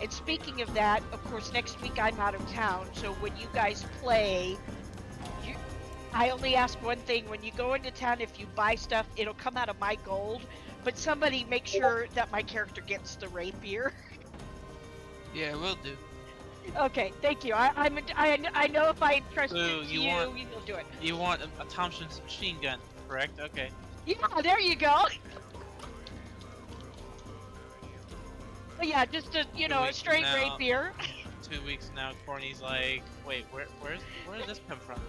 And speaking of that, of course, next week I'm out of town. So when you guys play, you, I only ask one thing. When you go into town, if you buy stuff, it'll come out of my gold. But somebody make sure that my character gets the rapier. Yeah, will do. Okay, thank you. I know if I entrust So it to you you, want- you'll do it. You want a Thompson's machine gun, correct? Okay. Yeah, there you go. But yeah, just a a 2 weeks straight now. rapier. 2 weeks now, Corny's like, wait, where did this come from?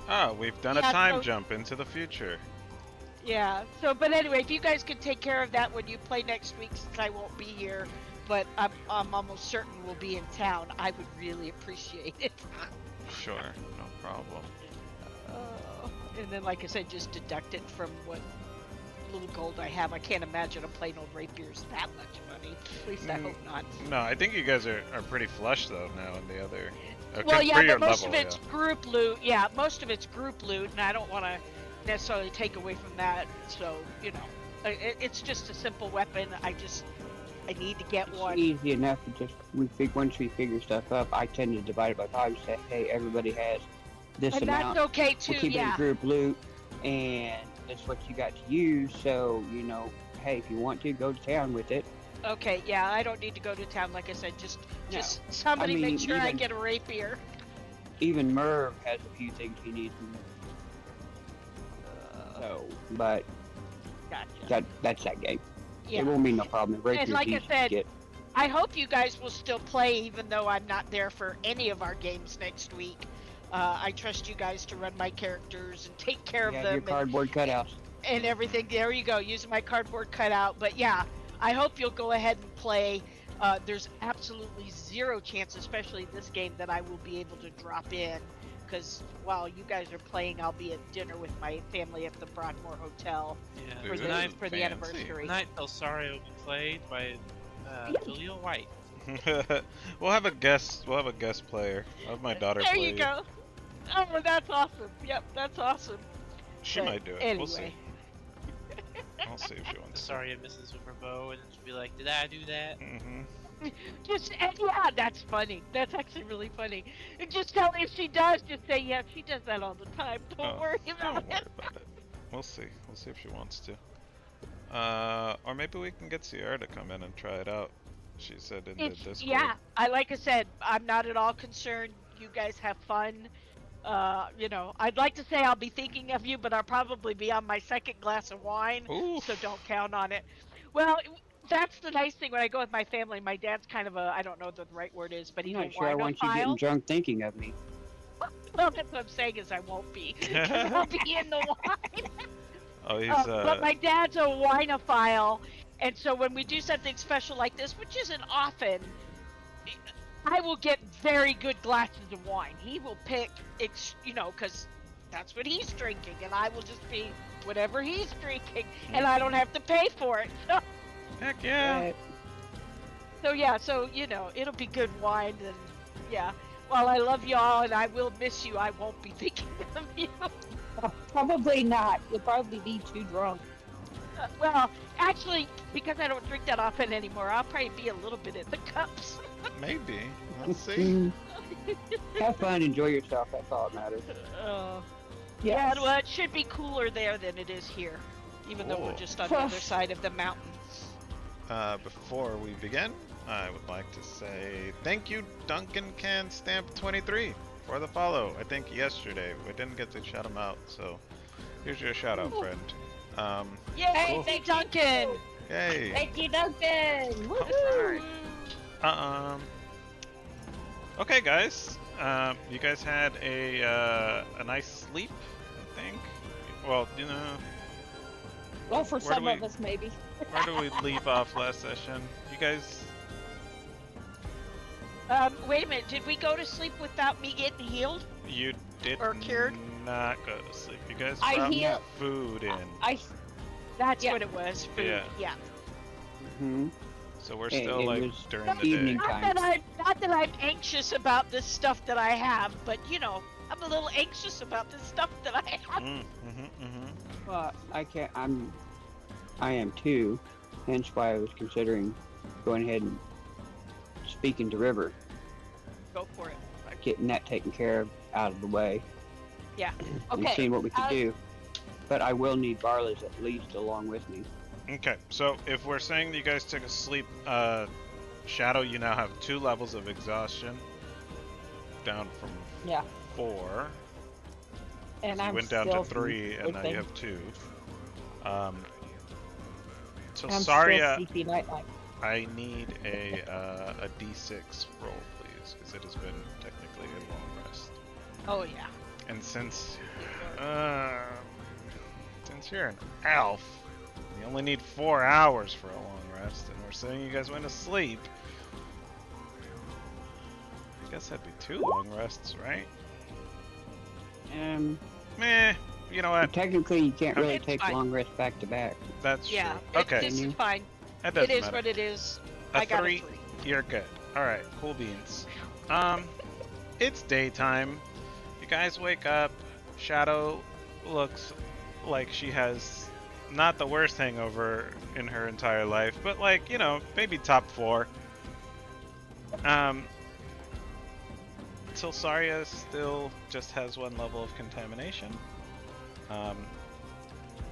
Ah, we've done a Yeah, time so- jump into the future. Yeah. So, but anyway, if you guys could take care of that when you play next week, since I won't be here, but I'm almost certain we'll be in town, I would really appreciate it. Sure, no problem. And then, like I said, just deduct it from what little gold I have. I can't imagine a plain old rapier's that much money. At least I hope not. No, I think you guys are pretty flush though now in the other. Well, yeah, for your but most level, of it's group loot. Yeah, most of it's group loot, and I don't want to necessarily take away from that. So, it's just a simple weapon. I need to get It's one. easy enough to just once we figure stuff up, I tend to divide it by 5. Say, hey, everybody has this And amount. that's okay too, We'll keep it yeah. in group loot, and that's what you got to use. So hey, if you want to go to town with it. Okay, yeah, I don't need to go to town. Like I said, just No. somebody I mean, make sure I even- get a rapier. Even Merv has a few things he needs. So, but Gotcha. that's that game. Yeah. It won't be no problem. And like I easy to said, get. I hope you guys will still play even though I'm not there for any of our games next week. I trust you guys to run my characters and take care of Yeah, them your cardboard cutouts. and everything. There you go, using my cardboard cutout. But yeah, I hope you'll go ahead and play. There's absolutely zero chance, especially this game, that I will be able to drop in. Because while you guys are playing, I'll be at dinner with my family at the Broadmoor Hotel Yeah. for Ooh, the, Tonight, for the fancy. anniversary. tonight Belsario will be played by Jaleel White. we'll have a guest. We'll have a guest player. I'll have my daughter There play. you go. Oh, that's awesome. Yep, that's awesome. She But might do it. Anyway. We'll see. I'll see if she wants. Belsario misses with her bow, and she'll be like, did I do that? Just yeah, that's funny. That's actually really funny. And just tell her if she does, just say yeah, she does that all the time. Don't worry about Don't worry it. about it. We'll see. We'll see if she wants to. Or maybe we can get Sierra to come in and try it out. She said in the Discord. Yeah, like I said, I'm not at all concerned. You guys have fun. I'd like to say I'll be thinking of you, but I'll probably be on my second glass of wine, Oof. so don't count on it. Well, that's the nice thing when I go with my family. My dad's kind of I don't know what the right word is, but he's I'm a not sure I want you winophile. getting drunk thinking of me. Well, that's what I'm saying is I won't be. 'Cause I'll be in the wine. Oh, he's But my dad's a winophile, and so when we do something special like this, which isn't often, I will get very good glasses of wine. He will pick, because that's what he's drinking, and I will just be whatever he's drinking, and I don't have to pay for it. Heck yeah. So it'll be good wine, and yeah. While I love y'all and I will miss you, I won't be thinking of you. Probably not. You'll probably be too drunk. Well, actually, because I don't drink that often anymore, I'll probably be a little bit in the cups. Maybe. Let's see. Mm. Have fun, enjoy yourself. That's all that matters. Yeah, well, it should be cooler there than it is here, even though we're Oh. just on the other side of the mountain. Before we begin, I would like to say thank you, Duncan Can Stamp 23, for the follow. I think yesterday we didn't get to shout him out, so here's your shout out, friend. Yay, Cool. thank Duncan! Yay. Thank you, Duncan! Woohoo! Okay, guys. You guys had a nice sleep, I think. Well, Well, for Where do some we- of us, maybe. where did we leave off last session? You guys. Wait a minute, did we go to sleep without me getting healed? You did Or cured? not go to sleep. You guys I brought heal- food in. That's Yeah. what it was, food, yeah. Hmm. So we're It- still it like was during the evening day. time. Not that I'm anxious about this stuff that I have, but I'm a little anxious about this stuff that I have. Mm-hmm. Well, I can't. I am too, Hence why I was considering going ahead and speaking to River, Go for it. getting that taken care of out of the way, Yeah. and Okay. seeing what we could do. But I will need Barley's at least along with me. Okay, so if we're saying that you guys took a sleep, Shadow, you now have 2 levels of exhaustion, down from Yeah. 4. And You I'm went down to still 3, and now you sleeping. have 2. So I'm Saria, still sleepy night. I need a D6 roll, please, because it has been technically a long rest. Oh yeah. And since you're an elf, you only need 4 hours for a long rest, and we're saying you guys went to sleep. I guess that'd be 2 long rests, right? Meh. You know what? Technically, you can't really It's take fine. long rests back to back. That's Yeah. true. Okay, This is fine. that It doesn't is matter. what it is. A I got 3, a 3. you're good. All right, cool beans. It's daytime. You guys wake up. Shadow looks like she has not the worst hangover in her entire life, but like, maybe top 4. Tilsaria still just has 1 level of contamination.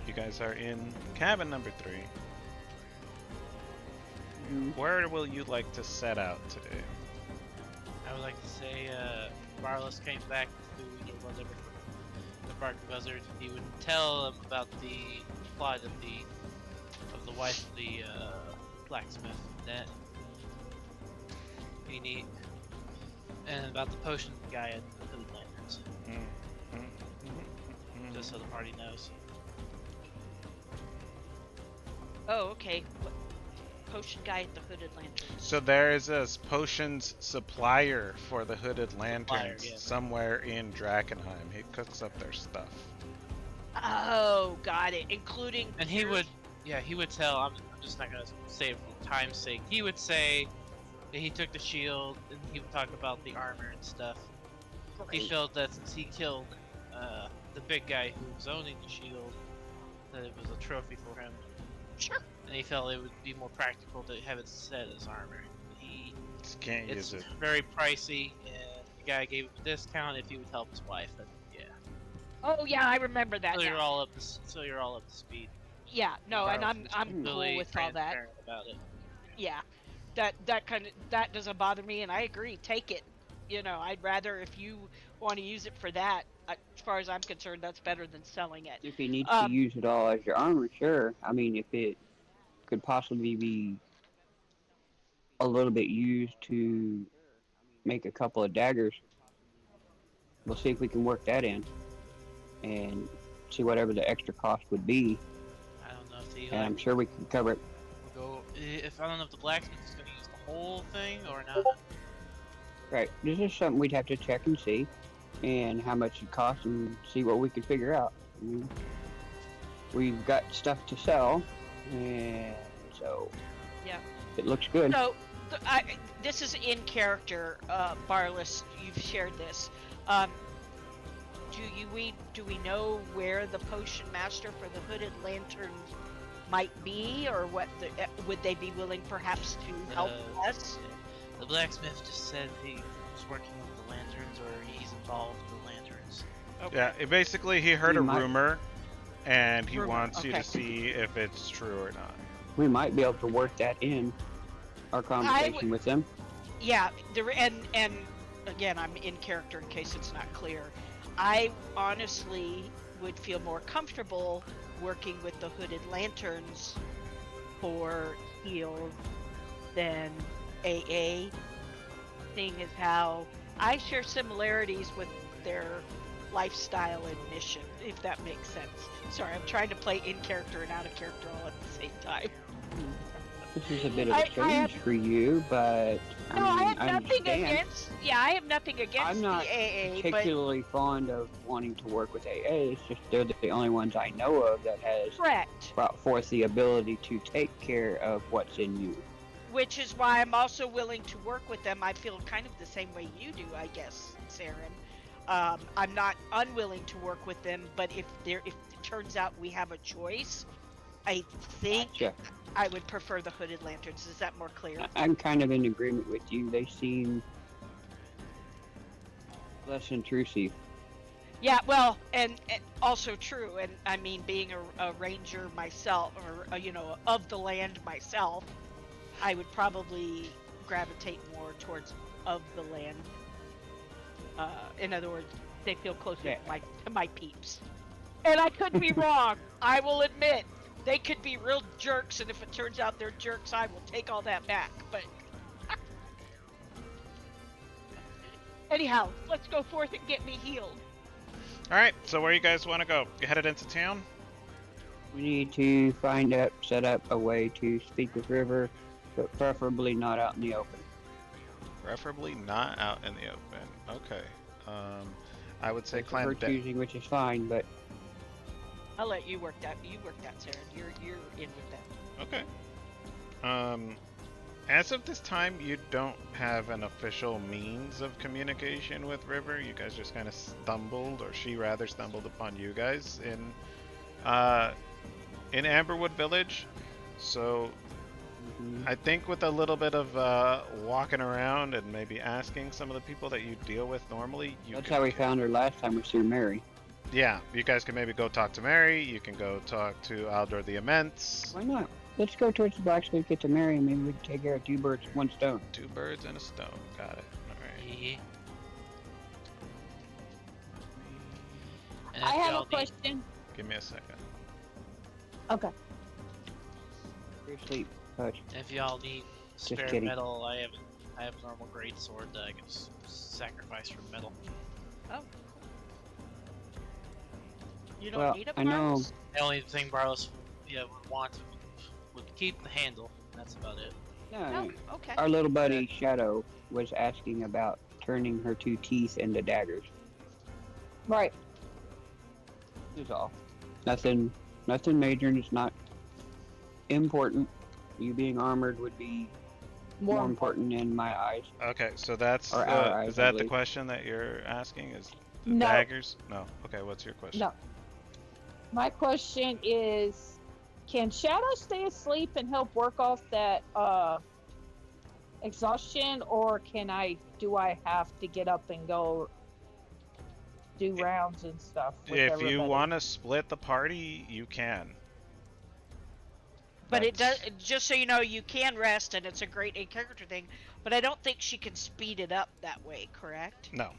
You guys are in cabin number 3. Where will you like to set out today? I would like to say, Barless came back to whatever the Bark Buzzard. He would tell him about the plight of the wife of the blacksmith. That he need, and about the potion guy at the Hooded Lanterns. Just so the party knows. Oh, okay. Potion guy at the Hooded Lantern. So there is a potions supplier for the Hooded Lanterns yeah. somewhere in Drakkenheim. He cooks up their stuff. Oh, got it. Including. And he would tell. I'm just not gonna say it for time's sake. He would say that he took the shield, and he would talk about the armor and stuff. He Great. felt that since he killed the big guy who was owning the shield, that it was a trophy for him. Sure. And he felt it would be more practical to have it set as armor. Just can't It's use it. very pricey, and the guy gave him a discount if he would help his wife. And yeah, Oh yeah, I remember that. so you're Now. all up to speed. Yeah. No, and Barless was I'm cool completely with all that. transparent about it. Yeah. That doesn't bother me, and I agree. Take it. I'd rather if you want to use it for that. As far as I'm concerned, that's better than selling it. If he needs to use it all as your armor, sure. I mean, if it could possibly be a little bit used to make a couple of daggers, we'll see if we can work that in and see whatever the extra cost would be. I don't know if the And I'm sure we can cover it. go. If I don't know if the blacksmith is going to use the whole thing or not. Right. This is something we'd have to check and see, and how much it costs, and see what we can figure out. I mean, we've got stuff to sell, and so Yeah. it looks good. So, this is in character, Barless. You've shared this. Do we know where the potion master for the Hooded Lantern might be, or what? Would they be willing, perhaps, to help us? The blacksmith just said he was working with the lanterns, or he's involved with the lanterns. Okay. Yeah, basically he heard We a might- rumor, and he Rumor, wants you okay. to see if it's true or not. We might be able to work that in our conversation with them. Yeah, and again, I'm in character in case it's not clear. I honestly would feel more comfortable working with the Hooded Lanterns for heals than AA, seeing as how I share similarities with their lifestyle and mission, if that makes sense. Sorry, I'm trying to play in character and out of character all at the same time. This is a bit of a I change for you, but No, I have I nothing understand. against. Yeah, I have nothing against I'm not the AA, but particularly fond of wanting to work with AA. It's just they're the only ones I know of that has correct. brought forth the ability to take care of what's in you. Which is why I'm also willing to work with them. I feel kind of the same way you do, I guess, Saren. I'm not unwilling to work with them, but if it turns out we have a choice, I think Gotcha. I would prefer the hooded lanterns. Is that more clear? I'm kind of in agreement with you. They seem less intrusive. Yeah, well, and also true. And I mean, being a ranger myself, or of the land myself, I would probably gravitate more towards of the land. In other words, they feel closer Yeah. to my peeps. And I could be wrong. I will admit they could be real jerks, and if it turns out they're jerks, I will take all that back. But anyhow, let's go forth and get me healed. Alright, so where you guys want to go? You headed into town? We need to set up a way to speak with River, but preferably not out in the open. Preferably not out in the open. Okay. I would say It's her climb down. choosing, which is fine, but I'll let you work that. You work that, Sarah. You're in with that. Okay. As of this time, you don't have an official means of communication with River. You guys just kind of stumbled, or she rather stumbled upon you guys in Amberwood Village. So I think with a little bit of walking around and maybe asking some of the people that you deal with normally, that's how we found her last time, was through Mary. Yeah, you guys can maybe go talk to Mary. You can go talk to Aldor the Immense. Why not? Let's go towards the blacksmith, get to Mary, and maybe we can take care of 2 birds with 1 stone. 2 birds and a stone. Got it. Alright. Yeah. And I if have y'all a question. Give me a second. Okay. You're asleep, Hutch. If y'all need spare kidding. metal, I have a normal great sword that I can sacrifice for metal. Oh. You don't Well, need a I know. Barnes? The only thing Barlos would want would keep the handle. That's about it. No, Oh, okay. our little buddy Shadow was asking about turning her 2 teeth into daggers. Right. That's all. Nothing major, and it's not important. You being armored would be more important in my eyes. Okay, so that's Or our eyes, is I that the believe. question that you're asking? Is the No. daggers? No. Okay, what's your question? No. My question is, can Shadow stay asleep and help work off that exhaustion, or do I have to get up and go do rounds and stuff with If everybody? you want to split the party, you can. But it does. That's- Just so you know, you can rest, and it's a great in-character thing. But I don't think she can speed it up that way. Correct? No.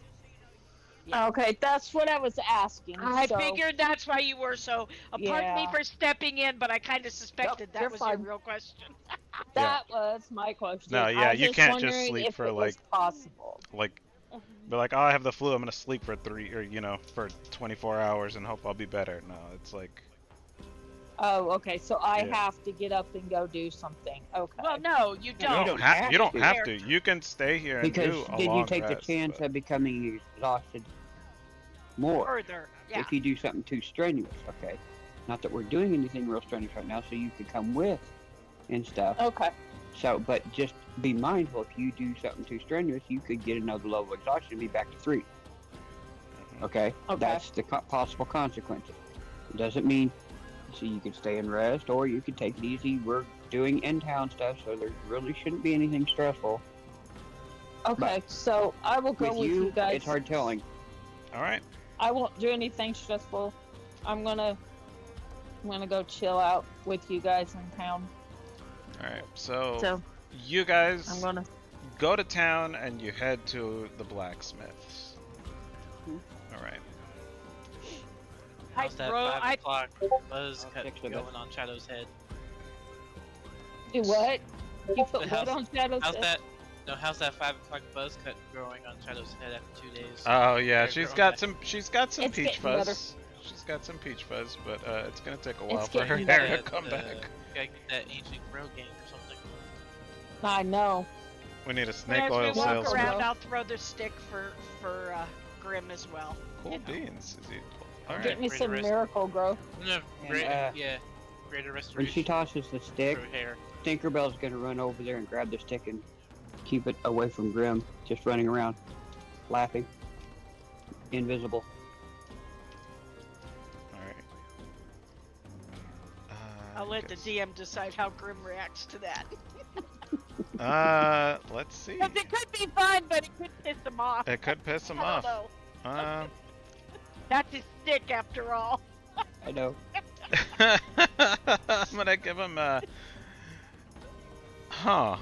Okay, that's what I was asking. I so- figured that's why you were so. Pardon me Yeah. for stepping in, but I kind of suspected that you're was fine. your real question. That was my question. No, yeah, I was you can't just wondering sleep if for, it was like- possible. Like, be like, oh, I have the flu. I'm gonna sleep for for 24 hours and hope I'll be better. No, it's like, Oh, okay. So I Yeah. have to get up and go do something. Okay. Well, no, you you don't. don't have you don't to. have to. You can stay here and Because do a then long you take the rest, chance but- of becoming exhausted more Further, yeah. if you do something too strenuous, okay? Not that we're doing anything real strenuous right now, so you could come with and stuff. Okay. So, but just be mindful, if you do something too strenuous, you could get another level of exhaustion and be back to 3. Mhm. Okay? Okay. That's the possible consequences. It doesn't mean, so you could stay and rest, or you could take it easy. We're doing in-town stuff, so there really shouldn't be anything stressful. Okay. So I will go with you guys. it's hard telling. All right. I won't do anything stressful. I'm gonna go chill out with you guys in town. All right. So So you guys I'm gonna. go to town and you head to the blacksmiths. Mhm. All right. How's that bro, 5 o'clock buzz I'll cut fix it. going on Shadow's head? Do what? You put The what house- on Shadow's How's head? that? No, how's that 5 o'clock buzz cut growing on Shadow's head after 2 days? Oh yeah, They're she's growing got back. some It's peach getting fuzz. better. She's got some peach fuzz, but it's gonna take a while It's for her getting hair better. to come back. Gotta get that ancient grow game or something. I know. We need a But snake as we oil walk salesman. around, I'll throw the stick for Grim as well. Cool you know. beans. Is he? All Get right. me Great some rest- miracle growth. No, And, great, uh, yeah, greater When she restoration tosses the stick, for hair. Tinkerbell's gonna run over there and grab the stick and keep it away from Grim, just running around, laughing, invisible. All right. I'll let the DM decide how Grim reacts to that. Let's see. Because it could be fun, but it could piss him off. It could piss him I off. don't know. That's his stick, after all. I know. I'm gonna give him a. Huh.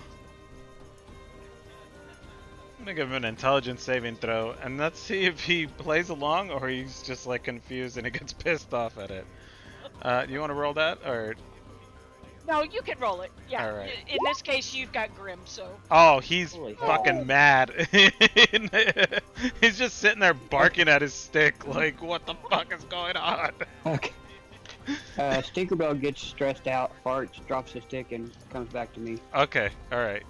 I'm gonna give him an intelligence saving throw, and let's see if he plays along or he's just like confused and he gets pissed off at it. You want to roll that, or? No, you can roll it. Yeah. All right. In this case, you've got Grim, so. Oh, he's Holy hell. fucking mad. He's just sitting there barking at his stick, like, what the fuck is going on? Okay. Stinkerbell gets stressed out, farts, drops his stick, and comes back to me. Okay, alright.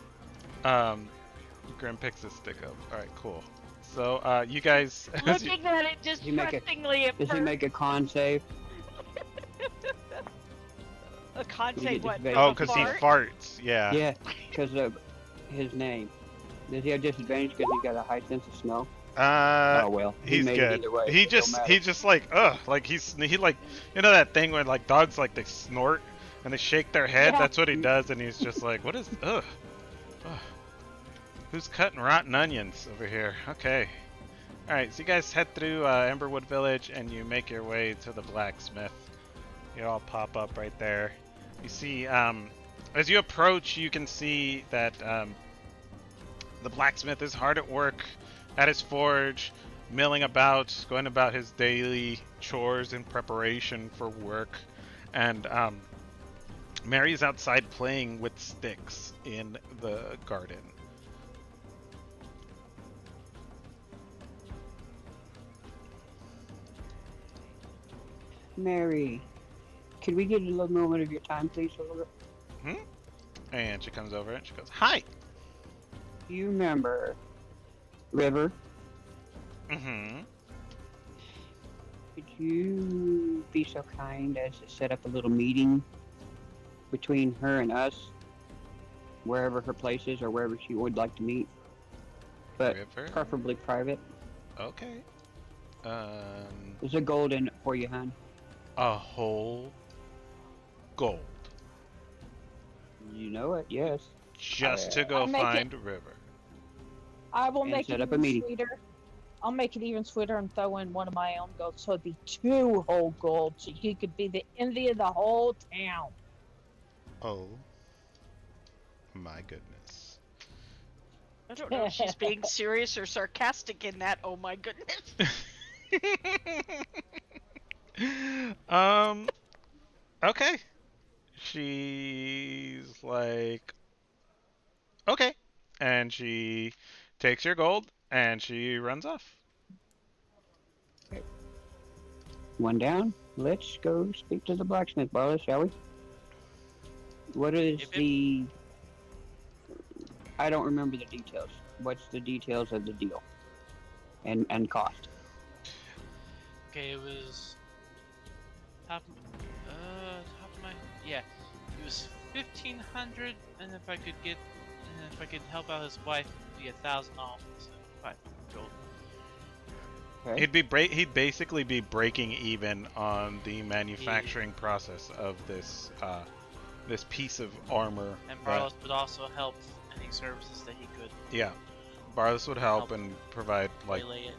Grim picks his stick up. Alright, cool. So, you guys... Looking at it Does he make a- distrustingly at Does first. he make a con save? A con He save gets what? advantage. Oh, A because he fart? farts, yeah. Yeah, because of his name. Does he have disadvantage because he's got a high sense of smell? Oh well, he He's made good. it either way. He It don't just matter. like like he like, you know that thing where like dogs like they snort and they shake their head. Yeah. That's what he does, and he's just like, what is ugh. Who's cutting rotten onions over here? Okay. All right, so you guys head through Emberwood Village and you make your way to the blacksmith. You all pop up right there. You see, as you approach, you can see that the blacksmith is hard at work at his forge, milling about, going about his daily chores in preparation for work. And Mary's outside playing with sticks in the garden. Mary, could we get a little moment of your time, please, a little bit? And she comes over and she goes, "Hi." Do you remember River? Mm-hmm. Could you be so kind as to set up a little meeting between her and us, wherever her place is or wherever she would like to meet, but River. preferably private? Okay. There's a gold in it for you, hon. A whole gold. You know it, yes. Just to go I'll make find River. I will And make set it up a even meeting. sweeter. I'll make it even sweeter and throw in one of my own gold, so it'd be 2 whole gold, so he could be the envy of the whole town. Oh. My goodness. I don't know if she's being serious or sarcastic in that. Oh my goodness. Okay. She's like, okay. And she takes your gold and she runs off. One down. Let's go speak to the blacksmith, Barla, shall we? What is Yep, yep. the... I don't remember the details. What's the details of the deal? And cost? Okay, it was top of my yeah, it was 1,500, and if I could help out his wife, it'd be 1,000 off, so 500 gold. Okay. He'd basically be breaking even on the manufacturing process of this this piece of armor. And that- Barlos would also help any services that he could yeah, Barlis would help Help. and provide like waylay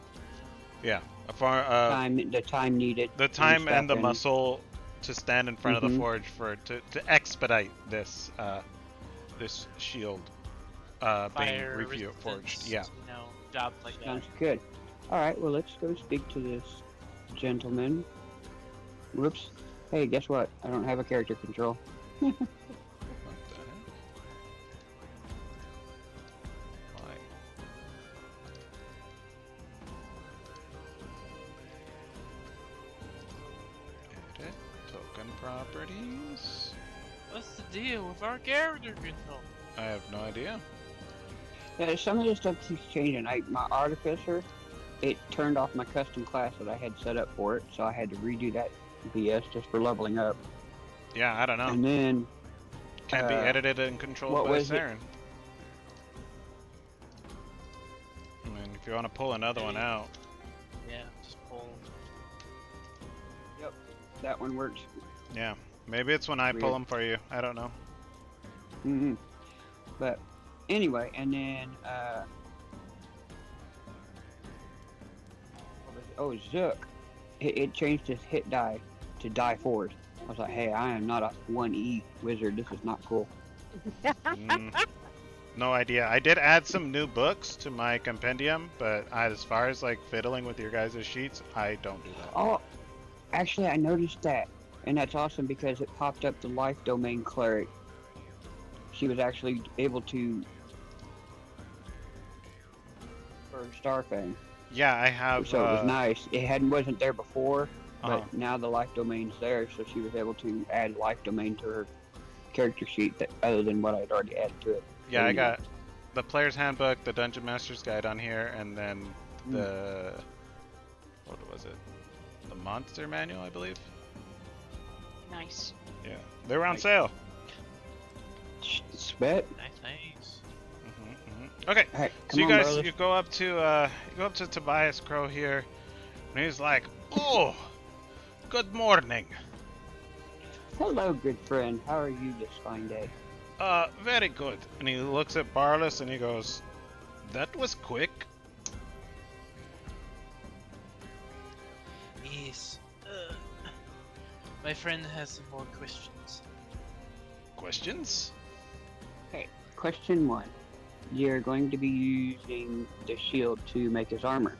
it. a far The time needed. the time stuff and the muscle to stand in front of the Mhm. forge to expedite this this shield being Fire review forged. resistance, Yeah. you know, jobs like that. Sounds good. Alright, well, let's go speak to this gentleman. Whoops. Hey, guess what? I don't have a character control. What the heck? Why? Edit token properties. What's the deal with our character control? I have no idea. Yeah, some of this stuff keeps changing. My artificer, it turned off my custom class that I had set up for it, so I had to redo that BS just for leveling up. Yeah, I don't know. And then Can be edited and controlled what by was it? Saren. I mean, if you want to pull another one out. Yeah, just pull. that one works. Yeah. Maybe it's when I pull Weird. them for you. I don't know. Mm-hmm. But anyway, and then what was it? Oh, Zook. It changed his hit die to die force. I was like, hey, I am not a 1E wizard. This is not cool. Mm, no idea. I did add some new books to my compendium, but as far as like fiddling with your guys' sheets, I don't do that. Oh, actually, I noticed that, and that's awesome because it popped up the life domain cleric. She was actually able to for Starfang, Yeah, I have. so it was nice. It wasn't there before, Uh-huh. but now the life domain's there, so she was able to add life domain to her character sheet that other than what I'd already added to it. Yeah, I you know. got the player's handbook, the dungeon master's guide on here, and then the what was it? The monster manual, I believe. Nice. Yeah, they were on Nice. sale. Sweat. Nice. Okay, Hey, so come you on, guys, Barless. you go up to Tobias Crow here, and he's like, "Oh, good morning. Hello, good friend. How are you this fine day? Very good." And he looks at Barless and he goes, "That was quick." Yes. My friend has some more questions. Questions? Okay, question 1. You're going to be using the shield to make his armor.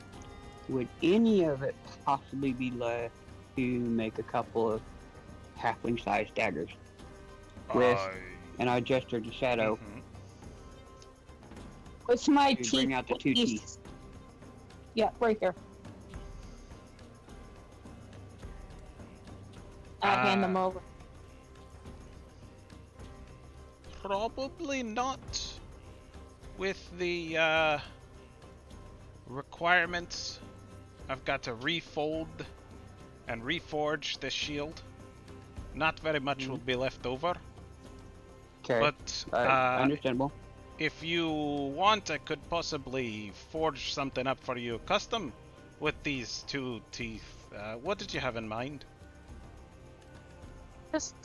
Would any of it possibly be left to make a couple of halfling-sized daggers? With, and I gestured to Shadow, Mhm. What's my to teeth? bring out the 2 please? teeth. Yeah, right here. I'll hand them over. Probably not with the requirements. I've got to refold and reforge this shield. Not very much will be left over. Okay, But understandable. if you want, I could possibly forge something up for you custom with these 2 teeth. What did you have in mind? Just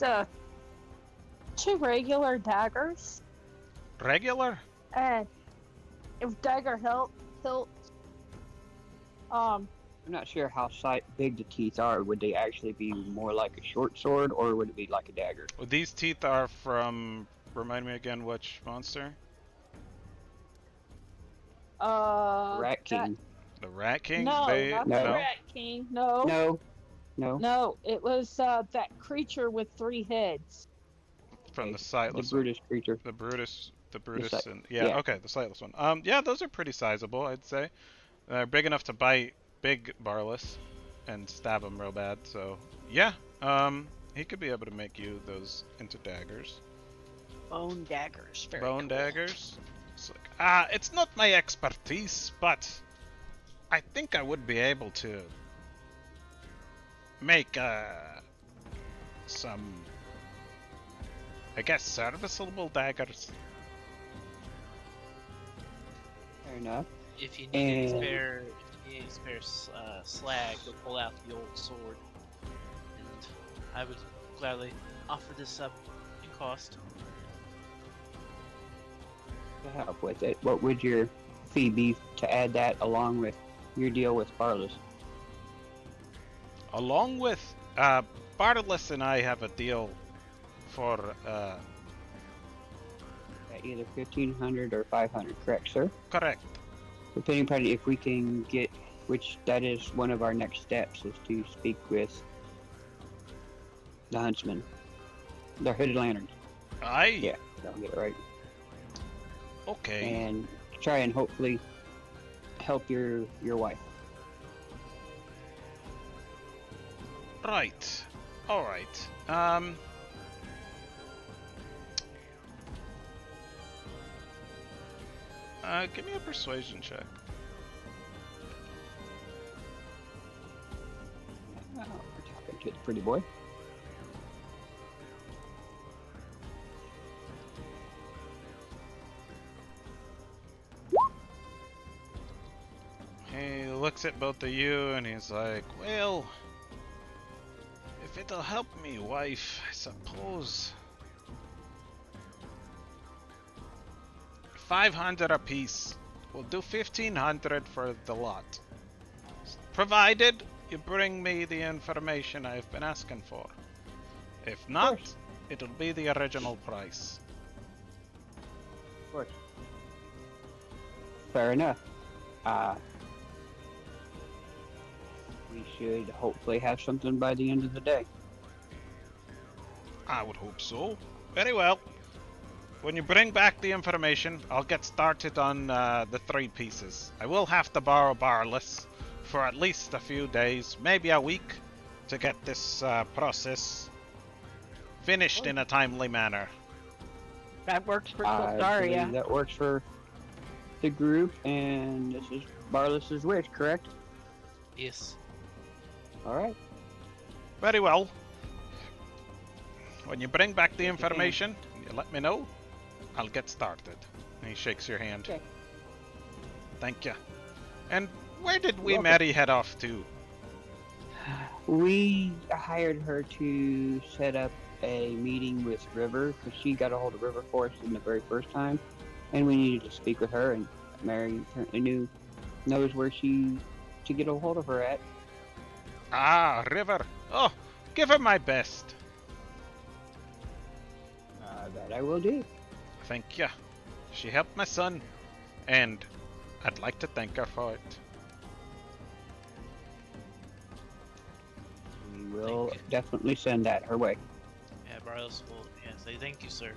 2 regular daggers, Regular? and if dagger hilt, I'm not sure how big the teeth are. Would they actually be more like a short sword, or would it be like a dagger? Well, these teeth are from. Remind me again, which monster? Rat King. The Rat King? No, They not No. the Rat King. No, No. no, it was that creature with 3 heads. from the The sightless one. Brutus creature. The Brutus, sight- and yeah, yeah. okay, the sightless one. Yeah, those are pretty sizable, I'd say. They're big enough to bite big Barless and stab him real bad. So yeah, he could be able to make you those into daggers. Bone daggers. Very Bone cool. daggers. It's like, it's not my expertise, but I think I would be able to make some, I guess, serviceable daggers. Fair enough. If you need And- any spare slag, go pull out the old sword, and I would gladly offer this up in cost. To help with it, what would your fee be to add that along with your deal with Barless? Along with Bartless and I have a deal for At either 1,500 or 500, correct, sir? correct. Depending upon if we can get, which that is one of our next steps, is to speak with the huntsman. They're hooded lanterns. Aye. Yeah, I'll get it right. Okay. And try and hopefully help your wife. Right. All right. Give me a persuasion check. Oh, we're talking to the pretty boy. He looks at both of you and he's like, well, if If it'll help me, wife, I suppose. 500 apiece. We'll do 1500 for the lot. Provided you bring me the information I've been asking for. If not, course. it'll be the original price. Of course. Fair enough. We should hopefully have something by the end of the day. I would hope so. Very well. When you bring back the information, I'll get started on the 3 pieces. I will have to borrow Barless for at least a few days, maybe a week, to get this process finished in a timely manner. That works for I Soldaria. believe that works for the group, and this is Barless's wish, correct? Yes. All right. Very well. When you bring back the information, you let me know. I'll get started. And he shakes your hand. Okay. Thank you. And where did we Welcome. Mary head off to? We hired her to set up a meeting with River because she got a hold of River for us in the very first time, and we needed to speak with her. And Mary apparently knows where to get a hold of her at. Ah, River. Oh, give her my best. That I will do. Thank you. She helped my son, and I'd like to thank her for it. We will Thank you. definitely send that her way. Yeah, Barlos will say thank you, sir.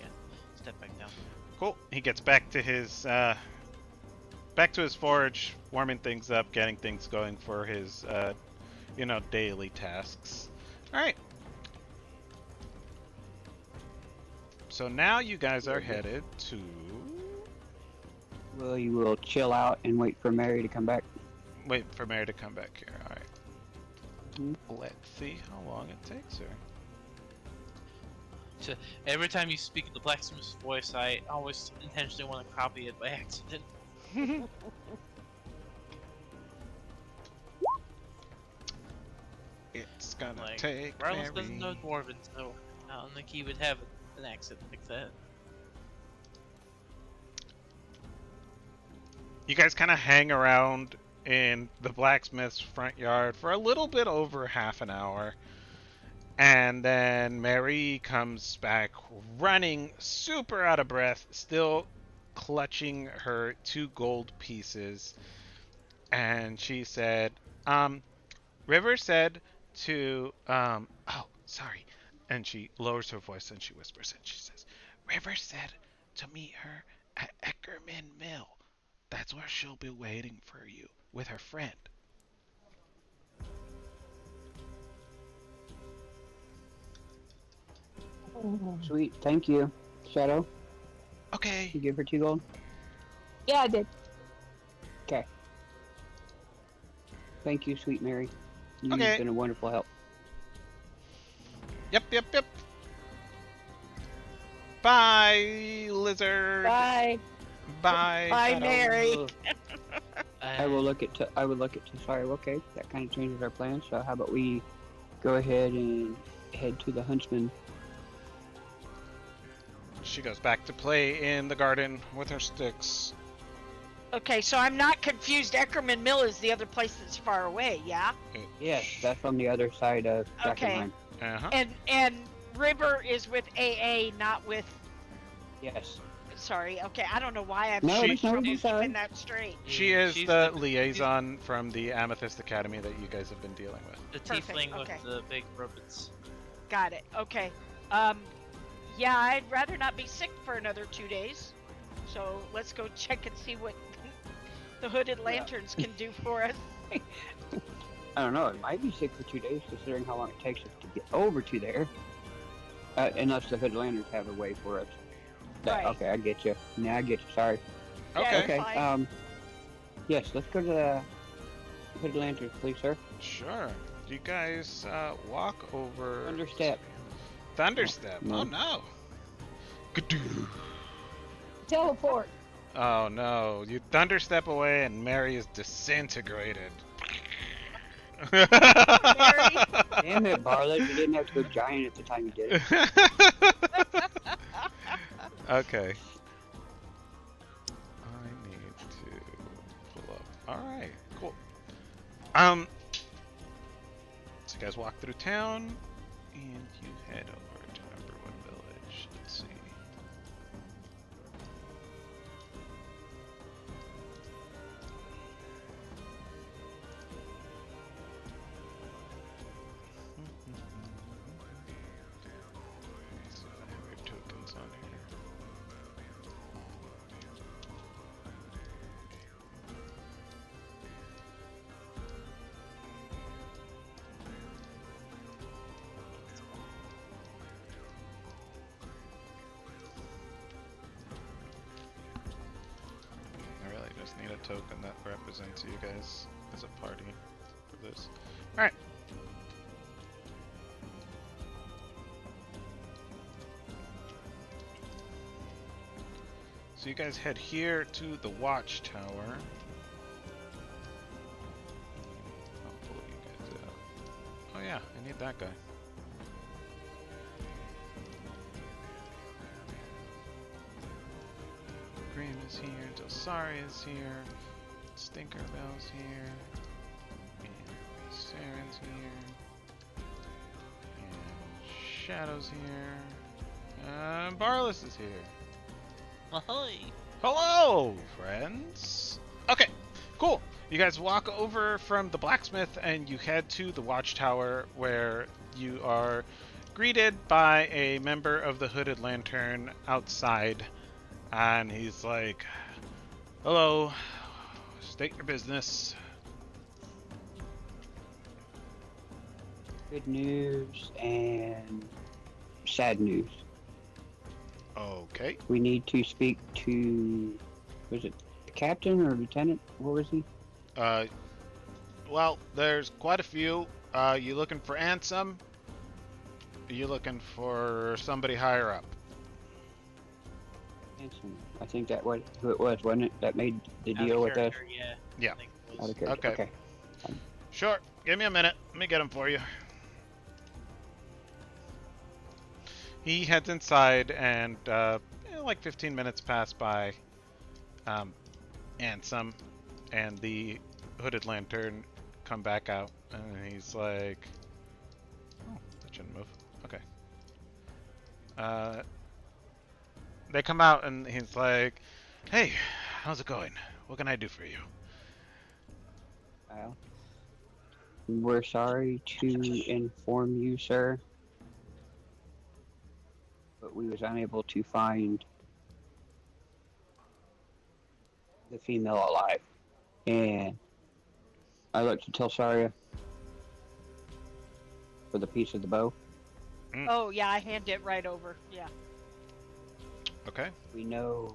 And, step back down. Cool. He gets back to his forge, warming things up, getting things going for his daily tasks. All right. So now you guys are headed to. Well, you will chill out and wait for Mary to come back. Wait for Mary to come back here. All right. Mhm. Let's see how long it takes her. Every time you speak in the blacksmith's voice, I always intentionally want to copy it by accident. It's gonna Like, take Barlos Mary. doesn't know Dwarven, so I don't think he would have an accent like that. You guys kind of hang around in the blacksmith's front yard for a little bit over half an hour. And then Mary comes back running, super out of breath, still clutching her 2 gold pieces. And she said, River said to, oh, sorry. And she lowers her voice and she whispers and she says, River said to meet her at Eckerman Mill. That's where she'll be waiting for you with her friend. Sweet, thank you. Shadow, Okay. you give her 2 gold? Yeah, I did. Okay. Thank you, sweet Mary. You've Okay. been a wonderful help. Yep. Bye, lizard. Bye. Bye. Bye, Shadow. Mary. I will look at. Sorry. Okay, that kind of changes our plans. So how about we go ahead and head to the Huntsman? She goes back to play in the garden with her sticks. Okay, so I'm not confused. Eckerman Mill is the other place that's far away, yeah? Yes, that's on the other side of Okay. Drakkenheim. Uh-huh. And River is with AA, not with. Yes. Sorry. Okay, I don't know why I'm No, there's no keeping sorry. that straight. She is She's the liaison from the Amethyst Academy that you guys have been dealing with. The Perfect, tiefling okay. with the big robots. Got it. Okay. Yeah, I'd rather not be sick for another 2 days. So let's go check and see what the hooded lanterns can do for us. I don't know. It might be sick for 2 days, considering how long it takes us to get over to there. Unless the Hood Lanterns have a way for us. Right. Okay, I get you. Now I get you. Sorry. Yeah, Okay. Okay. fine. Yes, let's go to the Hood Lanterns, please, sir. Sure. You guys walk over. Understep. Thunderstep. No. Oh no. Gadoo. Teleport. Oh no. You thunderstep away and Mary is disintegrated. Mary? Damn it, Barlet, you didn't have to go giant at the time you did it. Okay. I need to pull up. Alright, cool. So you guys walk through town, and you head over to Numberwood Village. Let's see. So I have your tokens on here. I really just need a token that represents you guys as a party for this. Alright. So you guys head here to the watchtower. I'll pull you guys out. Oh yeah, I need that guy. Grim is here, Dosari is here, Stinkerbell's here, and Saren's here, and Shadow's here, and Barless is here. Ahoy! Hello, friends! Okay, cool. You guys walk over from the blacksmith and you head to the watchtower where you are greeted by a member of the Hooded Lantern outside. And he's like, hello, state your business. Good news and sad news. Okay. We need to speak to, was it the captain or lieutenant? What was he? Well, there's quite a few. You looking for Ansem? Are you looking for somebody higher up? Hanson. I think that was who it was, wasn't it? That made the Out of deal with us. character, yeah. Yeah. I think it Out was. of character. Okay. Okay. Sure. Give me a minute. Let me get him for you. He heads inside, and like 15 minutes pass by. Ansem and the Hooded Lantern come back out, and he's like, "Oh, that shouldn't move." Okay. They come out, and he's like, "Hey, how's it going? What can I do for you?" Well, we're sorry to inform you, sir, but we was unable to find the female alive. And I looked to tell Saria for the piece of the bow. Oh yeah, I hand it right over. Yeah. Okay. We know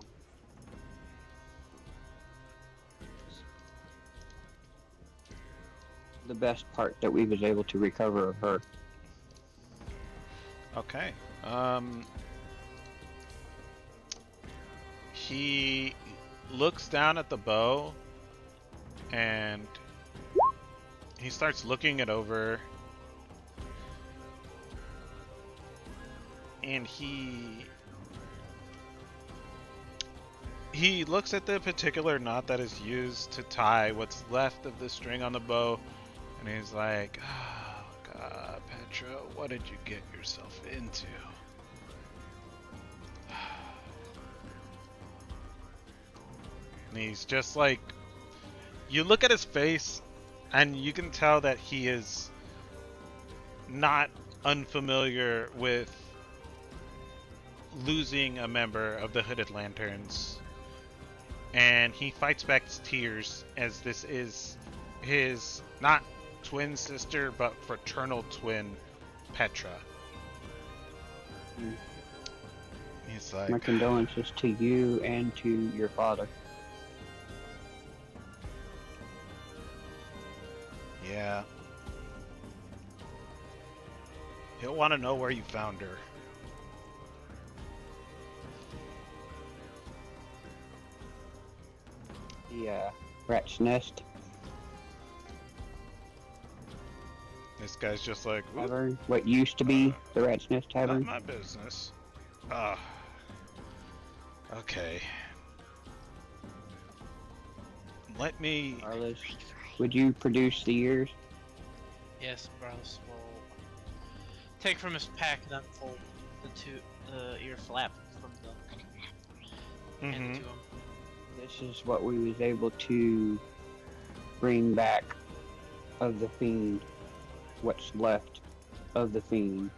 the best part that we was able to recover of her. Okay. He looks down at the bow and he starts looking it over, and he looks at the particular knot that is used to tie what's left of the string on the bow, and he's like, "Oh God, Petra, what did you get yourself into?" And he's just like, you look at his face, and you can tell that he is not unfamiliar with losing a member of the Hooded Lanterns. And he fights back his tears, as this is his, not twin sister, but fraternal twin, Petra. Mm. He's like, My condolences to you and to your father. yeah. He'll want to know where you found her. The rat's nest. This guy's just like, "Whoop, Tavern, what used to be the Rat's Nest not Tavern. my business. Ah, okay. Let me. Carlos, would you produce the ears? Yes, Barlos will take from his pack and unfold the ear flap from the hand it to him. This is what we was able to bring back of the fiend. What's left of the fiend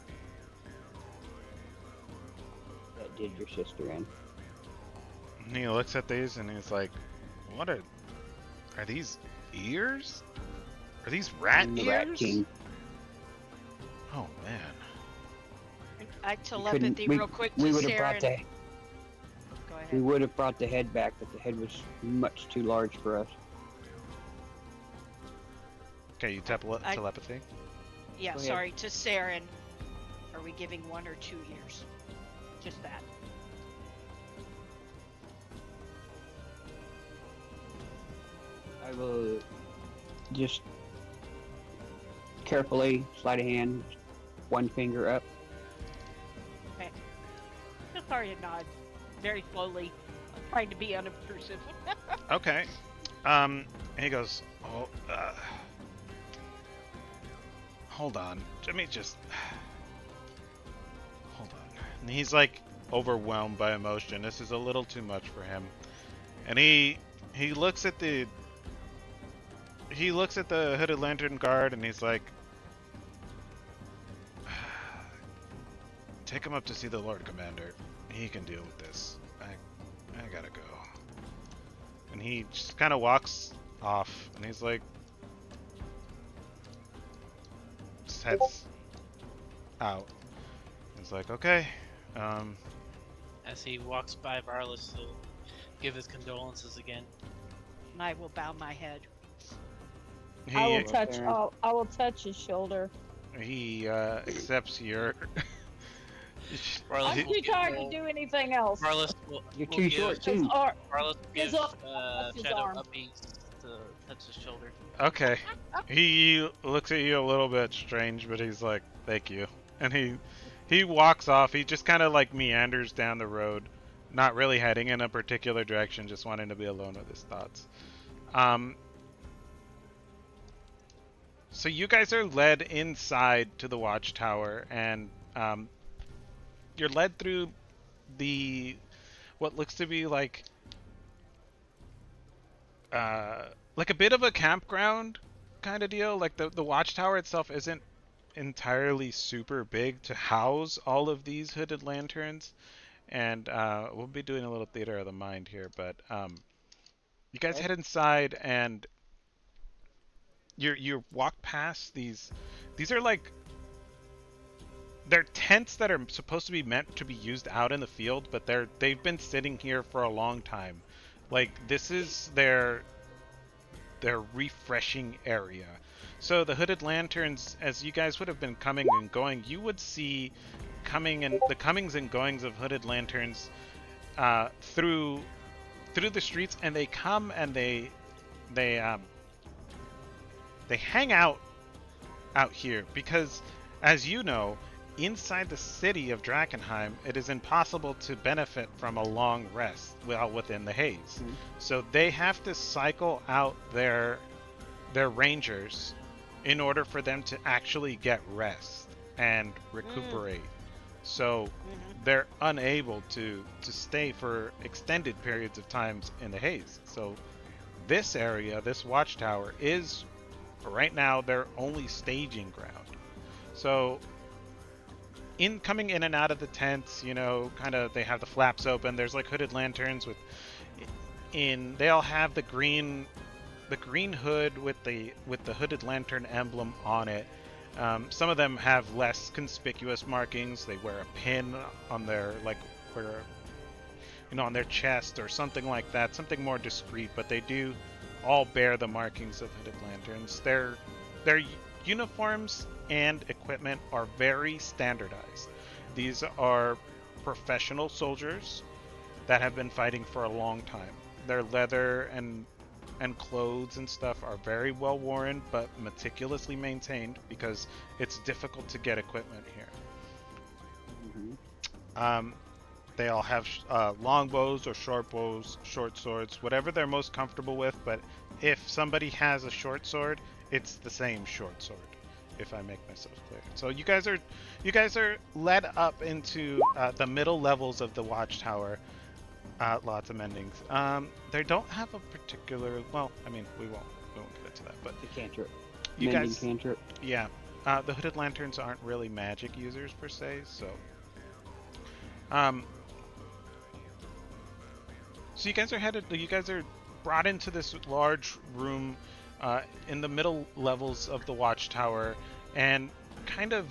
that did your sister in. And he looks at these and he's like, "What are these ears? Are these rat I'm the ears?" Rat King. Oh man. I We telepathy couldn't- real quick to We would have brought Saren. the Go ahead. we would have brought the head back, but the head was much too large for us. Okay, you telepathy. Yeah, Go ahead. sorry, to Saren. Are we giving 1 or 2 ears? Just that. I will just carefully slide a hand, one finger up. Just sorry to nod. Very slowly. Trying to be unobtrusive. Okay. And he goes, "Oh, hold on. Let me just hold on." And he's like overwhelmed by emotion. This is a little too much for him. And he looks at the hooded lantern guard and he's like, "Take him up to see the Lord Commander. He can deal with this. I gotta go." And he just kind of walks off and he's like, just heads out. He's like, "Okay, As he walks by Barlos, he'll give his condolences again. And I will bow my head. I will he touch. Saren. I will touch his shoulder. accepts your." Barlos I'm will too give- tired to do anything else. Barlos will, You're will too give, short His too. ar- Barlos will His give arm- that's his Shadow arm. a piece to touch his shoulder. Okay. He looks at you a little bit strange, but he's like, "Thank you." And he walks off. He just kind of like meanders down the road, not really heading in a particular direction, just wanting to be alone with his thoughts. So you guys are led inside to the watchtower, and you're led through the what looks to be like a bit of a campground kind of deal. Like the watchtower itself isn't entirely super big to house all of these hooded lanterns, and we'll be doing a little theater of the mind here, but you guys head inside and you walk past these. These are like, they're tents that are supposed to be meant to be used out in the field, but they've been sitting here for a long time. Like, this is their refreshing area. So the hooded lanterns, as you guys would have been coming and going, you would see the comings and goings of hooded lanterns through the streets, and they come and they hang out here because, as you know, inside the city of Drakkenheim, it is impossible to benefit from a long rest while within the haze. Mm-hmm. So they have to cycle out their rangers in order for them to actually get rest and recuperate. So they're unable to stay for extended periods of times in the haze. So this area, this watchtower, is right now their only staging ground. So coming in and out of the tents, you know, kind of, they have the flaps open. There's like hooded lanterns they all have the green hood with the hooded lantern emblem on it. Some of them have less conspicuous markings. They wear a pin on their, on their chest or something like that, something more discreet, but they do all bear the markings of hooded lanterns. Their uniforms and equipment are very standardized. These are professional soldiers that have been fighting for a long time. Their leather and and clothes and stuff are very well worn but meticulously maintained because it's difficult to get equipment here. Um, they all have long bows or short bows, short swords, whatever they're most comfortable with. But if somebody has a short sword, it's the same short sword. If I make myself clear. So you guys are led up into the middle levels of the watchtower. Lots of mendings. They don't have a particular. Well, I mean, we won't get into that. But The cantrip. you Mending guys, cantrip. yeah. The hooded lanterns aren't really magic users per se, so. Um, so you guys are headed. You guys are brought into this large room in the middle levels of the watchtower, and kind of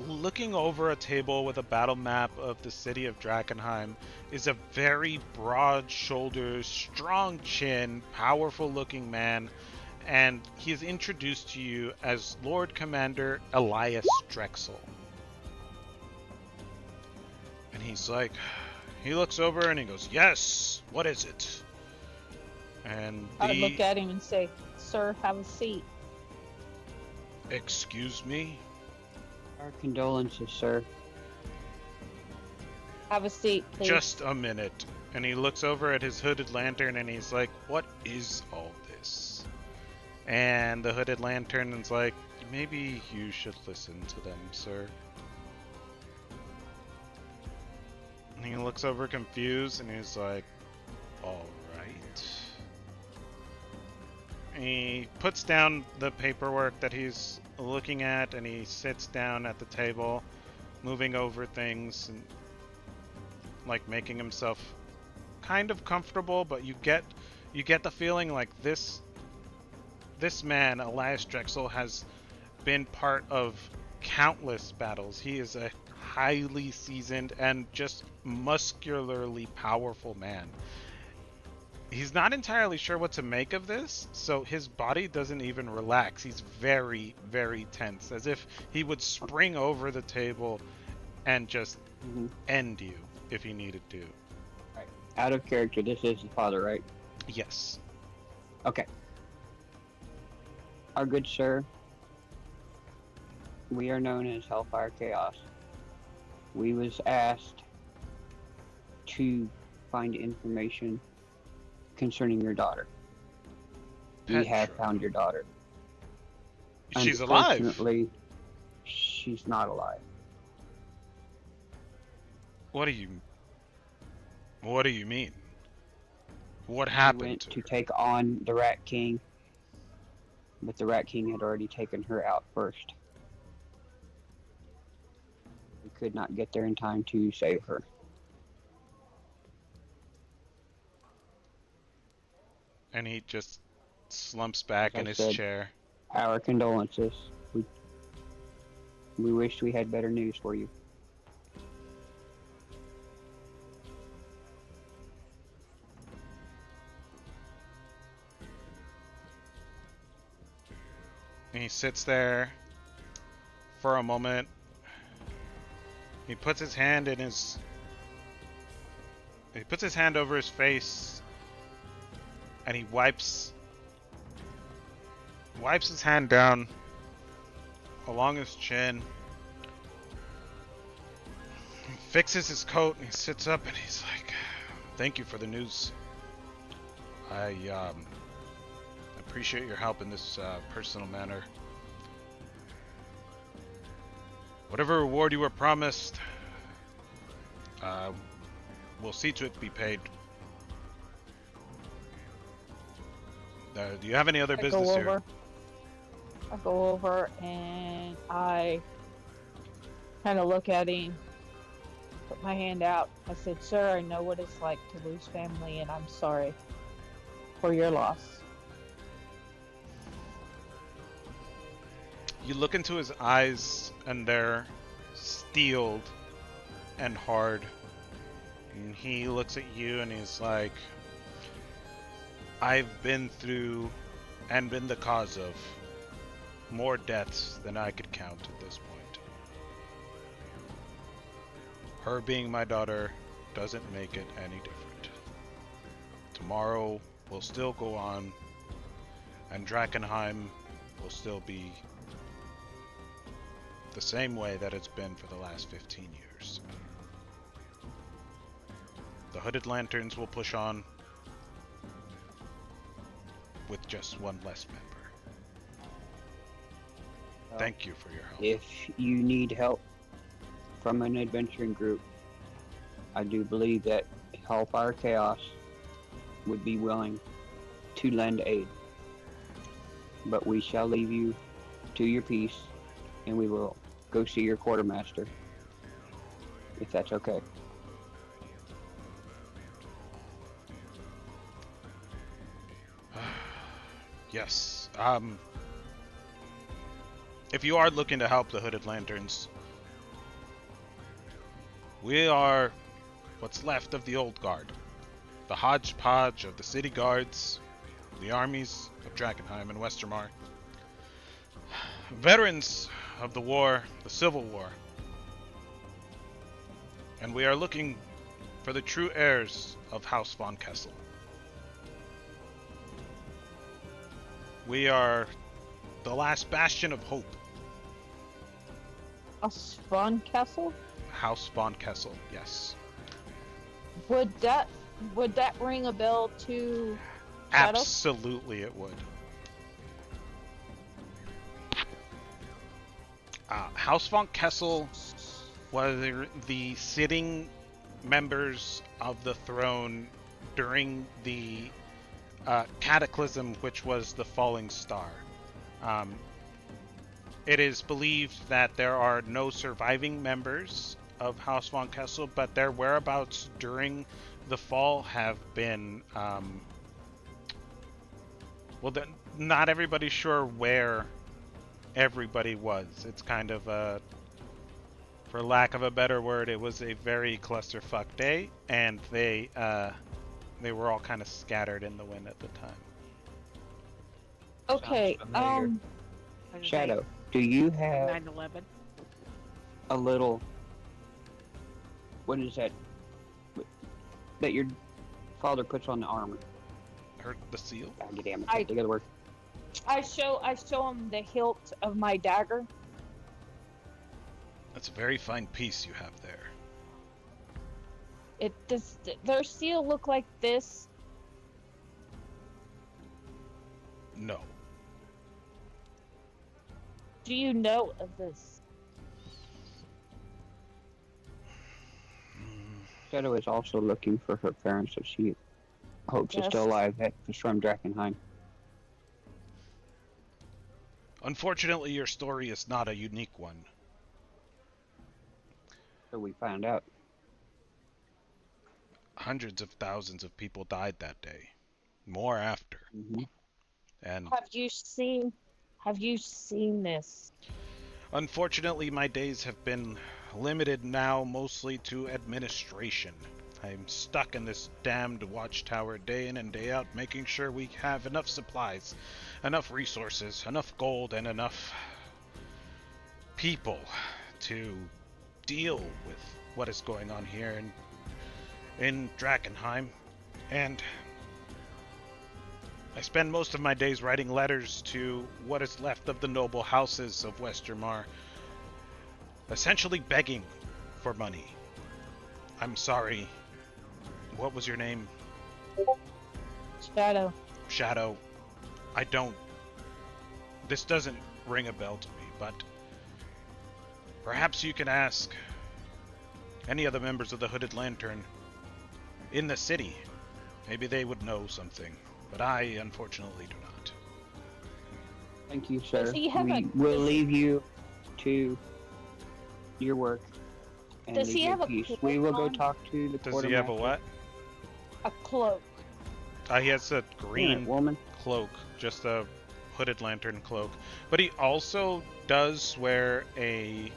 looking over a table with a battle map of the city of Drakkenheim is a very broad-shouldered, strong chin, powerful-looking man, and he is introduced to you as Lord Commander Elias Drexel. And he's like, he looks over and he goes, "Yes, what is it?" And I would look at him and say, "Sir, have a seat." Excuse me? Our condolences, sir. Have a seat, please. Just a minute. And he looks over at his hooded lantern and he's like, "What is all this?" And the hooded lantern is like, "Maybe you should listen to them, sir." And he looks over confused and he's like, "All right." And he puts down the paperwork that he's looking at and he sits down at the table, moving over things and like making himself kind of comfortable, but you get the feeling like this man, Elias Drexel, has been part of countless battles. He is a highly seasoned and just muscularly powerful man. He's not entirely sure what to make of this, so his body doesn't even relax. He's very, very tense, as if he would spring over the table and just end you if he needed to. Right. Out of character, this is the father, right? Yes. Okay. Our good sir, we are known as Hellfire Chaos. We was asked to find information concerning your daughter. We have found your daughter. She's alive. Unfortunately, she's not alive. What do you mean? What happened We went to to her? take on the Rat King, but the Rat King had already taken her out first. We could not get there in time to save her. And he just slumps back As I in his said, chair. Our condolences. We wished we had better news for you. And he sits there for a moment. He puts his hand over his face and he wipes his hand down along his chin. He fixes his coat and he sits up and he's like, "Thank you for the news. I appreciate your help in this personal manner. Whatever reward you were promised, we'll see to it be paid. Do you have any other business here?" I go over and I kind of look at him, put my hand out. I said, "Sir, I know what it's like to lose family, and I'm sorry for your loss." You look into his eyes and they're steeled and hard. And he looks at you and he's like, "I've been through and been the cause of more deaths than I could count at this point. Her being my daughter doesn't make it any different. Tomorrow will still go on, and Drakkenheim will still be the same way that it's been for the last 15 years. The Hooded Lanterns will push on with just one less member. Thank you for your help. If you need help from an adventuring group, I do believe that Hellfire Chaos would be willing to lend aid. But we shall leave you to your peace, and we will go see your quartermaster, if that's okay. Yes. If you are looking to help the Hooded Lanterns, we are what's left of the old guard. The hodgepodge of the city guards, the armies of Drakkenheim and Westermar. Veterans of the war, the Civil War. And we are looking for the true heirs of House von Kessel. We are the last bastion of hope. A Spawn Castle? House von Kessel, yes. Would that ring a bell to Shadow? Absolutely it would. House von Kessel were the sitting members of the throne during the cataclysm, which was the falling star. It is believed that there are no surviving members of House von Kessel, but their whereabouts during the fall have been not everybody's sure where everybody was. It's kind of for lack of a better word, it was a very clusterfuck day, and they were all kind of scattered in the wind at the time. Okay, Shadow, do you have 9/11. a little, what is that your father puts on the armor? The seal? God damn it, I- they gotta work. I show him the hilt of my dagger. That's a very fine piece you have there. Does their seal look like this? No. Do you know of this? Shadow is also looking for her parents if she hopes is still Yes. alive at the Storm Drakkenheim. Unfortunately, your story is not a unique one. So we found out. Hundreds of thousands of people died that day. More after. Mm-hmm. And Have you seen this? unfortunately, my days have been limited now mostly to administration. I'm stuck in this damned watchtower day in and day out, making sure we have enough supplies, enough resources, enough gold, and enough people to deal with what is going on here in Drakkenheim. And I spend most of my days writing letters to what is left of the noble houses of Westermar, essentially begging for money. I'm sorry. What was your name? Shadow. Shadow. This doesn't ring a bell to me, but perhaps you can ask any of the members of the Hooded Lantern in the city. Maybe they would know something, but I unfortunately do not. Thank you, sir. Does he have We will leave you to your work and Does leave he you have in a peace. cloak We will go on? talk to the Does he have a quartermaster. what? A cloak. He has a green Woman. cloak, just a Hooded Lantern cloak. But he also does wear a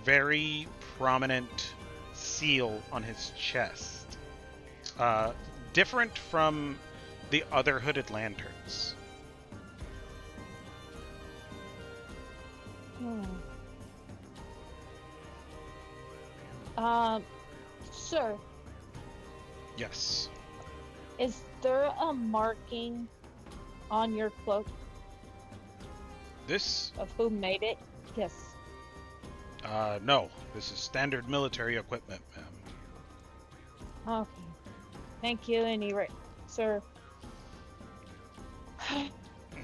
very prominent seal on his chest. Different from the other Hooded Lanterns. Sir, Yes. Is there a marking on your cloak This, of who made it? Yes. no. This is standard military equipment, ma'am. Okay. Thank you, sir.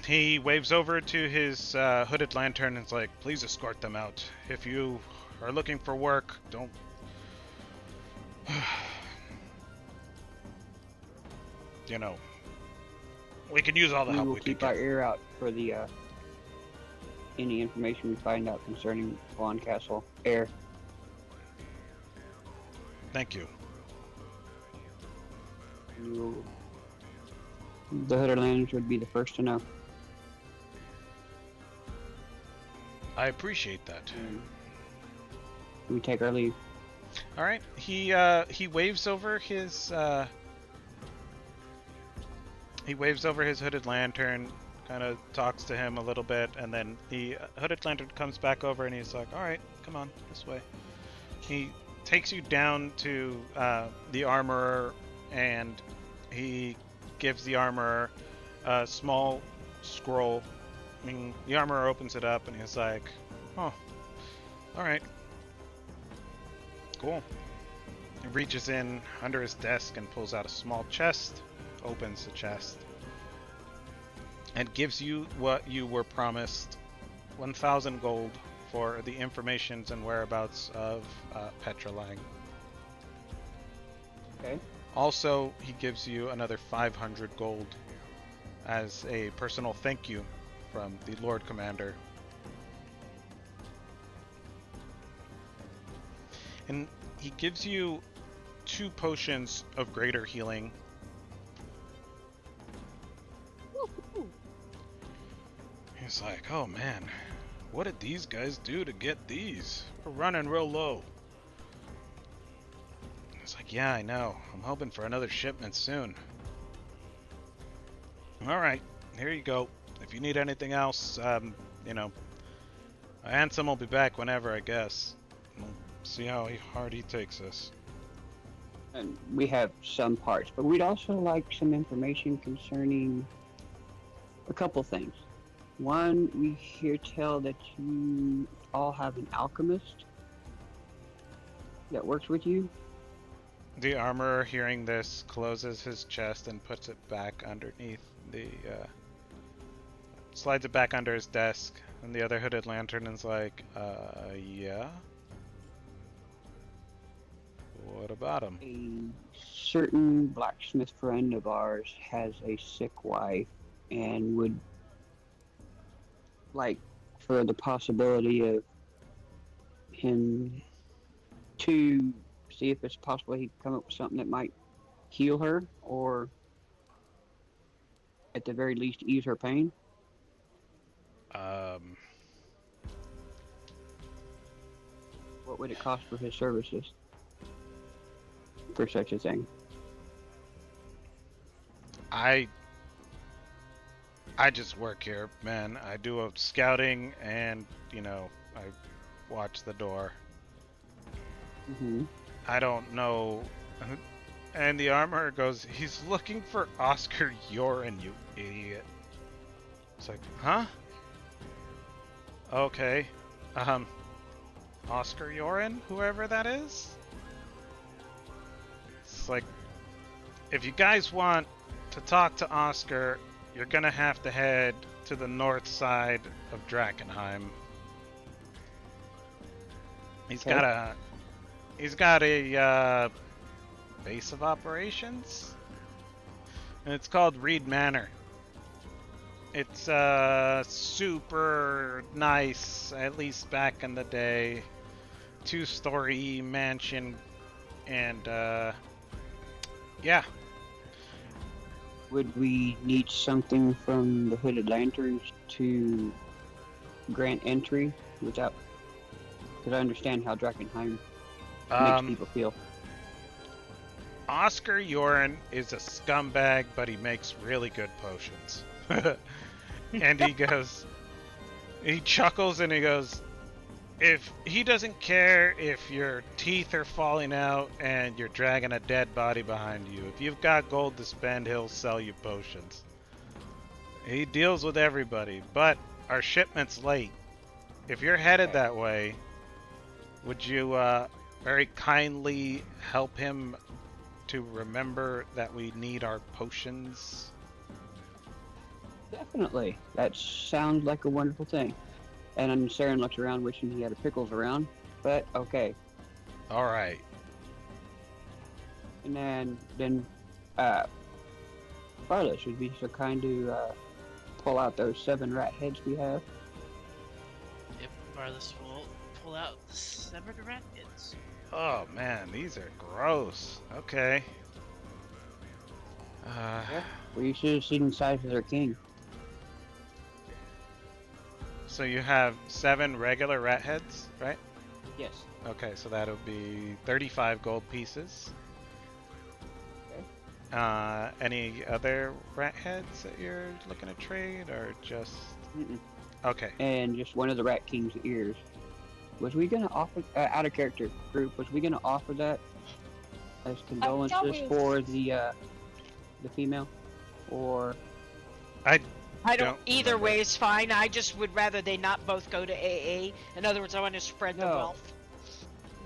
He waves over to his hooded lantern and is like, please escort them out. If you are looking for work, don't... you know, we can use all the We help will we can keep our get. ear out for the any information we find out concerning Swan Castle Air. Thank you. The hooded lanterns would be the first to know. I appreciate that. And we take our leave. All right. He waves over his hooded lantern, kind of talks to him a little bit, and then the hooded lantern comes back over and he's like, "All right, come on, this way." He takes you down to the armorer, and he gives the armorer a small scroll. I mean, the armorer opens it up and he's like, "Oh, all right, cool." He reaches in under his desk and pulls out a small chest, opens the chest, and gives you what you were promised, 1,000 gold for the informations and whereabouts of Petralang. Okay. Also, he gives you another 500 gold as a personal thank you from the Lord Commander. And he gives you 2 potions of greater healing. He's like, oh man, what did these guys do to get these? We're running real low. He's like, yeah, I know. I'm hoping for another shipment soon. Alright, here you go. If you need anything else, you know, Ansem will be back whenever, I guess. We'll see how hard he takes us. And we have some parts, but we'd also like some information concerning a couple things. One, we hear tell that you all have an alchemist that works with you. The armorer, hearing this, closes his chest and puts it back underneath the, slides it back under his desk, and the other hooded lantern is like, yeah? What about him? A certain blacksmith friend of ours has a sick wife and would like for the possibility of him to see if it's possible he could come up with something that might heal her or at the very least ease her pain. What would it cost for his services for such a thing? I just work here, man. I do a scouting and, you know, I watch the door. Mm-hmm. I don't know. And the armorer goes, he's looking for Oscar Yoren, you idiot. It's like, huh? Okay. Oscar Yoren, whoever that is? It's like, if you guys want to talk to Oscar, you're gonna have to head to the north side of Drakkenheim. He's got a base of operations, and it's called Reed Manor. It's super nice, at least back in the day. 2-story mansion, and yeah. Would we need something from the Hooded Lanterns to grant entry without? Because I understand how Drakkenheim makes people feel. Oscar Yoren is a scumbag, but he makes really good potions. And he chuckles and he goes, if he doesn't care if your teeth are falling out and you're dragging a dead body behind you. If you've got gold to spend, he'll sell you potions. He deals with everybody, but our shipment's late. If you're headed Okay. that way, would you very kindly help him to remember that we need our potions? Definitely. That sounds like a wonderful thing. And then Saren looks around, wishing he had a pickles around. But okay. All right. And then, Barless would be so kind to pull out those 7 rat heads we have. Yep, Barless will pull out the severed rat heads. Oh man, these are gross. Okay. We should have seen the size of their king. So you have 7 regular rat heads, right? Yes. Okay, so that'll be 35 gold pieces. Okay. Any other rat heads that you're looking to trade, or just... Mm-mm. Okay. And just one of the rat king's ears. Was we gonna offer out of character group? Was we gonna offer that as condolences we- for the female, or I I don't. Don't Either remember. way is fine. I just would rather they not both go to AA. In other words, I want to spread the No. wealth.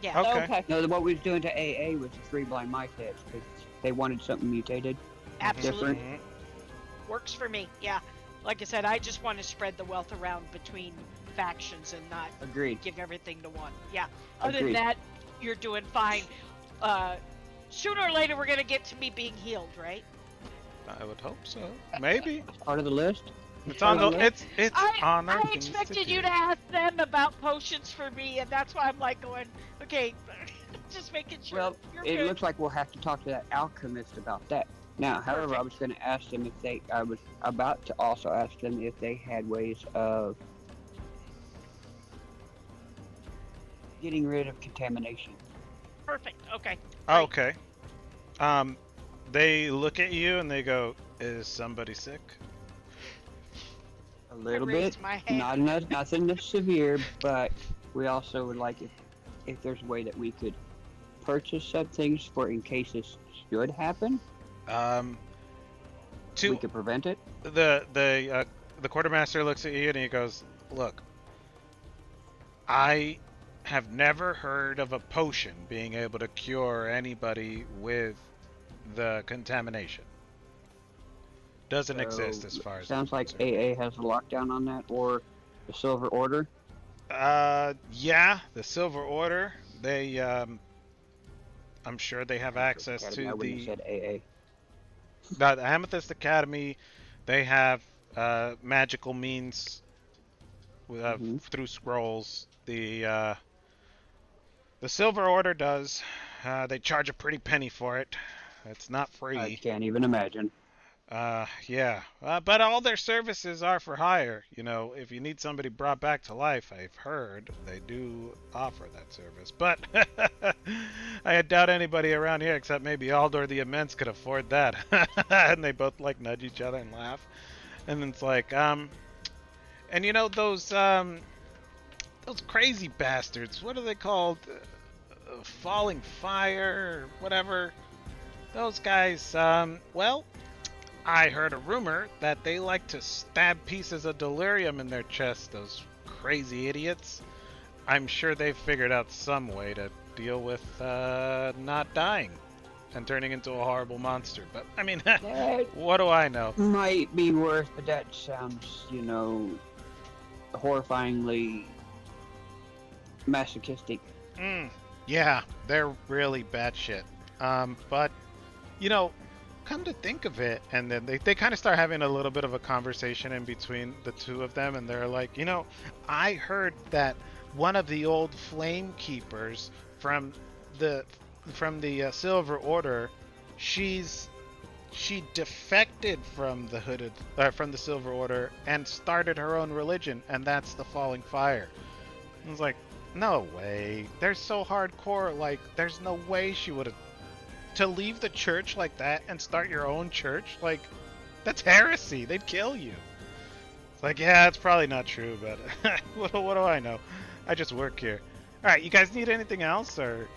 Yeah. Okay. Okay. no? What we was doing to AA was the 3 blind mice heads because they wanted something mutated. Absolutely. different. Works for me. Yeah. Like I said, I just want to spread the wealth around between factions and not Agreed. give everything to one. Yeah. Other than Agreed. that, you're doing fine. Sooner or later, we're gonna get to me being healed, right? I would hope so. Maybe. It's part of the list. It's on the. It's on our I things expected to you do. to ask them about potions for me, and that's why I'm like going, okay, just making sure. Well, you're it good. looks like we'll have to talk to that alchemist about that. Now, however, I was going to ask them if they. I was about to also ask them if they had ways of getting rid of contamination. Perfect. Okay. Oh, okay. They look at you and they go, "Is somebody sick?" A little raised bit, my hand. not enough, nothing that's severe, but we also would like if there's a way that we could purchase some things for in case this should happen, we To could prevent it. the quartermaster looks at you and he goes, "Look, I have never heard of a potion being able to cure anybody with the contamination. Doesn't exist as far as sounds I'm like concerned." AA has a lockdown on that, or the Silver Order. Yeah, the Silver Order. They, I'm sure they have access Academy, I to wouldn't have the said AA. the Amethyst Academy. They have magical means through scrolls. The Silver Order does. They charge a pretty penny for it. It's not I free. can't even imagine. Yeah. But all their services are for hire. You know, if you need somebody brought back to life, I've heard they do offer that service. But I doubt anybody around here except maybe Aldor the Immense could afford that. And they both like nudge each other and laugh. And it's like, and you know those crazy bastards. What are they called? Falling Fire or whatever. Those guys, well, I heard a rumor that they like to stab pieces of delirium in their chest, those crazy idiots. I'm sure they've figured out some way to deal with not dying and turning into a horrible monster. But, I mean, That what do I know? might be worth, but that sounds, horrifyingly masochistic. Yeah, they're really bad shit. But, come to think of it, and then they kind of start having a little bit of a conversation in between the two of them, and they're like, I heard that one of the old flame keepers from the Silver Order, she defected from the Silver Order and started her own religion, and that's the Falling Fire. I was like, no way. They're so hardcore. Like, there's no way she would have. To leave the church like that and start your own church, like, that's heresy. They'd kill you. It's like, yeah, it's probably not true, but what do I know? I just work here. All right, you guys need anything else, or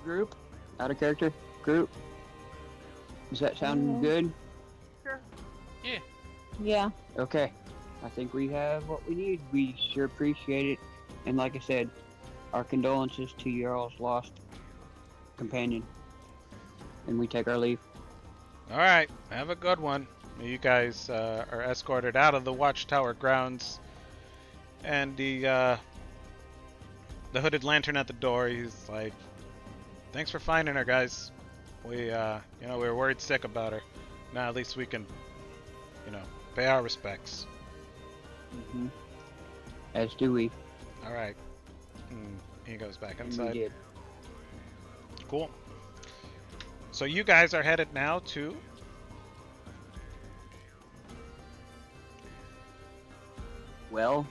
Group? Out of character? Group? Does that sound good? Sure. Yeah. Yeah. Okay. I think we have what we need. We sure appreciate it. And like I said, our condolences to your all's lost companion. And we take our leave. all right, have a good one. You guys are escorted out of the watchtower grounds, and the hooded lantern at the door. He's like, "Thanks for finding her, guys. We we were worried sick about her. Now at least we can, pay our respects." Hmm. As do we. All right. He goes back And we inside. did. Cool. So you guys are headed now to. Well,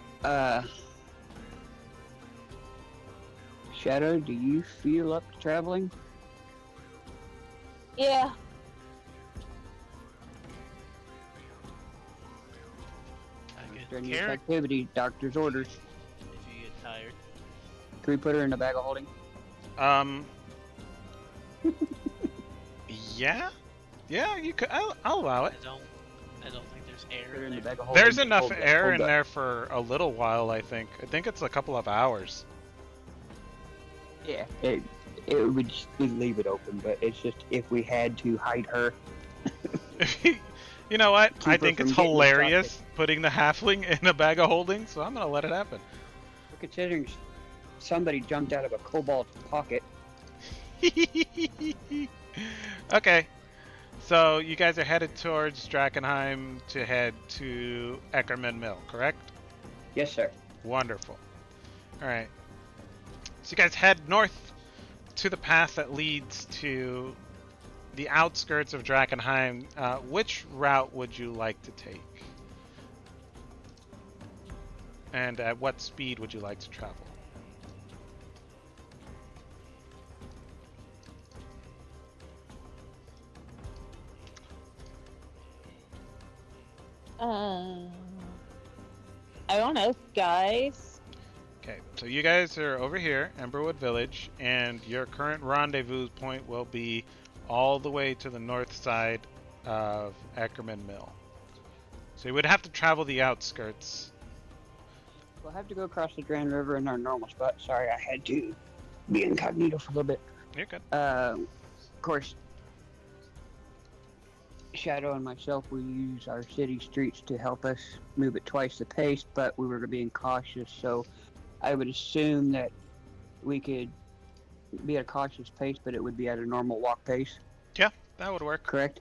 Shadow, do you feel up to traveling? Yeah. I get During this carried activity, doctor's orders. if you get tired. Can we put her in a bag of holding? Yeah, you could. I'll allow it. I don't think there's air Put her in the in there. bag of holding. There's enough Hold that, air hold in that. there for a little while. I think it's a couple of hours. Yeah, it would just we'd leave it open, but it's just if we had to hide her. You know what? Keep I her think it's from getting hilarious putting the halfling in a bag of holding, so I'm gonna let it happen. Considering somebody jumped out of a kobold's pocket. Okay, so you guys are headed towards Drakkenheim to head to Eckerman Mill, correct? Yes, sir. Wonderful. All right. So you guys head north to the path that leads to the outskirts of Drakkenheim. Which route would you like to take? And at what speed would you like to travel? I don't know, guys. Okay, so you guys are over here, Emberwood Village, and your current rendezvous point will be all the way to the north side of Eckerman Mill. So you would have to travel the outskirts. We'll have to go across the Grand River in our normal spot. Sorry, I had to be incognito for a little bit. You're good. Of course, Shadow and myself will use our city streets to help us move at twice the pace, but we were being cautious, so I would assume that we could be at a cautious pace, but it would be at a normal walk pace, Yeah, that would work. correct?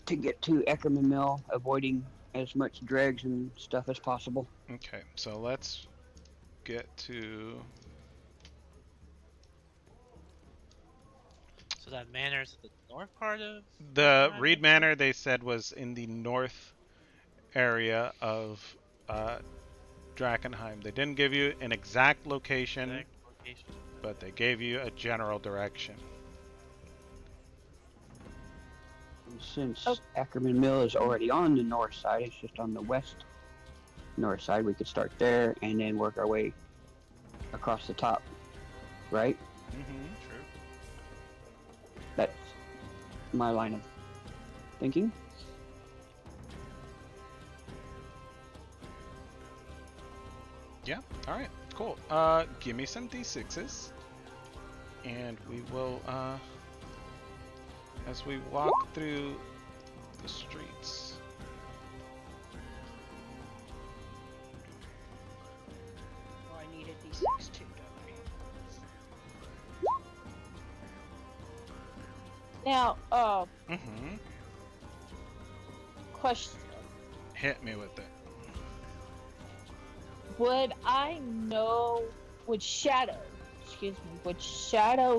To get to Eckerman Mill, avoiding as much dregs and stuff as possible. Okay, so let's get to... So that manor is the north part of The Drakkenheim? Reed Manor, they said, was in the north area of Drakkenheim. They didn't give you an exact location, Exact location. but they gave you a general direction. And since Oh. Eckerman Mill is already on the north side, it's just on the west north side. We could start there and then work our way across the top, right? Mm-hmm. True. That's my line of thinking. Yeah, alright, cool. Give me some D6s. And we will, as we walk through the streets. Oh, I need a D6 too, don't I? Now, Mm-hmm. question. Hit me with it. Would I know, would Shadow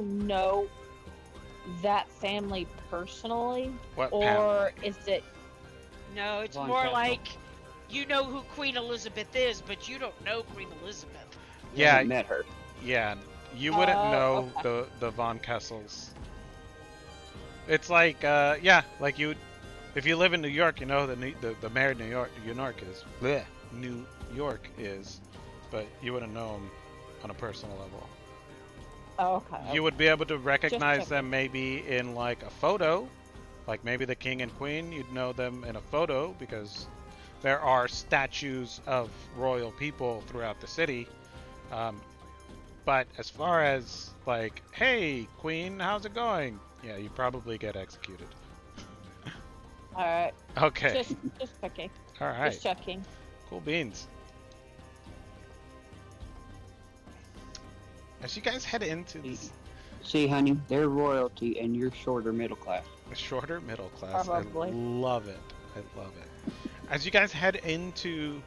know that family personally? What Or Pamela? is it, No, it's Von more Castle. like you know who Queen Elizabeth is, but you don't know Queen Elizabeth. We Yeah, haven't met her. yeah. You wouldn't know okay. the Von Kessels. It's like, yeah, like you, if you live in New York, you know the mayor of New York is. Bleh. New York is, but you wouldn't know them on a personal level. Oh, okay. You would be able to recognize checking. them maybe in like a photo, like maybe the king and queen. You'd know them in a photo because there are statues of royal people throughout the city. Um, but as far as like, hey, queen, how's it going? Yeah, you probably get executed. All right. Okay. Just checking. All right. Just checking. Cool beans. As you guys head into this See, honey, they're royalty, and you're shorter middle class. shorter middle class, Probably. I love it. I love it. As you guys head into,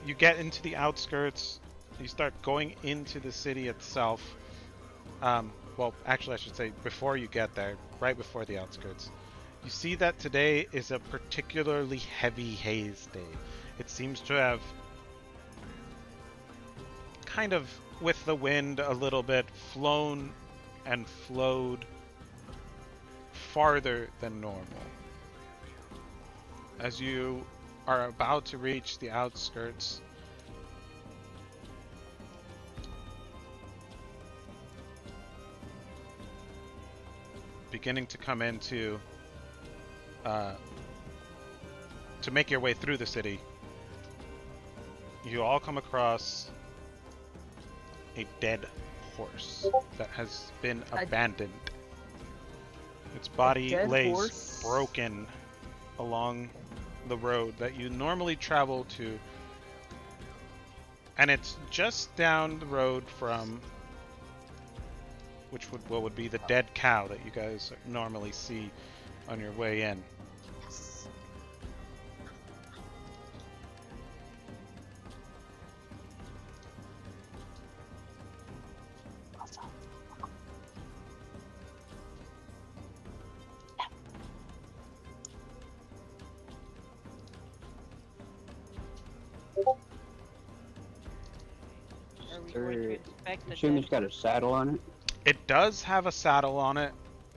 you get into the outskirts, you start going into the city itself. Well, actually, I should say before you get there, right before the outskirts, you see that today is a particularly heavy haze day. It seems to have kind of, with the wind a little bit, flown and flowed farther than normal. As you are about to reach the outskirts, beginning to come into to make your way through the city, you all come across a dead horse that has been abandoned. Its body dead lays horse? broken along the road that you normally travel to, and it's just down the road from what would be the dead cow that you guys normally see on your way in. Are we going to Sure. inspect the Assume dead? it's got a saddle on it. It does have a saddle on it.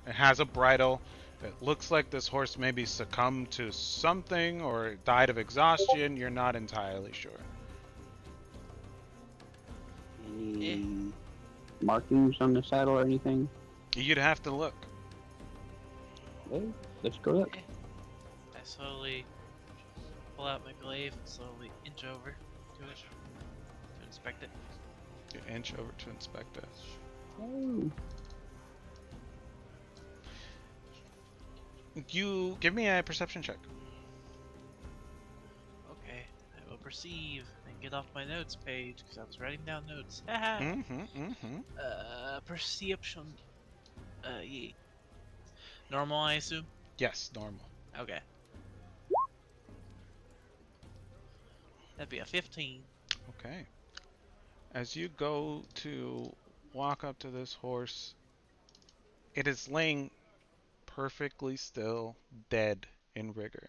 It has a bridle. It looks like this horse maybe succumbed to something or died of exhaustion. You're not entirely sure. Any markings on the saddle or anything? You'd have to look. Okay, let's go look. I slowly pull out my glaive and slowly inch over to it to inspect it. You inch over to inspect it. Oh. You give me a perception check. Okay, I will perceive and get off my notes page because I was writing down notes. Haha. Perception. Yeah. Normal, I assume. Yes, normal. Okay. That'd be a 15. Okay. As you go to walk up to this horse, it is laying perfectly still, dead in rigor.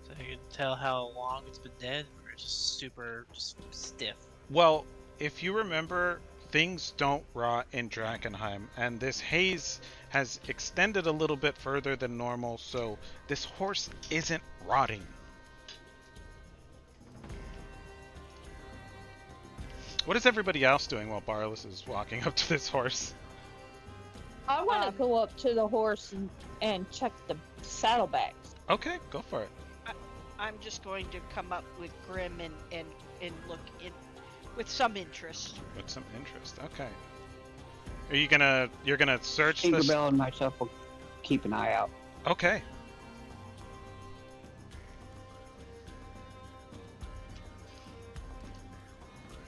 So you can tell how long it's been dead, or it's just super, just stiff. Well, if you remember, things don't rot in Drakkenheim, and this haze has extended a little bit further than normal, so this horse isn't rotting. What is everybody else doing while Barless is walking up to this horse? I want to go up to the horse and check the saddlebags. Okay, go for it. I'm just going to come up with Grim and look in with some interest. With some interest, okay. Are you you're gonna search this? Tinkerbell and myself will keep an eye out. Okay.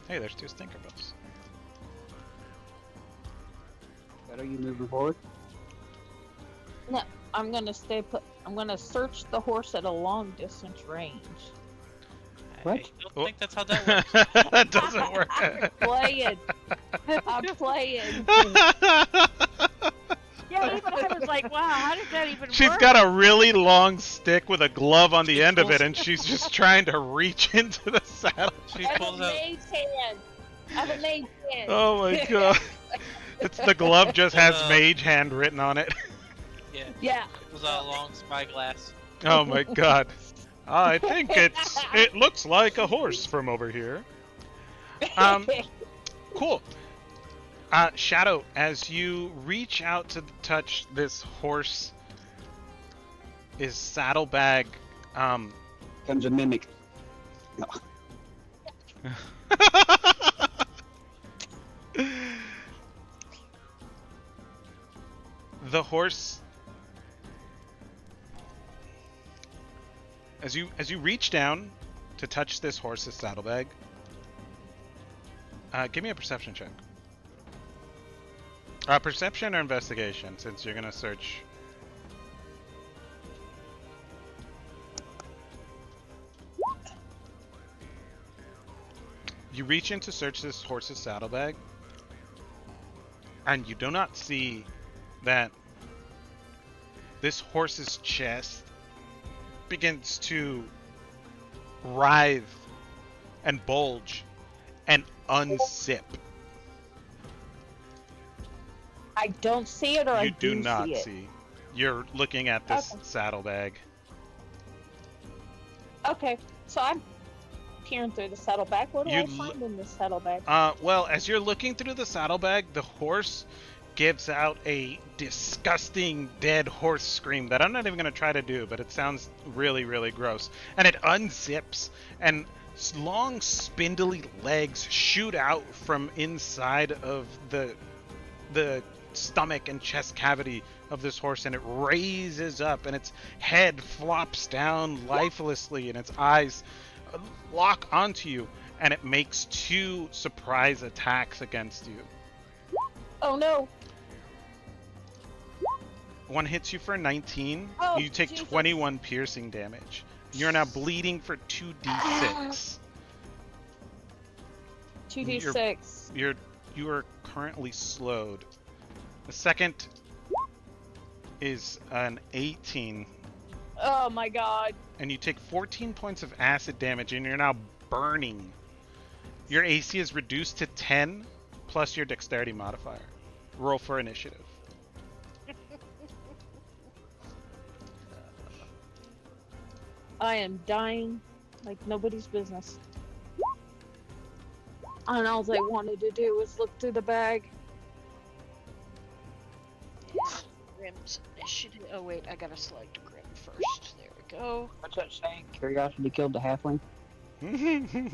Hey, there's two Tinkerbells. Are you moving forward? No, I'm gonna stay put. I'm gonna search the horse at a long distance range. What? I don't Oh. think that's how that works. That doesn't work. Playing. I'm playing. Yeah, even I was like, wow, how did that even She's work? got a really long stick with a glove on the end of it, and she's just trying to reach into the saddle. She I have pulls a out. mage hand. I have a mage hand. Oh my god. It's the glove just has Uh. mage hand written on it. Yeah, Yeah. it was a long spyglass. Oh my god. I think it looks like a horse from over here. Um, cool. Shadow, as you reach out to touch this horse, his saddlebag, Comes a mimic. No. the horse, as you reach down to touch this horse's saddlebag, give me a perception check. Perception or investigation, since you're gonna search. You reach in to search this horse's saddlebag, and you do not see that this horse's chest begins to writhe and bulge and unzip. I don't see it, or I You do do not see it. see. You're looking at this Okay. saddlebag. Okay, so I'm peering through the saddlebag. What do You I find in this saddlebag? Well, as you're looking through the saddlebag, the horse gives out a disgusting dead horse scream that I'm not even going to try to do, but it sounds really, really gross. And it unzips, and long, spindly legs shoot out from inside of the stomach and chest cavity of this horse, and it raises up, and its head flops down lifelessly, and its eyes lock onto you, and it makes 2 surprise attacks against you. Oh no! One hits you for 19. Oh, You take Jesus. 21 piercing damage. You're now bleeding for 2d6. 2d6. You are currently slowed. The second is an 18, Oh my god. and you take 14 points of acid damage, and you're now burning. Your AC is reduced to 10 plus your dexterity modifier. Roll for initiative. I am dying like nobody's business. And all I wanted to do was look through the bag. Grim's initiative. Oh wait, I gotta select Grim first. There we go. What's that saying? Curiosity killed the halfling? And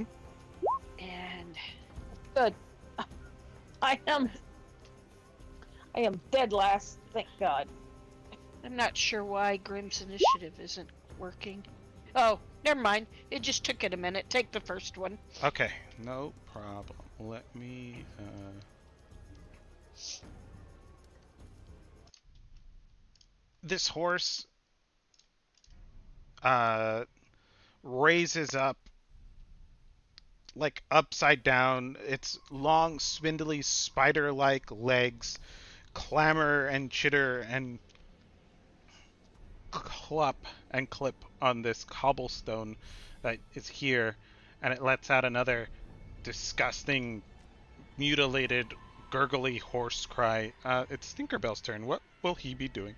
Good. I am dead last, thank God. I'm not sure why Grim's initiative isn't working. Oh, never mind. It just took it a minute. Take the first one. Okay, no problem. Let me. This horse raises up like upside down. Its long, spindly, spider-like legs clamor and chitter and clip on this cobblestone that is here, and it lets out another disgusting, mutilated, gurgly horse cry. It's Tinkerbell's turn. What will he be doing?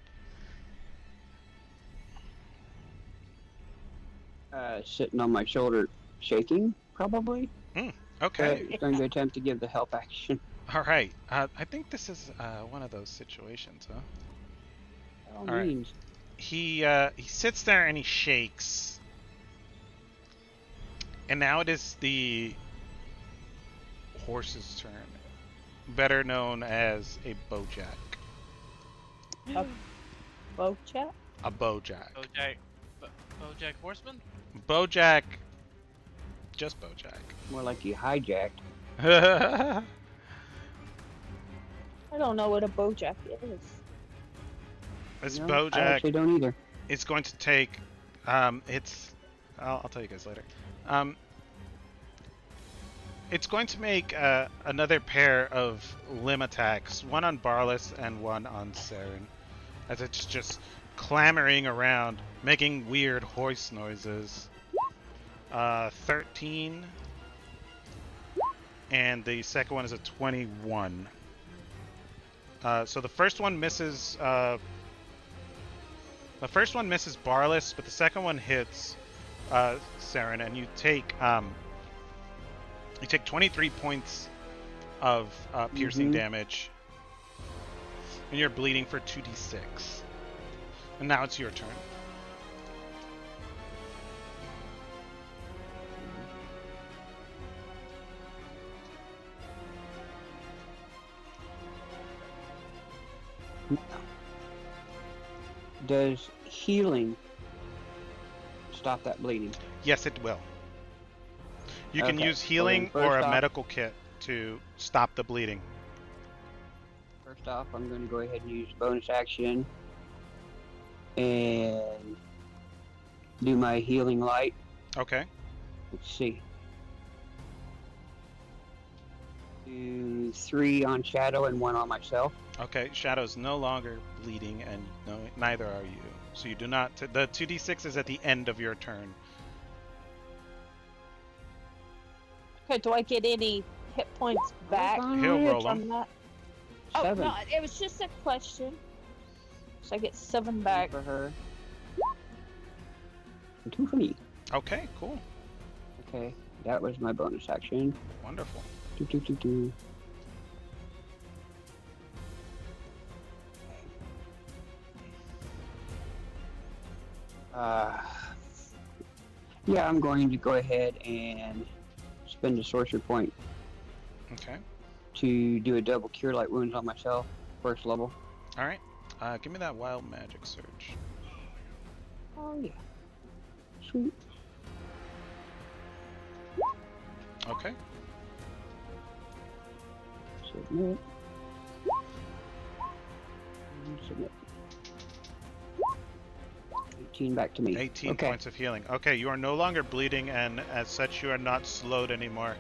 Sitting on my shoulder, shaking, probably. Okay. It's going to attempt to give the help action. All right. I think this is one of those situations, huh? By all All right. means. He sits there and he shakes. And now it is the horse's turn, better known as a bojack. Bojack? A bojack. Bojack Horseman? Bojack. Just bojack. More like you hijacked. I don't know what a bojack is. This No, I bojack actually don't either. is going to take. I'll tell you guys later. It's going to make another pair of limb attacks, one on Barlas and one on Saren, as it's just clamoring around, making weird hoist noises. 13, and the second one is a 21. So the first one misses The first one misses Barless, but the second one hits Saren, and you take 23 points of piercing damage, and you're bleeding for 2d6. And now it's your turn. Does healing stop that bleeding? Yes, it will. You can Okay, use well healing then or first a off- medical kit to stop the bleeding. First off, I'm going to go ahead and use bonus action and do my healing light. Okay. Let's see. Do 3 on Shadow and 1 on myself. Okay, Shadow's no longer bleeding, and no, neither are you. So you do not. The 2d6 is at the end of your turn. Okay, do I get any hit points back? He'll roll them. from that? Oh, 7 no, it was just a question. So I get 7 back. for her. And 2 for me. Okay, cool. Okay, that was my bonus action. Wonderful. Do. Yeah, I'm going to go ahead and spend a sorcery point Okay. to do a double cure light wounds on myself, first level. All right. Give me that wild magic surge. Oh yeah, sweet. Okay. Submit. And submit. 18 back to me. 18 okay. points of healing. Okay, you are no longer bleeding, and as such, you are not slowed anymore.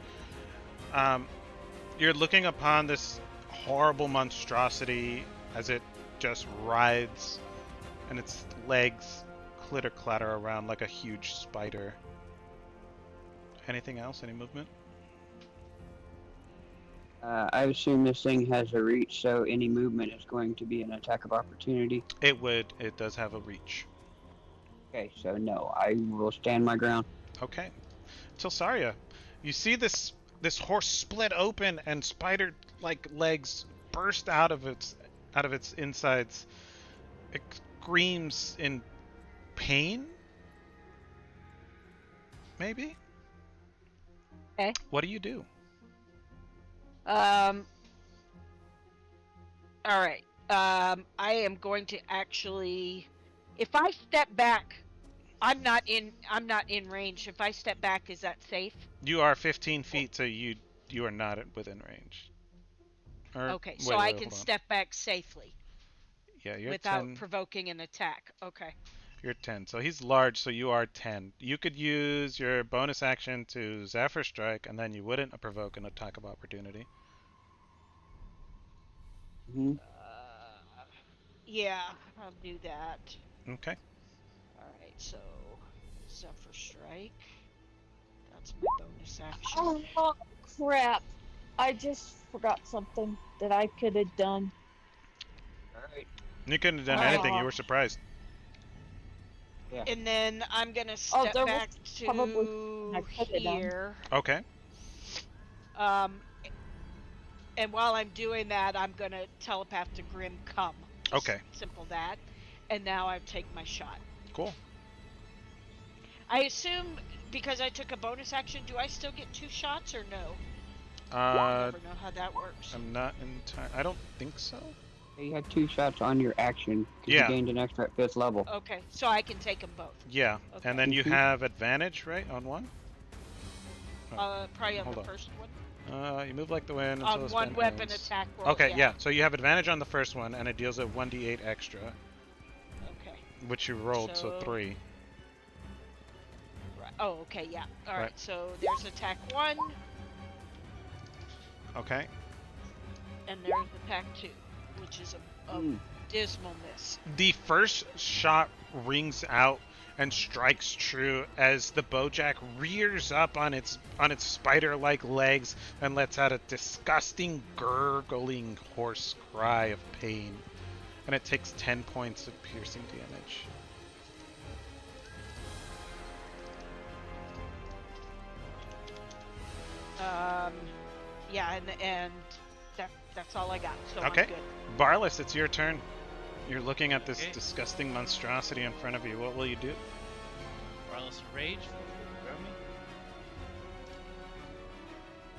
You're looking upon this horrible monstrosity as it just writhes, and its legs clitter clatter around like a huge spider. Anything else? Any movement? I assume this thing has a reach, so any movement is going to be an attack of opportunity. It would. It does have a reach. Okay, so no, I will stand my ground. Okay. Tilsaria, you see this horse split open and spider-like legs burst out of its insides. It screams in pain. Maybe. Okay. What do you do? All right. I am going to actually, if I step back, I'm not in range. If I step back, is that safe? You are 15 feet, so you are not within range. Okay, so I can step back safely. Yeah, you're without 10. provoking an attack. Okay. You're 10. So he's large, so you are 10. You could use your bonus action to Zephyr Strike, and then you wouldn't provoke an attack of opportunity. Mm-hmm. Yeah, I'll do that. Okay. Alright, so Zephyr Strike. That's my bonus action. Oh, crap. I just forgot something that I could have done. Alright. You couldn't have done anything. You were surprised. Yeah. And then I'm gonna step there was back probably to I could have done. here. Okay. And while I'm doing that, I'm gonna telepath to Grim, come. Just Okay. Simple that. And now I take my shot. Cool. I assume because I took a bonus action, do I still get 2 shots or no? I Uh, never know how that works. I'm not entirely. I don't think so. You had 2 shots on your action. 'Cause Yeah. You gained an extra at 5th level. Okay, so I can take them both. Yeah. Okay. And then you Mhm. have advantage, right, on one? Probably on Hold the on. first one. You move like the wind until On the one spin weapon ends. attack roll. Okay, yeah. So you have advantage on the first one, and it deals a 1d8 extra, Okay. which you rolled, so So- 3. Right. Oh, okay, yeah. All right. Right. So there's attack 1, Okay. and there's attack 2, which is a dismal miss. The first shot rings out and strikes true as the bowjack rears up on its spider-like legs and lets out a disgusting gurgling hoarse cry of pain. And it takes 10 points of piercing damage. Yeah, and that's all I got. So Okay. I'm good. Barless, it's your turn. You're looking at this Okay. disgusting monstrosity in front of you. What will you do? Barless Rage. Throw me.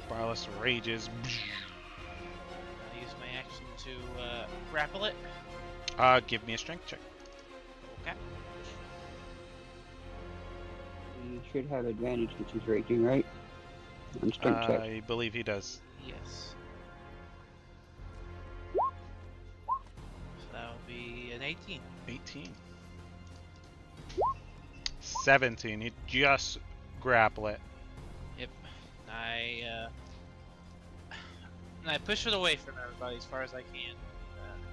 Barless rages. I'll use my action to grapple it. Give me a strength check. Okay. He should have advantage since he's raging, right? On strength check. I believe he does. Yes. So that'll be an 18. 18. 17. He just grapple it. Yep. I push it away from everybody as far as I can.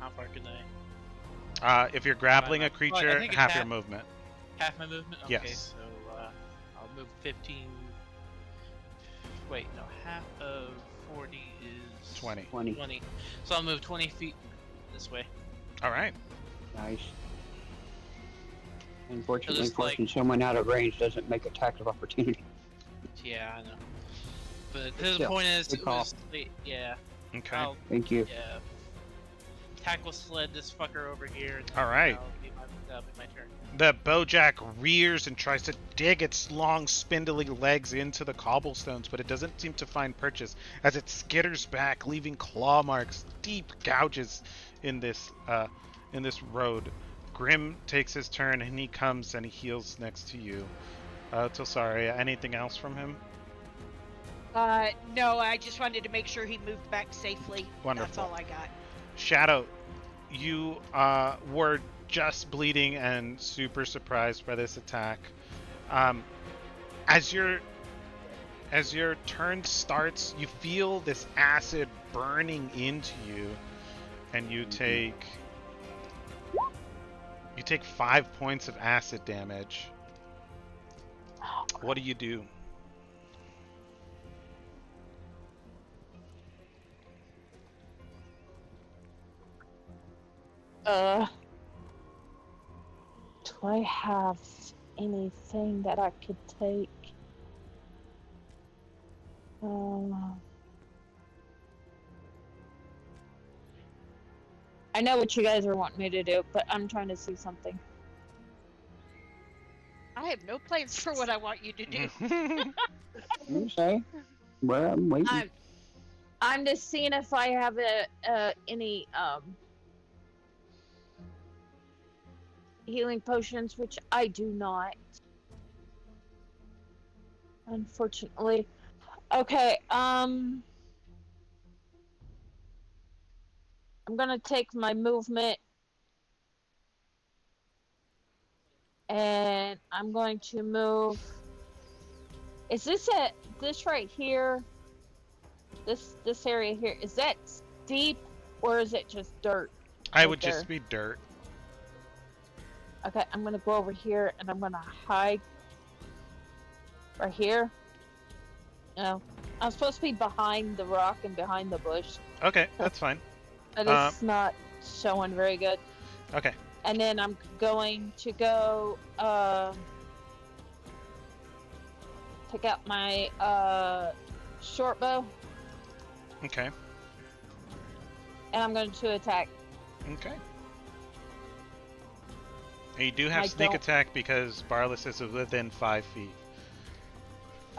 How far can I? If you're grappling I a creature, think it's half your half- movement. Half my movement? Okay, Yes. so I'll move 15. Wait, no, half of 40 is 20. 20. 20. So I'll move 20 feet this way. All right. Nice. Unfortunately, just, like- forcing someone out of range doesn't make attack of opportunity. Yeah, I know. But the Still, point is, good it call. was, yeah, Okay. I'll Thank you. tackle sled this fucker over here. And All right. That'll be my turn. The Bojack rears and tries to dig its long, spindly legs into the cobblestones, but it doesn't seem to find purchase as it skitters back, leaving claw marks, deep gouges in this road. Grim takes his turn, and he comes and he heals next to you. Tilsaria, anything else from him? No, I just wanted to make sure he moved back safely. Wonderful. That's all I got. Shadow, you were just bleeding and super surprised by this attack. As your turn starts, you feel this acid burning into you, and you take 5 points of acid damage. What do you do? Do I have anything that I could take? I know what you guys are wanting me to do, but I'm trying to see something. I have no plans for what I want you to do. Okay. Well, I'm waiting. I'm just seeing if I have any healing potions, which I do not, unfortunately. Okay, I'm gonna take my movement and I'm going to move. Is this this right here? This area here, is that steep or is it just dirt? I Right would just there. be dirt. Okay, I'm gonna go over here and I'm gonna hide right here. No, I'm supposed to be behind the rock and behind the bush, Okay, that's fine. but it's not showing very good. Okay. And then I'm going to go take out my short bow Okay. and I'm going to attack. Okay. And you do have I sneak don't- attack because Barless is within 5 feet.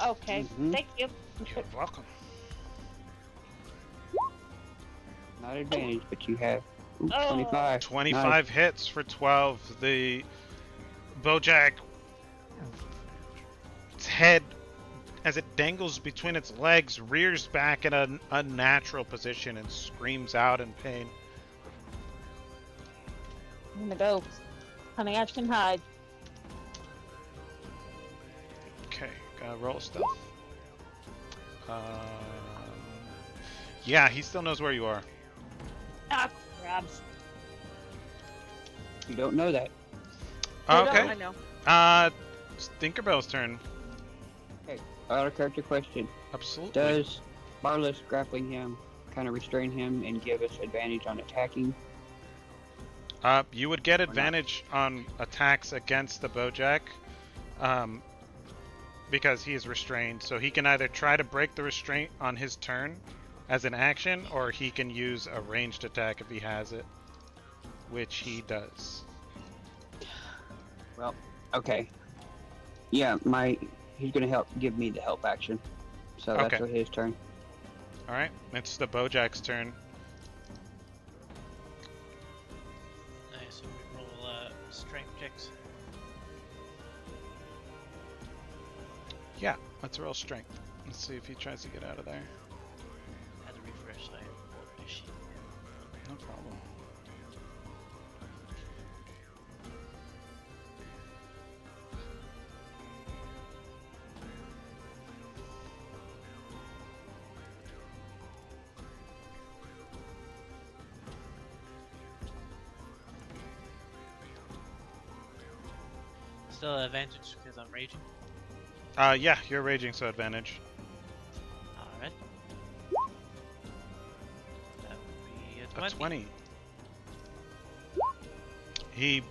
Okay, Mhm. thank you. You're welcome. Not advantage, but you have Oh. 25. 25 hits for 12. The Bojack its head, as it dangles between its legs, rears back in an unnatural position and screams out in pain. I'm gonna go. Honey, action hide. Okay, roll stealth. Yeah, he still knows where you are. Ah, crabs. You don't know that. Hold on, Okay. I know. It's Tinkerbell's turn. Out of character question. Absolutely. Does Barless grappling him kind of restrain him and give us advantage on attacking? You would get not? advantage on attacks against the Bojack. because he is restrained. So he can either try to break the restraint on his turn as an action, or he can use a ranged attack if he has it, which he does. Well, okay. Yeah, he's gonna give me the help action. So that's Okay. his turn. All right, it's the Bojack's turn. Nice. So we roll strength checks. Yeah, let's roll strength. Let's see if he tries to get out of there. I had to refresh. I pulled my sheet. No problem. Still advantage because I'm raging. Yeah, you're raging, so advantage. Alright. That would be A 20. 20. He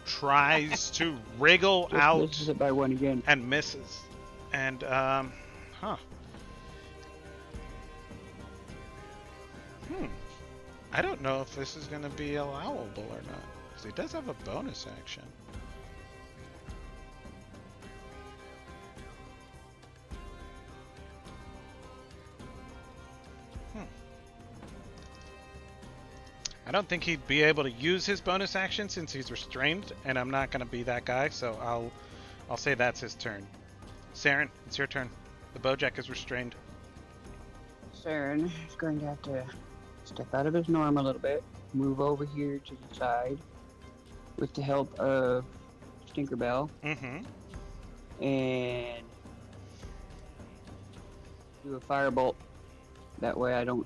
tries to wriggle Just out misses it by one again. and misses. And, huh. I don't know if this is going to be allowable or not. Because he does have a bonus action. I don't think he'd be able to use his bonus action since he's restrained, and I'm not going to be that guy, so I'll say that's his turn. Saren, it's your turn. The Bojack is restrained. Saren is going to have to step out of his norm a little bit, move over here to the side with the help of Tinkerbell, Mm-hmm. and do a firebolt. That way I don't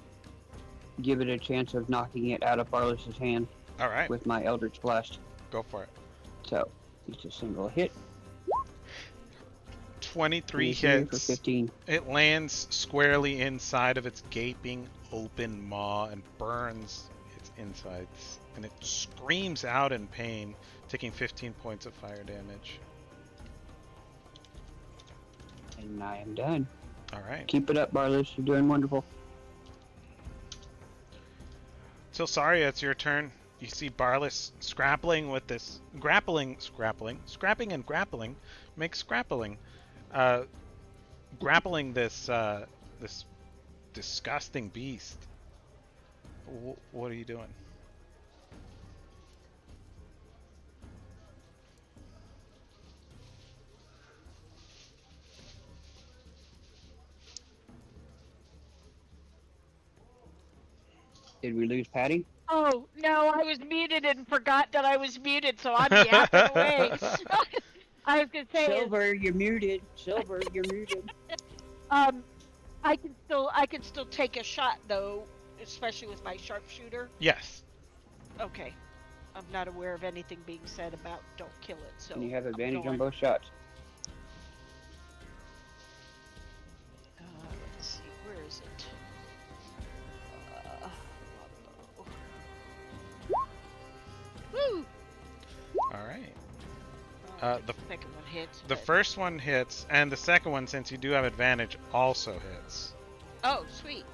give it a chance of knocking it out of Barliss's hand All right, with my Eldritch Blast. go for it. So, it's a single hit. 23 for hits. 15. It lands squarely inside of its gaping open maw and burns its insides. And it screams out in pain, taking 15 points of fire damage. And I am done. All right. Keep it up, Barliss. You're doing wonderful. Tilsaria, it's your turn. You see Barliss scrapping with this scrapping and grappling makes grappling. Grappling this this disgusting beast. What are you doing? Did we lose Patty? Oh no, I was muted and forgot that I was muted, so I'm yapping away. I was gonna say, Silver, you're muted. Silver, you're muted. I can still take a shot though, especially with my sharpshooter. Yes. Okay, I'm not aware of anything being said about don't kill it. So And you have I'm advantage on going. both shots. Let's see, where is it? Woo! All right. The second one hits. The but- first one hits, and the second one, since you do have advantage, also hits. Oh, sweet.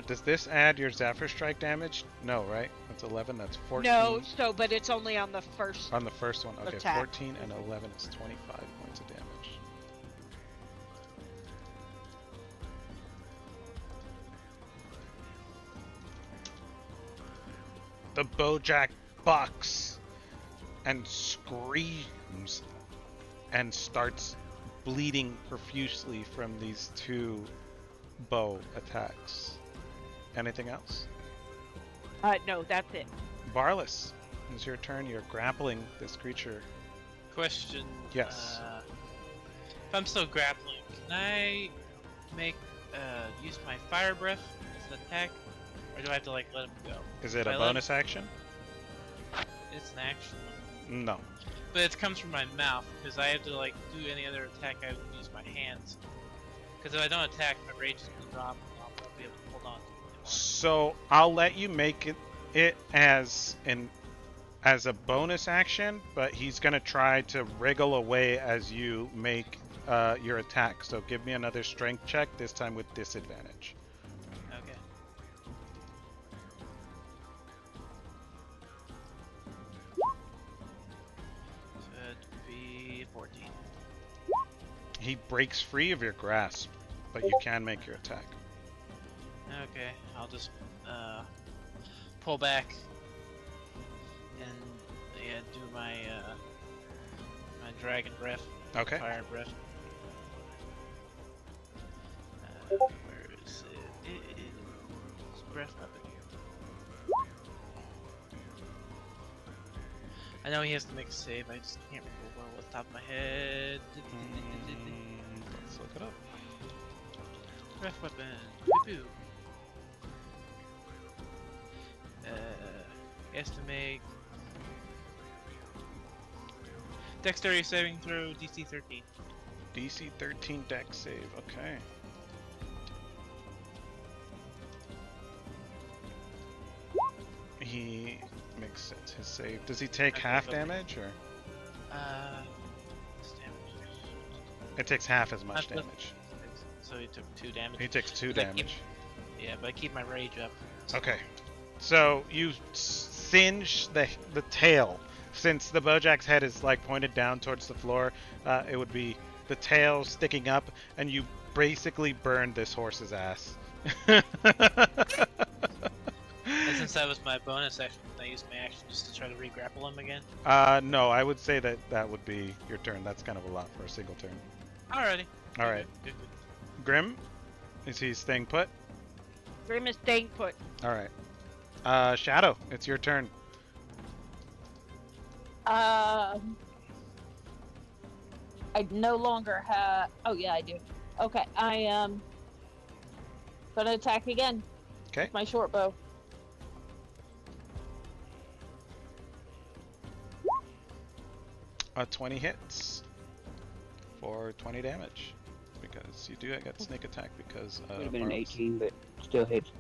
Does this add your Zephyr Strike damage? No, right? That's 11. That's 14. No, so but it's only on the first. On the first one. Okay, Attack. 14 and 11 is 25 points of damage. The Bojack bucks and screams and starts bleeding profusely from these two bow attacks. Anything else? No, that's it. Barliss, it's your turn. You're grappling this creature. Question. Yes. If I'm still grappling, can I make use my fire breath as an attack, or do I have to like let him go? Is it I a let- bonus action? It's an action, No. but it comes from my mouth because I have to like do any other attack. I would use my hands. Because if I don't attack, my rage is gonna drop, and I'll be able to hold on to it anymore. So I'll let you make it as a bonus action, but he's gonna try to wriggle away as you make your attack. So give me another strength check, this time with disadvantage. Okay. So that'd be 14. He breaks free of your grasp, but you can make your attack. Okay, I'll just pull back and do my my dragon breath, Okay. fire breath. Where is it? It is breath weapon. I know he has to make a save. I just can't remember off the top of my head. Let's look it up. Breath weapon. Boo. He has to make dexterity saving throw DC 13. DC 13 dex save. Okay. He makes it his save. Does he take Okay, half okay. damage or? What's damage? It takes half as much That's- damage. So he took 2 damage. He takes 2 But I keep- damage. Yeah, but I keep my rage up. Okay. So you singe the tail. Since the Bojack's head is like pointed down towards the floor, it would be the tail sticking up, and you basically burn this horse's ass. And since that was my bonus action, I used my action just to try to re-grapple him again. No, I would say that that would be your turn. That's kind of a lot for a single turn. Alrighty. All right. Good. Grim, is he staying put? Grim is staying put. All right. Shadow, it's your turn. I no longer have. Oh yeah, I do. Okay, I am gonna attack again. Okay. With my short bow. A 20 hits for 20 damage. Because you do get sneak attack because Would have been an Barlow's- 18, but still hits.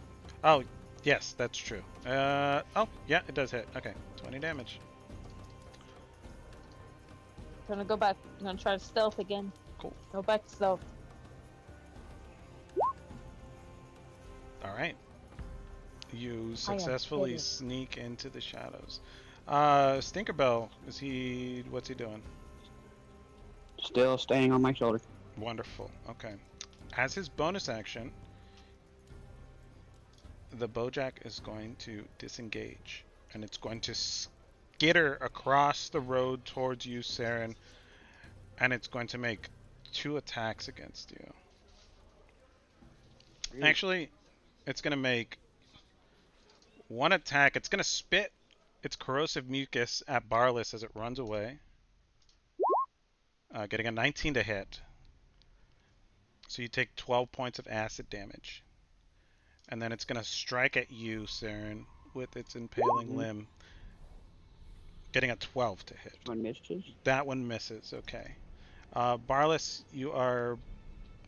Oh, yes, that's true. Oh, yeah, it does hit. Okay, 20 damage. Gonna go back. I'm gonna try to stealth again. Cool. Go back to stealth. All right. You I am successfully kidding. sneak into the shadows. Stinkerbell, what's he doing? Still staying on my shoulder. Wonderful. Okay. As his bonus action, the Bojack is going to disengage, and it's going to skitter across the road towards you, Saren, and it's going to make 2 attacks against you. Actually, it's going to make 1 attack. It's going to spit its corrosive mucus at Barless as it runs away, getting a 19 to hit. So you take 12 points of acid damage. And then it's going to strike at you, Saren, with its impaling limb, getting a 12 to hit. One misses. That one misses, okay. Barless, you are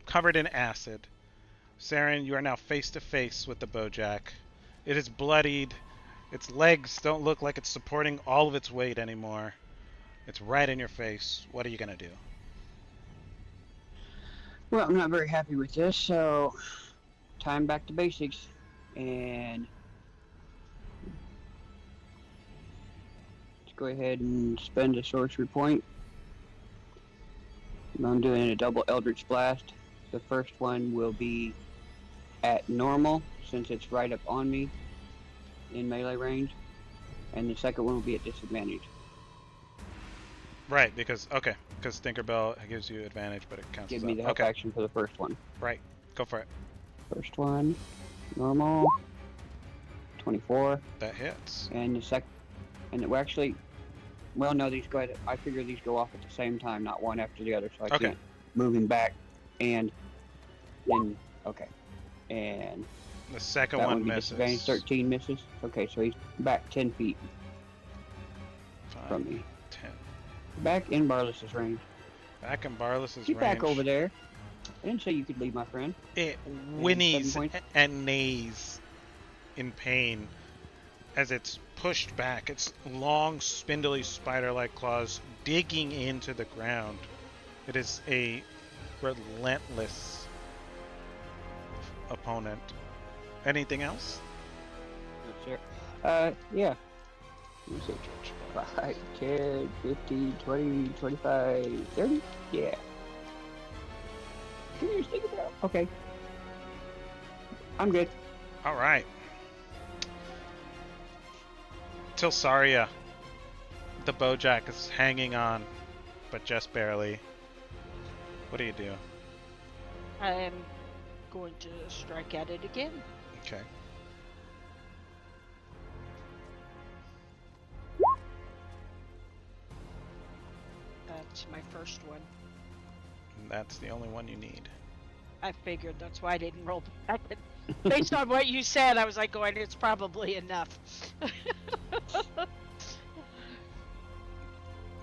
covered in acid. Saren, you are now face to face with the Bojack. It is bloodied. Its legs don't look like it's supporting all of its weight anymore. It's right in your face. What are you going to do? Well, I'm not very happy with this, so time back to basics. And let's go ahead and spend a sorcery point. I'm doing a double Eldritch Blast. The first one will be at normal, since it's right up on me in melee range. And the second one will be at disadvantage. Right, because Tinkerbell gives you advantage, but it counts Give as me up. the help Okay, action for the first one. right. Go for it. First one, normal, 24. That hits. And the second, and well, actually, well, no, these go ahead. I figure these go off at the same time, not one after the other, so I Okay. can't move him back. And then, okay, and The second that one one be misses. disadvantage. 13 misses. Okay, so he's back 10 feet 5, from me, 10. back in Barless's range. Back in Barless's Get range. back over there. I didn't say you could leave, my friend. It whinnies 7 points. and neighs in pain as it's pushed back. Its long, spindly, spider-like claws digging into the ground. It is a relentless opponent. Anything else? Yes, sir. Yeah. Let me see. 5, 10, 15, 20, 25, 30? Yeah. Can you think about? Okay. I'm good. All right. Tilsaria. The Bojack is hanging on, but just barely. What do you do? I'm going to strike at it again. Okay. That's my first one. And that's the only one you need. I figured that's why I didn't roll the second. Based on what you said, I was like going, it's probably enough.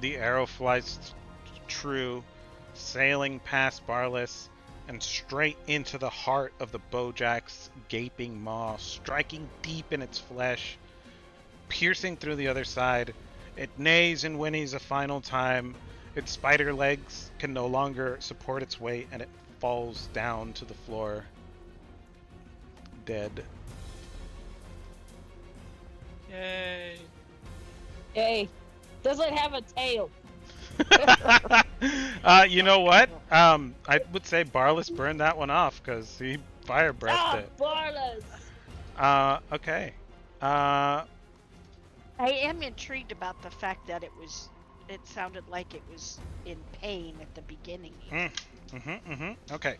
The arrow flies true, sailing past Barlas and straight into the heart of the Bojack's gaping maw, striking deep in its flesh, piercing through the other side. It neighs and whinnies a final time. Its spider legs can no longer support its weight, and it falls down to the floor, dead. Yay! Hey, does it have a tail? You know what? I would say Barlas burned that one off because he fire breathed it. Barlas! Okay. I am intrigued about the fact that it sounded like it was in pain at the beginning. Okay.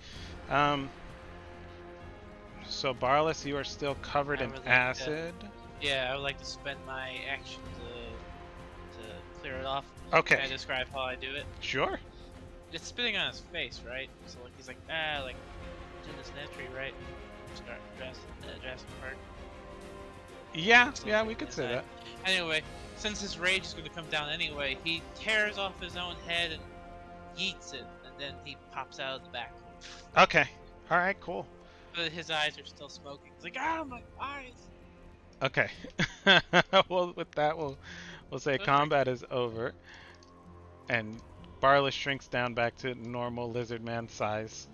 So Barlas, you are still covered I in would like to- acid. Yeah, I would like to spend my action to clear it off. Okay. Can I describe how I do it? Sure. It's spitting on his face, right? So like he's like, like in this tree, right? Jurassic Park. Yeah, we could say that. Anyway, since his rage is going to come down anyway, he tears off his own head and yeets it, and then he pops out of the back. Okay. All right. Cool. But his eyes are still smoking. He's like, my eyes! Okay. Well, with that, we'll say Okay. combat is over, and Barlas shrinks down back to normal lizard man size.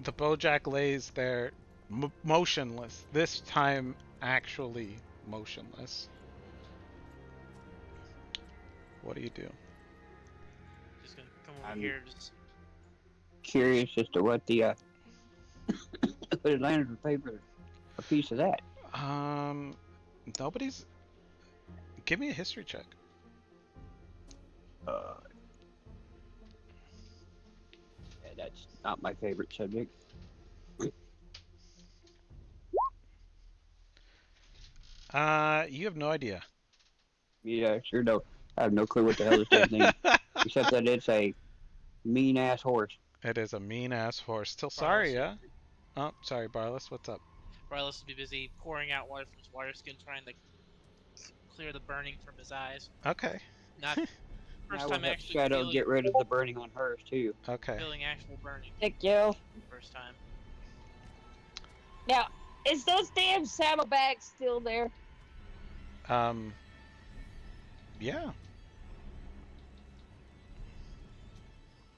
The Bojack lays there, motionless. This time, actually motionless. What do you do? Just gonna come over I'm- here, just Curious as to what the what landed for paper a piece of that. Nobody's. Give me a history check. Yeah, that's not my favorite subject. You have no idea. Yeah, sure don't. I have no clue what the hell this damn thing is, except that it's a mean ass horse. It is a mean ass horse. Tilsaria. Oh, sorry, Barlas. What's up? Barlas would be busy pouring out water from his water skin, trying to clear the burning from his eyes. Okay. Not first I will time help actually Shadow feeling, get rid of the burning on hers too. Okay. feeling actual burning. Thank you. First time. Now, is those damn saddlebags still there? Yeah.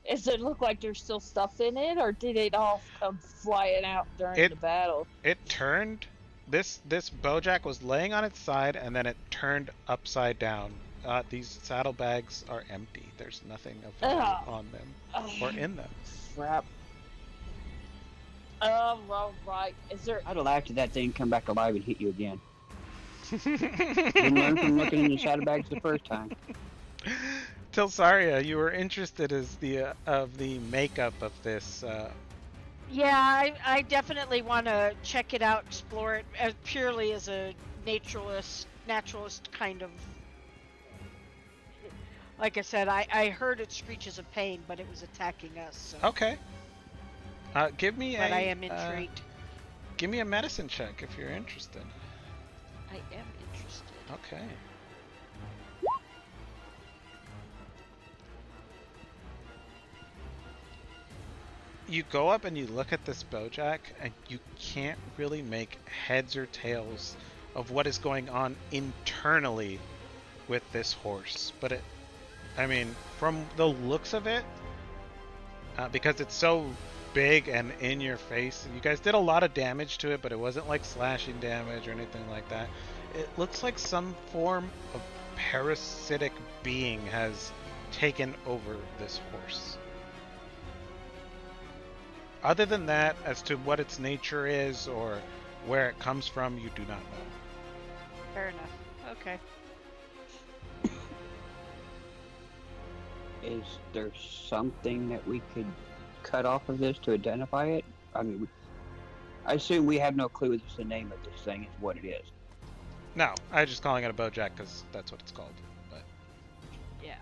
Does it look like there's still stuff in it, or did it all come flying out during the battle? It turned. This Bojack was laying on its side, and then it turned upside down. These saddlebags are empty. There's nothing of value Ugh. on them or in them. Crap. Well, right. Is there? I'd have laughed at that thing come back alive and hit you again. Didn't learn from looking in the saddlebags the first time. Tilsaria, you were interested as of the makeup of this. Yeah, I definitely want to check it out, explore it as purely as a naturalist kind of. Like I said, I heard its screeches of pain, but it was attacking us. So. Okay. Give me But a. I am intrigued. Give me a medicine check if you're interested. I am interested. Okay. You go up and you look at this Bojack, and you can't really make heads or tails of what is going on internally with this horse. But I mean, from the looks of it, because it's so big and in your face, you guys did a lot of damage to it, but it wasn't like slashing damage or anything like that. It looks like some form of parasitic being has taken over this horse. Other than that, as to what its nature is or where it comes from, you do not know. Fair enough. Okay. Is there something that we could cut off of this to identify it? I mean, I assume we have no clue what the name of this thing is, what it is. No, I'm just calling it a bojack because that's what it's called. But Yeah.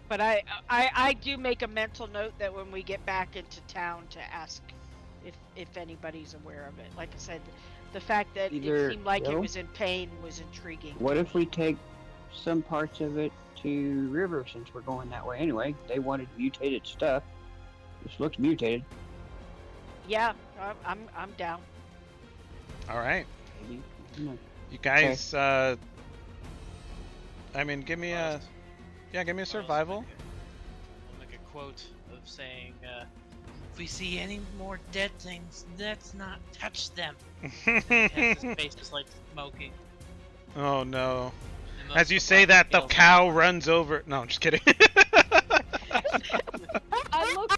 But I do make a mental note that when we get back into town to ask if anybody's aware of it. Like I said, the fact that Either it seemed like it Bill? was in pain was intriguing. What if we take some parts of it to River since we're going that way anyway? They wanted mutated stuff. This looks mutated. Yeah, I'm down. all right, Maybe. I don't know. you guys. I mean, give me a survival. I'll make a quote of saying, if we see any more dead things, let's not touch them. His face is like smoking. Oh no! And most As you of the say that, the kills- cow runs over. No, I'm just kidding. I look.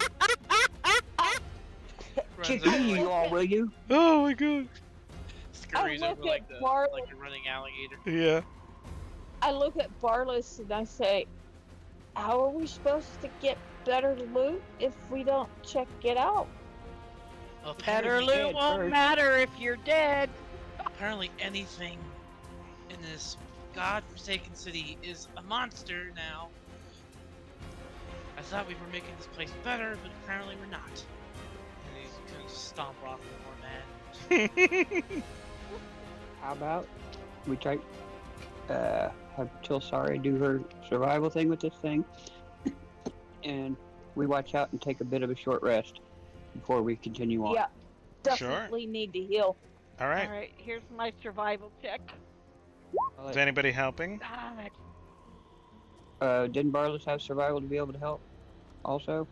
runs Continue, over you like, all, will you? Oh my god. scurries I look over like at Bart- like a running alligator. Yeah. I look at Barlis and I say, "How are we supposed to get better loot if we don't check it out?" Well, Better apparently- loot won't first. matter if you're dead. Apparently anything in this godforsaken city is a monster now. I thought we were making this place better, but apparently we're not. And he's gonna stomp off more mad. How about we try have Tilsari do her survival thing with this thing, and we watch out and take a bit of a short rest before we continue on. Yeah, Sure. definitely need to heal. All right. All right, here's my survival check. Is anybody helping? God. Didn't Barlis have survival to be able to help? Also,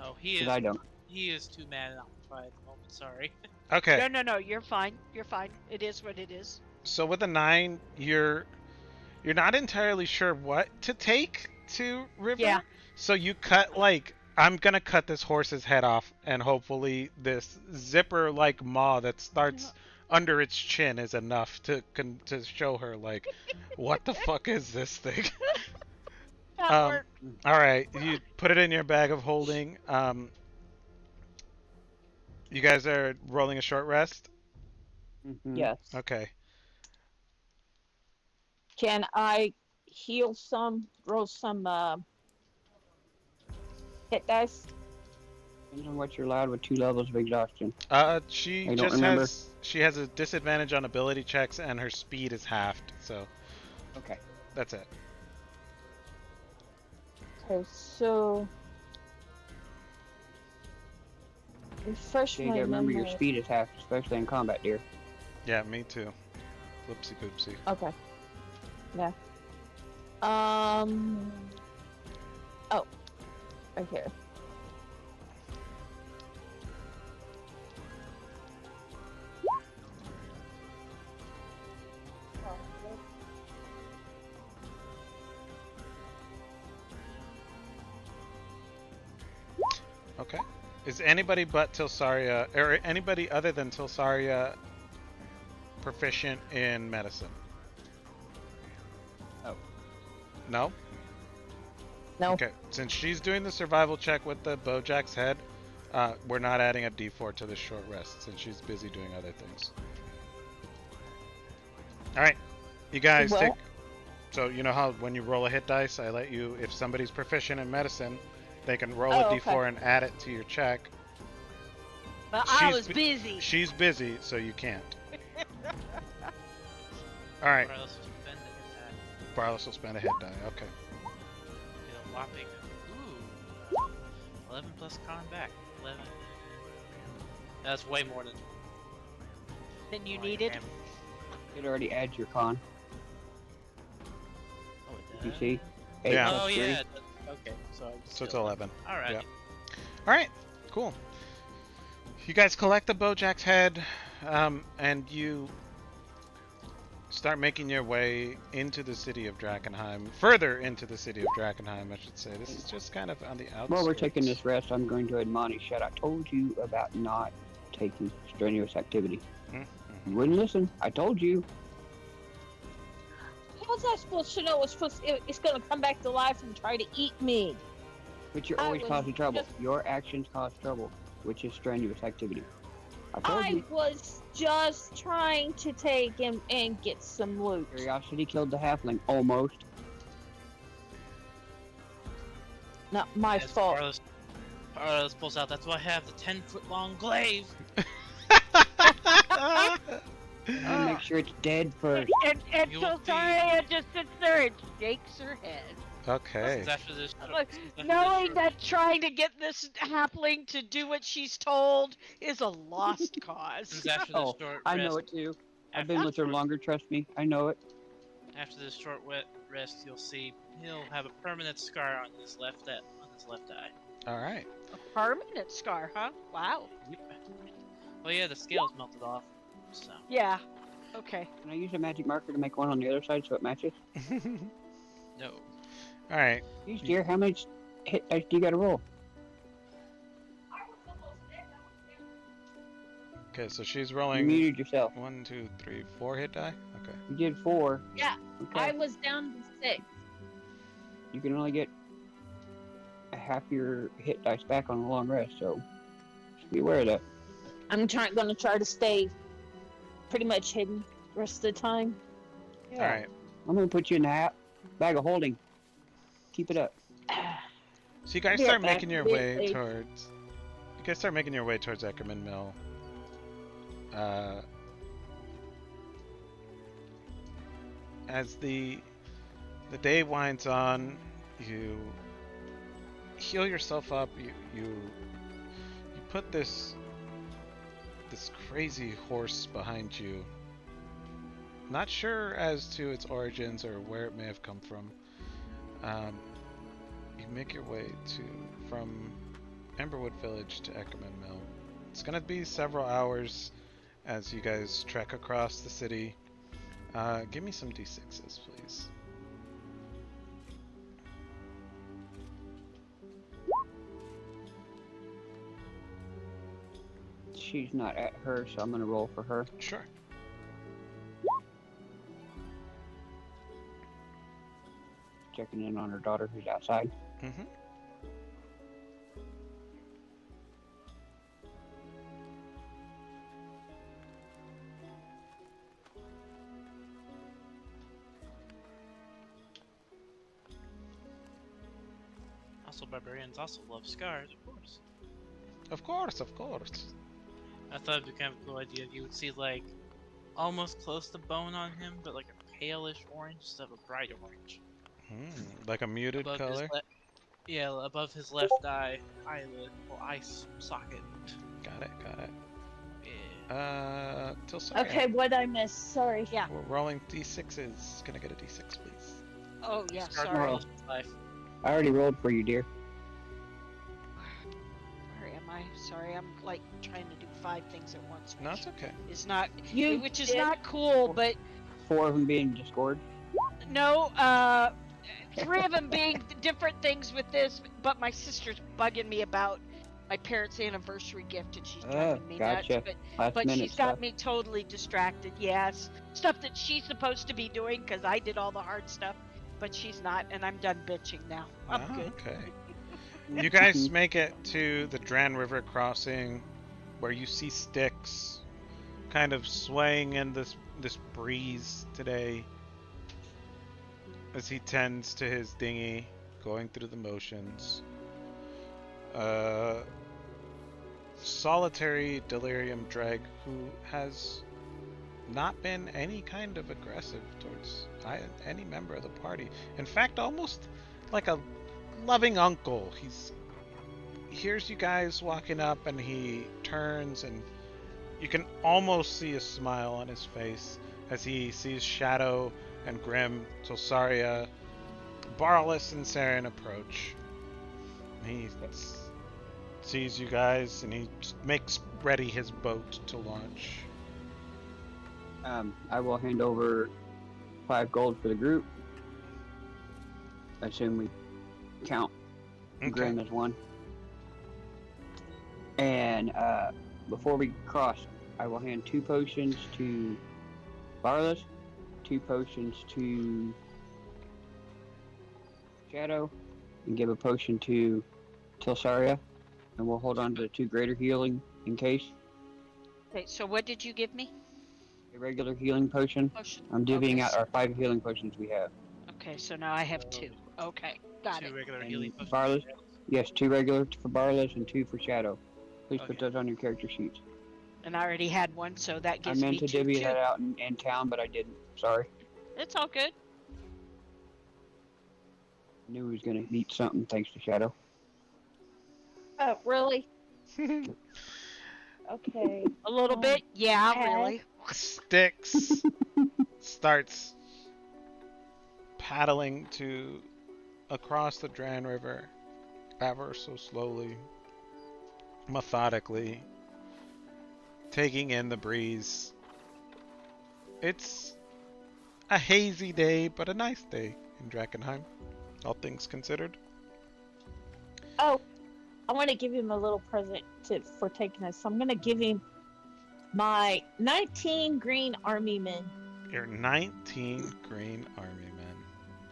Oh, he 'Cause is. I don't. He is too mad and occupied at the moment. Sorry. Okay. No, you're fine. You're fine. It is what it is. So with a 9, you're not entirely sure what to take to River. Yeah. So you cut like I'm gonna cut this horse's head off, and hopefully this zipper-like maw that starts under its chin is enough to show her like, what the fuck is this thing? That worked. All right, you put it in your bag of holding. You guys are rolling a short rest. Mhm. Yes. Okay. Can I heal some? Roll some hit dice. Depends on what you're allowed with 2 levels of exhaustion. She I don't just remember. has a disadvantage on ability checks, and her speed is halved. So Okay. that's it. Okay, so refresh You my gotta remember memory. your speed is half, especially in combat, dear. Yeah, me too. Whoopsie poopsie. Okay. Yeah. Oh. Right here. Okay. Is anybody but Tilsaria, or anybody other than Tilsaria, proficient in medicine? No. No? No. Okay. Since she's doing the survival check with the Bojack's head, we're not adding a d4 to the short rest since she's busy doing other things. All right. You guys What? take. So you know how when you roll a hit dice, I let you, if somebody's proficient in medicine, they can roll a Oh, d4 okay. and add it to your check. But I she's was bu- busy. She's busy, so you can't. All right. Or else we'll spend it Barlos will spend a hit die. Okay. get a whopping. Ooh. 11 plus con back. 11. That's way more than. Than you my needed. family. It already adds your con. Oh, it You does? see? 8 Yeah. plus Oh 3. yeah. Okay, so I'm So it's still 11. All right. Yeah. All right, cool. You guys collect the Bojack's head, and you start making your way into the city of Drakkenheim. Further into the city of Drakkenheim, I should say. This is just kind of on the outskirts. While we're taking this rest, I'm going to admonish that I told you about not taking strenuous activity. Mm-hmm. You wouldn't listen. I told you. How was I supposed to know it's going to come back to life and try to eat me? But you're I always was causing trouble. just- Your actions cause trouble, which is strenuous activity. I told I you. was just trying to take him and get some loot. Curiosity killed the halfling. Almost. Not my As fault. Barless pulls out. That's why I have the 10-foot-long glaive. And make sure it's dead first. And You so will be- Zarya just sits there and shakes her head. Okay. Since after this, Look, since after knowing this- that trying to get this halfling to do what she's told is a lost cause. since after this Oh, short I rest, know it too. I've after been this with her short- longer, trust me. I know it. After this short rest, you'll see he'll have a permanent scar on his left eye. All right. A permanent scar, huh? Wow. Well, yeah, the scales melted off. So Yeah. Okay. Can I use a magic marker to make one on the other side so it matches? no. All right. Jeez, dear, how much hit dice do you gotta roll? Okay, so she's You rolling muted yourself. 1, 2, 3, 4 hit die. Okay. You did 4. Yeah, Okay. I was down to 6. You can only get a half your hit dice back on a long rest, so just be aware of that. I'm gonna try to stay pretty much hidden the rest of the time. All right. I'm gonna put you in the bag of holding. Keep it up. So you guys Yeah, start making your way absolutely. towards. You guys start making your way towards Eckerman Mill. As the day winds on, you heal yourself up. You put this crazy horse behind you. Not sure as to its origins or where it may have come from. You make your way from Emberwood Village to Eckerman Mill. It's gonna be several hours as you guys trek across the city. Give me some d6s, please. She's not at her, so I'm gonna roll for her. Sure. Checking in on her daughter who's outside. Mm-hmm. Also, barbarians also love scars, of course. Of course, of course. I thought it'd be kind of a cool idea. You would see like almost close to bone on him, but like a palish orange instead of a bright orange. Like a muted Above color. Yeah, above his left eyelid or eye socket. Got it. Got it. Yeah. Tilsaria. Okay, what I missed? Sorry. Yeah. We're rolling d6s. Can I get a d6, please? Oh yeah. Scarred Sorry. Barless' life. I already rolled for you, dear. Where am I? Sorry, I'm like trying to do 5 things at once. No, which it's okay. is not, You which is did- not cool. But 4 of them being Discord. no, 3 of them being different things with this. But my sister's bugging me about my parents' anniversary gift, and she's driving me gotcha. nuts. Last But minute she's got stuff. me totally distracted. Yes, stuff that she's supposed to be doing because I did all the hard stuff, but she's not, and I'm done bitching now. I'm good. Okay. You guys make it to the Dran River crossing, where you see Styx kind of swaying in this breeze today as he tends to his dinghy, going through the motions. Solitary Delirium Dreg, who has not been any kind of aggressive towards any member of the party. In fact, almost like a loving uncle. He hears you guys walking up and he turns, and you can almost see a smile on his face as he sees Shadow and Grim, Tilsaria, Barless, and Saren approach. He sees you guys and he makes ready his boat to launch. I will hand over 5 gold for the group. I assume we count Okay. Grim as one. And before we cross, I will hand 2 potions to Barlas, 2 potions to Shadow, and give a potion to Tilsaria. And we'll hold on to 2 greater healing in case. Okay, so what did you give me? A regular healing potion. Potion. I'm divvying Okay, out our 5 healing potions we have. Okay, so now I have So, 2. Okay, got it. 2 regular And healing potions. Barlas, yes, 2 regular for Barlas and 2 for Shadow. Please put Okay. those on your character sheets. And I already had one, so that I gives meant me to 2 divvy too. that out in town, but I didn't. Sorry. It's all good. I knew he was going to eat something thanks to Shadow. Oh, really? Okay. A little bit? Yeah, Ed? really. Styx starts paddling across the Dran River, ever so slowly, methodically, taking in the breeze. It's a hazy day, but a nice day in Drakkenheim, all things considered. Oh, I want to give him a little present for taking us. So I'm going to give him my 19 green army men. Your 19 green army men.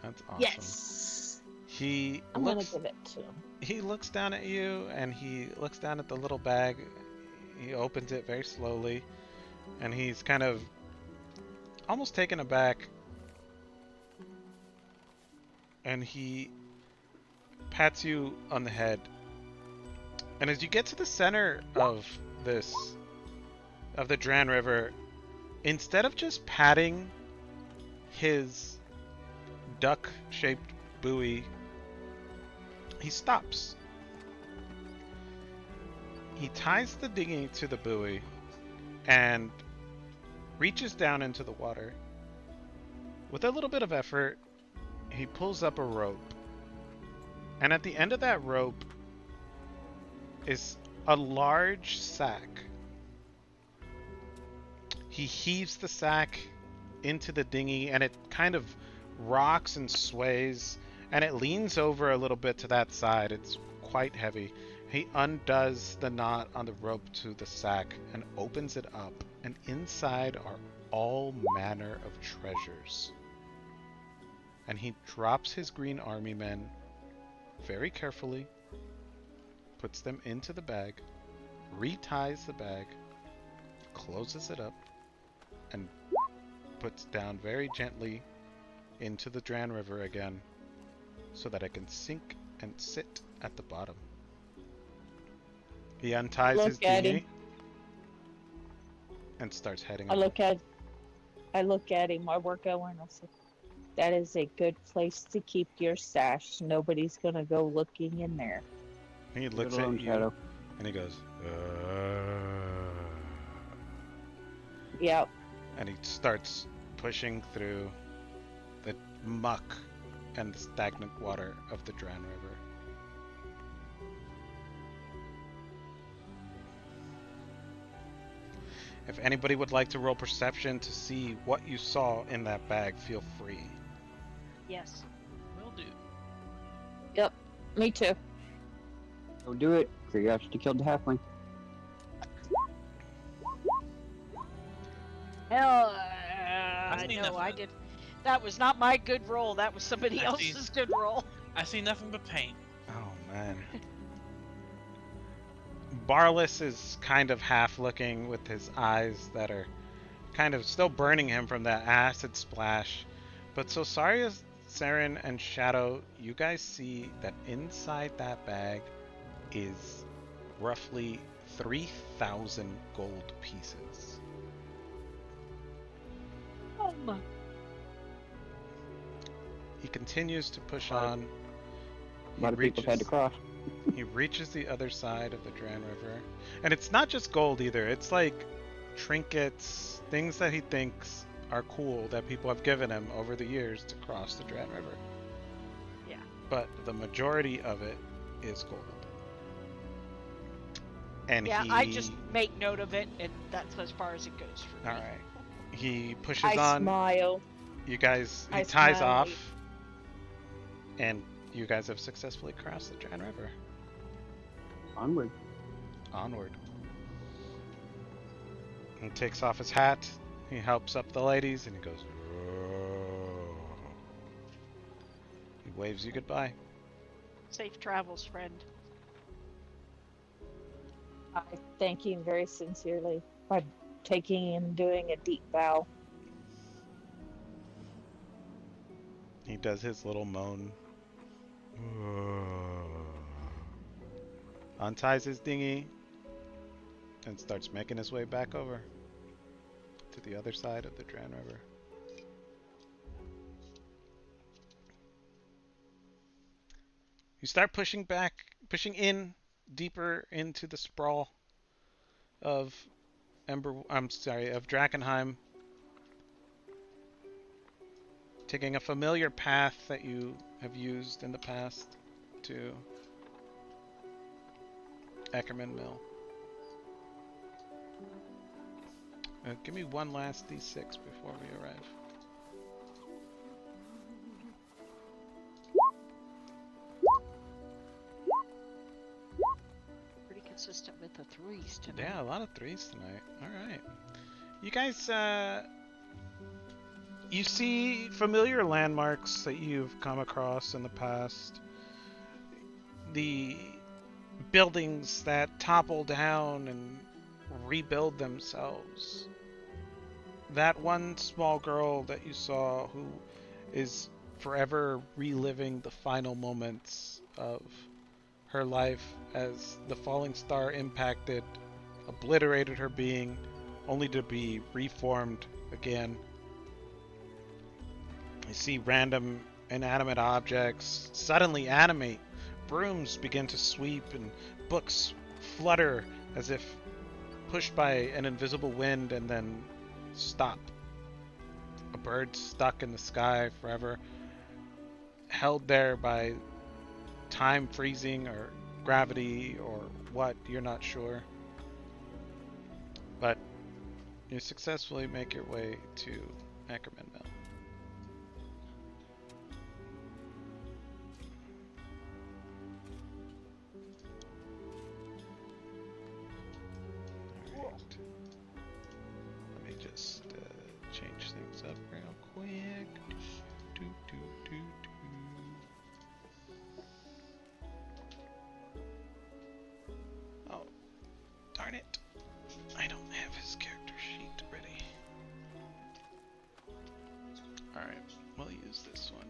That's awesome. Yes. I'm going to give it to him. He looks down at you and he looks down at the little bag. He opens it very slowly and he's kind of almost taken aback. And he pats you on the head. And as you get to the center of the Dran River, instead of just patting his duck-shaped buoy, he stops. He ties the dinghy to the buoy and reaches down into the water. With a little bit of effort, he pulls up a rope. And at the end of that rope is a large sack. He heaves the sack into the dinghy and it kind of rocks and sways and it leans over a little bit to that side. It's quite heavy. He undoes the knot on the rope to the sack and opens it up, and inside are all manner of treasures. And he drops his green army men very carefully, puts them into the bag, reties the bag, closes it up, and puts down very gently into the Dran River again so that it can sink and sit at the bottom. He unties his dinghy and starts heading I on. look at him while we're going. I said, that is a good place to keep your stash. Nobody's going to go looking in there. He looks Good at alone, you Shadow. and he goes, Yep. and he starts pushing through the muck and the stagnant water of the Dran River. If anybody would like to roll perception to see what you saw in that bag, feel free. Yes. Will do. Yep. Me too. Go do it. Curiosity killed the halfling. Hell, I see no, nothing. I did. That was not my good roll. That was somebody I see- else's good roll. I see nothing but pain. Oh man. Barlas is kind of half looking with his eyes that are kind of still burning him from that acid splash. But Sosaria, Saren, and Shadow, you guys see that inside that bag is roughly 3,000 gold pieces. Oh my. He continues to push on. A lot of people had to cross. He reaches the other side of the Dran River. And it's not just gold either. It's like trinkets, things that he thinks are cool that people have given him over the years to cross the Dran River. Yeah. But the majority of it is gold. And Yeah, he... I just make note of it, and that's as far as it goes for me. Alright. He pushes I on. smile. You guys... He I ties smile and off. leave. And you guys have successfully crossed the Dran River. Onward. Onward. He takes off his hat. He helps up the ladies, and he goes... "Whoa." He waves you goodbye. Safe travels, friend. I thank him very sincerely by taking and doing a deep bow. He does his little moan. Unties his dinghy and starts making his way back over to the other side of the Dran River. You start pushing in deeper into the sprawl of of Drakkenheim, taking a familiar path that you have used in the past to Eckerman Mill. Give me one last D6 before we arrive. Pretty consistent with the threes tonight. Yeah, a lot of threes tonight. Alright. You guys, you see familiar landmarks that you've come across in the past. The buildings that topple down and rebuild themselves. That one small girl that you saw who is forever reliving the final moments of her life as the falling star impacted, obliterated her being, only to be reformed again. You see random inanimate objects suddenly animate. Brooms begin to sweep and books flutter as if pushed by an invisible wind and then stop. A bird stuck in the sky forever, held there by time freezing or gravity or what, you're not sure. But you successfully make your way to Ackerman Mill. Alright. Let me just change things up real quick. Do, do, do, do. Oh, darn it. I don't have his character sheet ready. Alright, we'll use this one.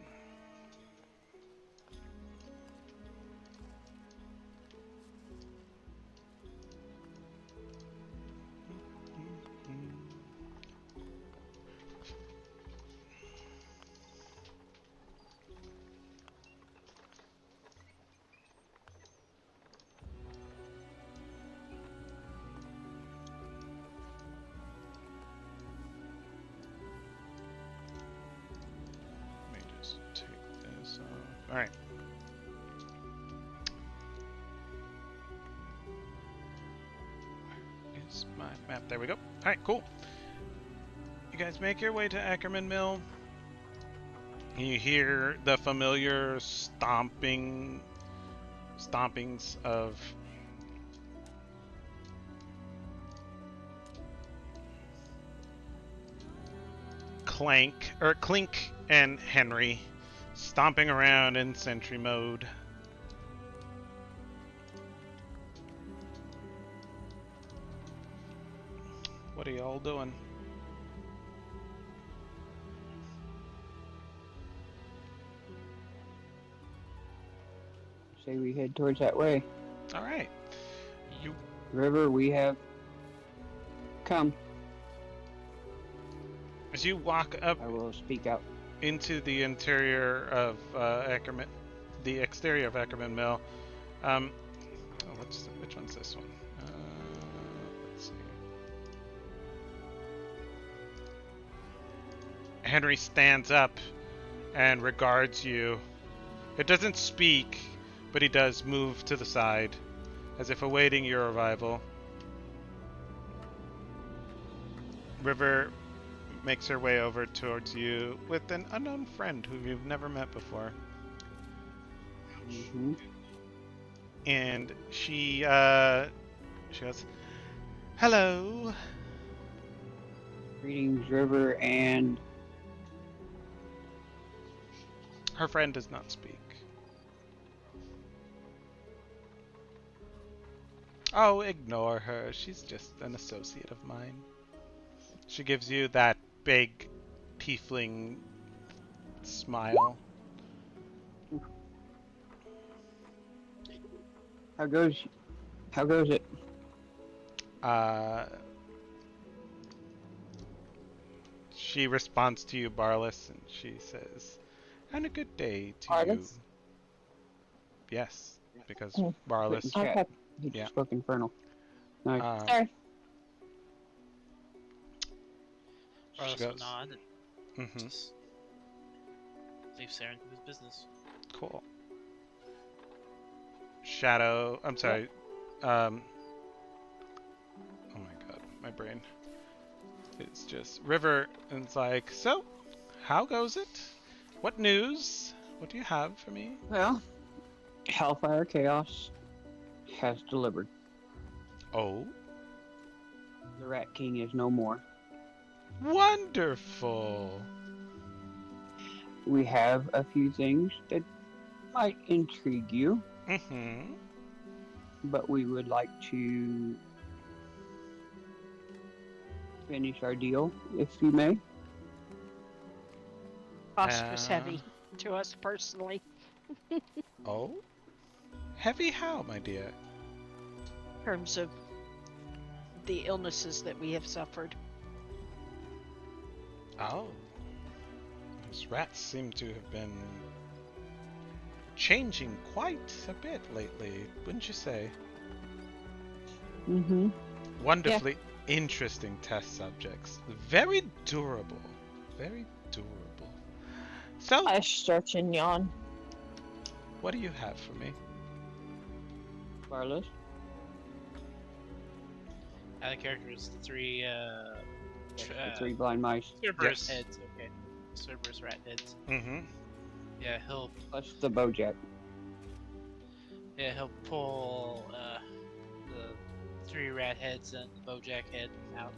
Let me just take this off. Alright. Is my map. There we go. Alright, cool. You guys make your way to Ackerman Mill. You hear the familiar stompings of Clink and Henry stomping around in sentry mode. What are y'all doing? Say we head towards that way. All right. You River, we have come. as you walk up I will speak out. into the interior of Ackerman, the exterior of Ackerman Mill. Which one's this one? Let's see. Henry stands up and regards you. It doesn't speak, but he does move to the side, as if awaiting your arrival. River makes her way over towards you with an unknown friend who you've never met before. Mm-hmm. And she goes, "Hello." Greetings, River, and Her friend does not speak. Oh, ignore her. She's just an associate of mine. She gives you that big tiefling smile. how goes it? Uh, she responds to you, Barless, and she says, "And a good day to you." Artist? Yes, because Mm. Barless. Chat. Okay. He Yeah. just spoke infernal. Nice. Sorry. She Barlis goes, will nod and "Mm-hmm, just leave Saren to his business. cool." Shadow. I'm sorry. Oh my god, my brain. It's just River, and it's like, so, how goes it? What news? What do you have for me? Well, Hellfire Chaos has delivered. Oh, The Rat King is no more. wonderful. We have a few things that might intrigue you, Mm-hmm. but we would like to finish our deal, if you may. Cost was heavy to us personally. Oh, heavy how, my dear? In terms of the illnesses that we have suffered. Oh, those rats seem to have been changing quite a bit lately, wouldn't you say? Mm-hmm. Wonderfully interesting test subjects. Very durable. Very durable. So, I stretch and yawn. what do you have for me? Barless? Out of characters, the three The three blind mice, Cerberus Yes. heads. Okay, Cerberus rat heads. Mm-hmm. Yeah, he'll plus the Bojack. pull the three rat heads and the Bojack head out,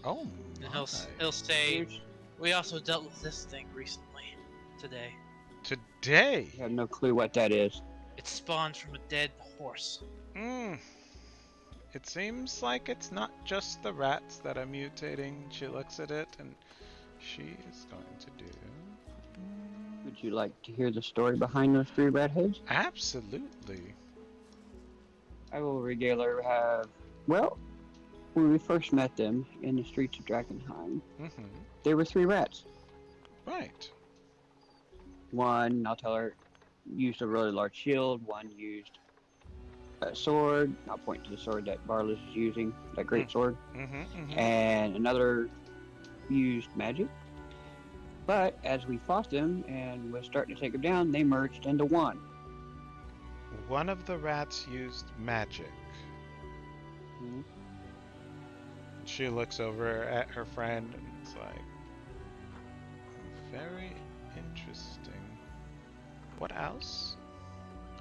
Oh, and my. he'll say, Here's- "We also dealt with this thing recently, today. Today. I have no clue what that is. It spawned from a dead horse." Mm. It seems like it's not just the rats that are mutating. She looks at it and she is going to do. Would you like to hear the story behind those three rat heads? Absolutely. I will regale her. Well, when we first met them in the streets of Drakkenheim, Mm-hmm. there were three rats. Right. One, I'll tell her, used a really large shield. One used a sword. I'll point to the sword that Barless is using, that great sword. Mm-hmm. Mm-hmm. And another used magic. But as we fought them and was starting to take them down, they merged into one. One of the rats used magic. Mhm. She looks over at her friend and it's like, very interesting. What else?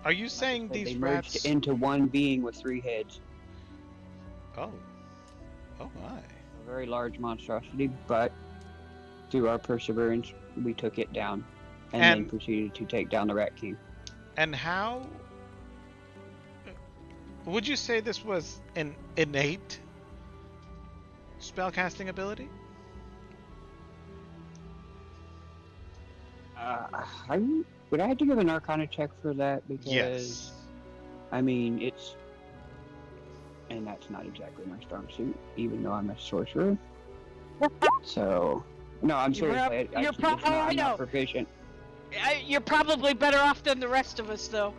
Are you saying They these merged rats? into one being with three heads. Oh. Oh my. A very large monstrosity, but through our perseverance, we took it down and then And- proceeded to take down the Rat King. And how would you say this was an innate spellcasting ability? Would I have to give an Arcana check for that? Because, Yes. I mean, it's... And that's not exactly my strong suit, even though I'm a sorcerer. So... No, I'm You're serious. up- you're pro- oh, I I'm know. not proficient. You're probably better off than the rest of us, though.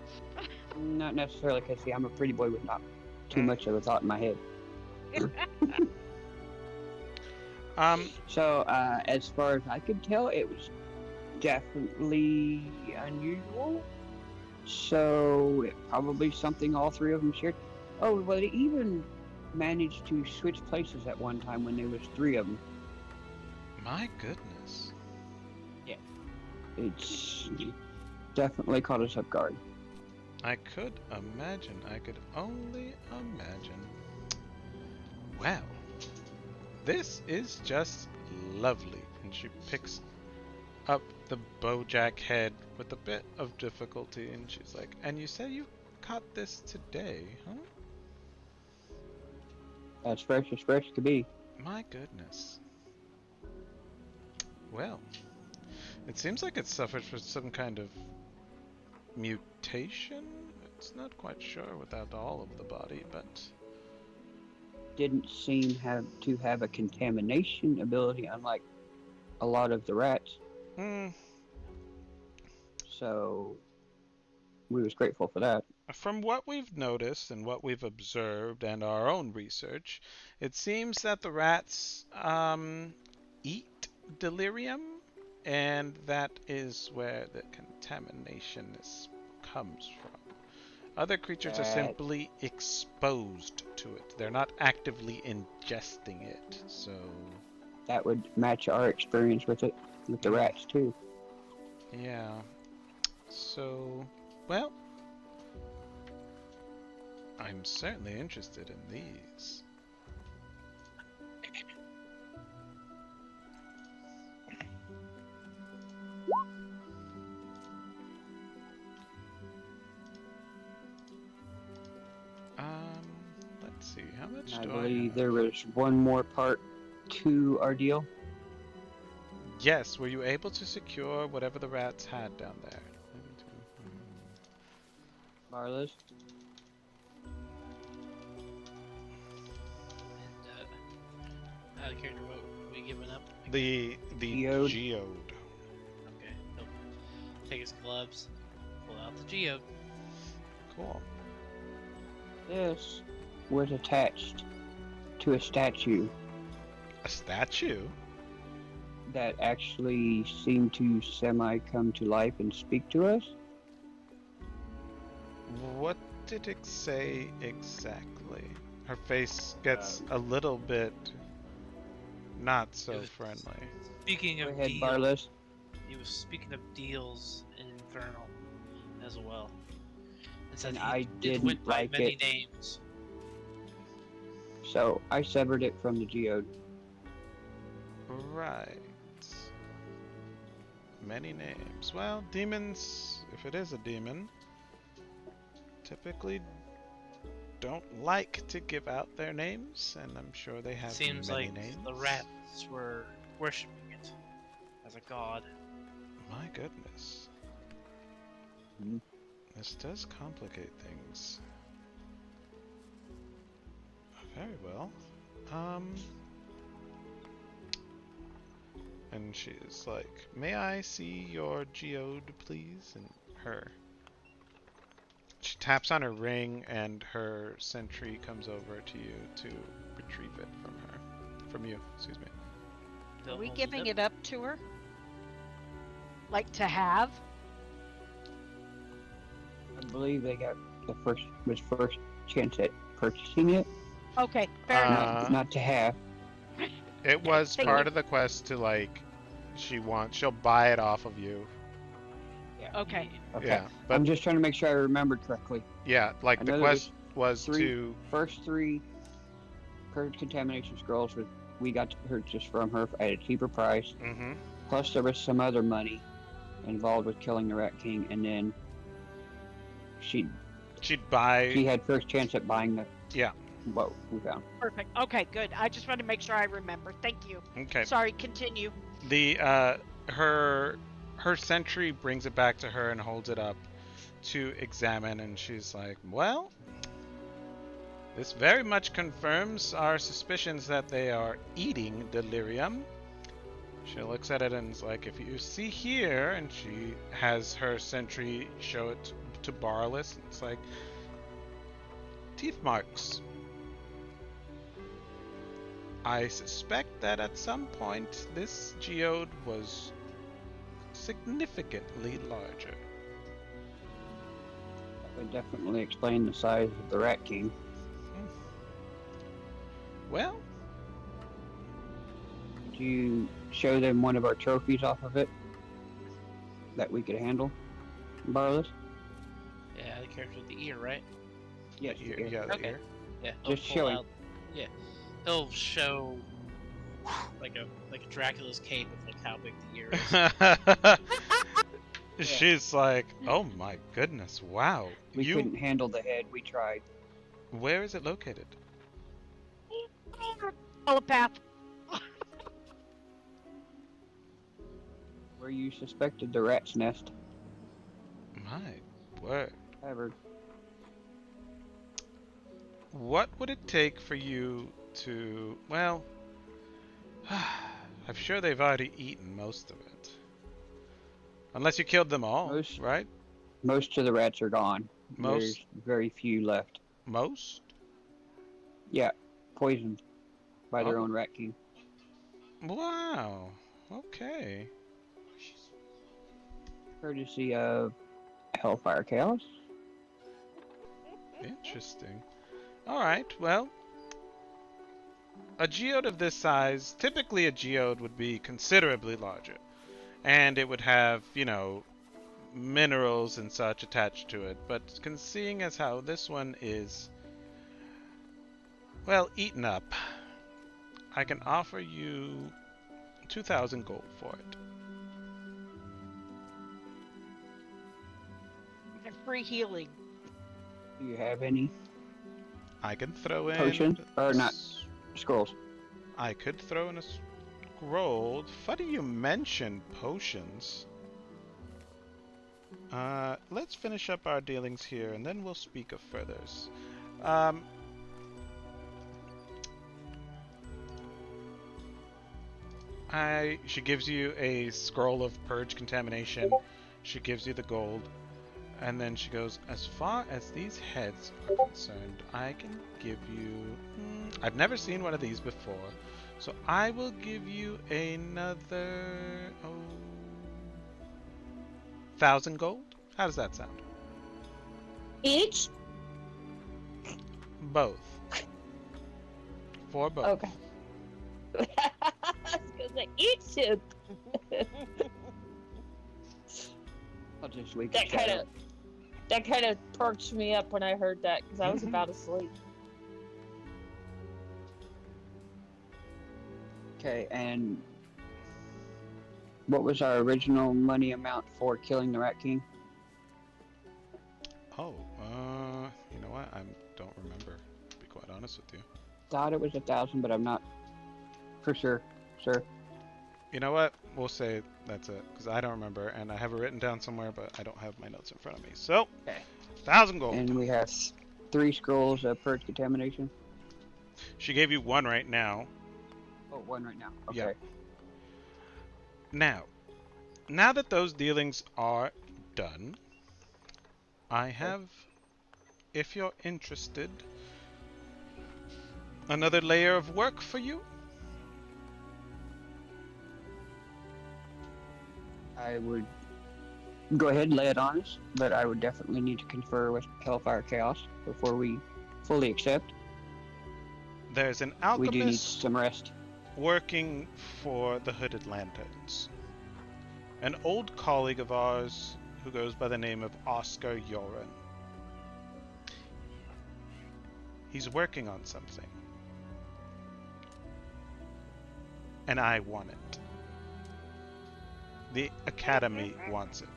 Not necessarily, because, see, I'm a pretty boy with not too Mm. much of a thought in my head. So, as far as I could tell, it was definitely unusual. So it probably something all three of them shared. Oh, well, they even managed to switch places at one time when there was three of them. My goodness. It's definitely caught us off guard. I could imagine. I could only imagine. Wow. This is just lovely. And she picks up the Bojack head with a bit of difficulty, and she's like, and you said you caught this today, huh? As fresh could be. My goodness. Well, it seems like it suffers from some kind of mutation. It's not quite sure without all of the body, but Didn't seem to have a contamination ability, unlike a lot of the rats. hmm, So we was grateful for that. from what we've noticed and what we've observed and our own research, it seems that the rats eat delirium, and that is where the contamination comes from. Other creatures are That simply exposed to it. They're not actively ingesting it, so that would match our experience with it, with the rats too. yeah. So, well, I'm certainly interested in these. Let's see, how much And I do believe have? there was one more part to our deal. Yes, were you able to secure whatever the rats had down there? Marlis, And out of character, what are we giving up? The Geode. geode. Okay. Nope. Take his gloves. Pull out the geode. Cool. this was attached to a statue A statue? that actually seemed to semi come to life and speak to us. What did it say exactly? Her face gets a little bit not so friendly. Speaking Go of ahead, deals, Barlis. he was speaking of deals in Infernal as well. And said And he I it didn't went by like many it. names. So I severed it from the geode. Right. Many names. Well, demons, if it is a demon, typically don't like to give out their names, and I'm sure they have Seems many like names. the rats were worshipping it as a god. My goodness. Mhm. This does complicate things. Very well. And she's like, may I see your geode, please? And she taps on her ring, and her sentry comes over to you to retrieve it from you, excuse me. Are we giving it up to her? Like to have? I believe they got the first chance at purchasing it, Okay, fair enough. not to have. It was Thank part you. of the quest to, like, she'll buy it off of you. Okay. Okay. Yeah, but I'm just trying to make sure I remembered correctly. yeah, like I the know there quest was three- to First three contamination scrolls we got to purchase from her at a cheaper price. mm-hmm. Plus there was some other money involved with killing the Rat King, and then she buy had first chance at buying the yeah. what we found. Perfect. Okay, good. I just wanted to make sure I remember. Thank you. Okay. Sorry, continue. The her sentry brings it back to her and holds it up to examine, and she's like, well, this very much confirms our suspicions that they are eating delirium. She looks at it and is like, if you see here, and she has her sentry show it to Barlis, and it's like, teeth marks. I suspect that at some point this geode was significantly larger. Would definitely explain the size of the Rat King. Well, Could you show them one of our trophies off of it that we could handle? Borrow this? Yeah, the character with the ear, right? Yes. the ear, yeah. yeah, the Okay. ear. Yeah. He'll Just pull showing. out. Yeah. He'll show like a Dracula's cape of like how big the ear is. She's like, oh my goodness, wow. We couldn't handle the head. We tried. Where is it located? Telepath. Where you suspected the rat's nest. My word. Ever. What would it take for you to, well, I'm sure they've already eaten most of it. Unless you killed them all, Most- right? Most of the rats are gone. Most? There's very few left. Most? Yeah, poisoned by their Oh. own Rat King. Wow. Okay. Courtesy of Hellfire Chaos. Interesting. Alright, well. A geode of this size, typically a geode would be considerably larger. And it would have, you know, minerals and such attached to it. But seeing as how this one is, well, eaten up, I can offer you 2,000 gold for it. And free healing. Do you have any I can throw in Potion? Or not. scrolls? I could throw in a scroll. Funny you mention potions. Let's finish up our dealings here, and then we'll speak of furthers. She gives you a scroll of purge contamination. She gives you the gold. And then she goes, as far as these heads are concerned, I can give you... I've never seen one of these before. So I will give you another... 1,000 gold? How does that sound? Each? Both. For both. Okay. I was gonna say, each is I'll just wake that kind of perked me up when I heard that because I was about asleep. Okay, and what was our original money amount for killing the Rat King? Oh, you know what? I don't remember, to be quite honest with you. Thought it was 1,000, but I'm not for sure, sir. You know what? We'll say that's it, because I don't remember, and I have it written down somewhere, but I don't have my notes in front of me. So, Okay. 1,000 gold. And we have 3 scrolls of purge contamination. She gave you one right now. Oh, 1 right now. Okay. Yeah. Now that those dealings are done, I have, if you're interested, another layer of work for you. I would go ahead and lay it on us, but I would definitely need to confer with Hellfire Chaos before we fully accept. There's an We do need alchemist some rest. working for the Hooded Lanterns. An old colleague of ours who goes by the name of Oscar Yoren. He's working on something. And I want it. The Academy wants it.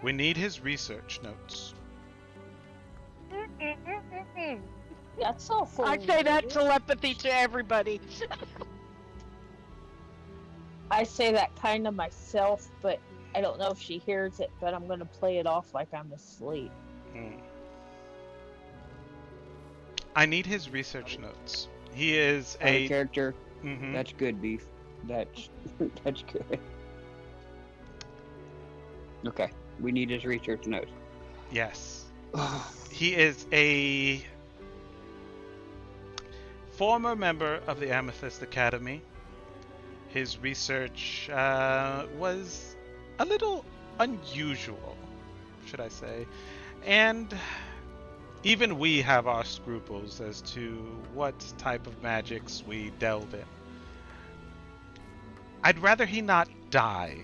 We need his research notes. That's all for I say that telepathy to everybody. I say that kind of myself, but I don't know if she hears it, but I'm going to play it off like I'm asleep. I need his research notes. He is Out of a... character. Mhm. That's good, Beef. That's that's good. Okay, we need his research notes. Yes. He is a former member of the Amethyst Academy. His research was a little unusual. should I say. And even we have our scruples as to what type of magics we delve in. I'd rather he not die.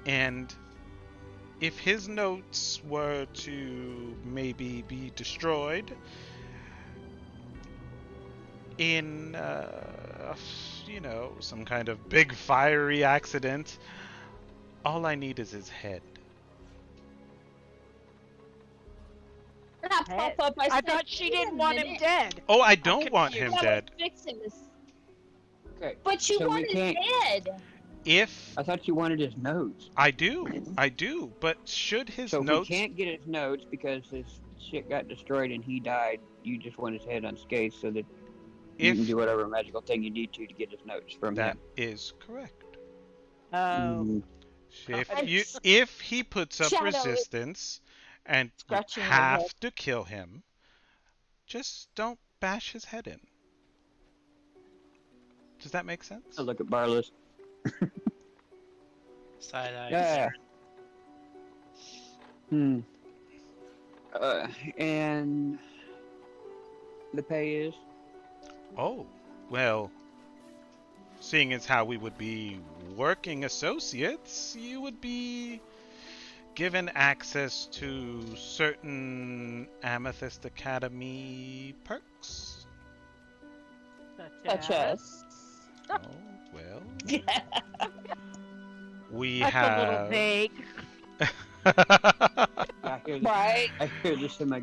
And if his notes were to maybe be destroyed in, some kind of big fiery accident, all I need is his head. I pop up. I I said, thought she "Wait a didn't want him minute. dead. Oh, I I'm don't want him confused. Yeah, we're dead. fixing this. Okay. But you So we want his can't- head. If I thought you wanted his notes. I do, but should his So if notes we can't get his notes because his shit got destroyed and he died, you just want his head unscathed so that you can if do whatever magical thing you need to get his notes from that him. is correct. Oh. Mhm. If he puts up Shadow resistance and you scratching my head. have to kill him, just don't bash his head in. Does that make sense? I look at Barlow's. Side eye. Yeah. And the pay is? Oh, well, seeing as how we would be working associates, you would be given access to certain Amethyst Academy perks. Such as. Oh, well, we That's a little have. vague. I hear this, Right. I hear this in my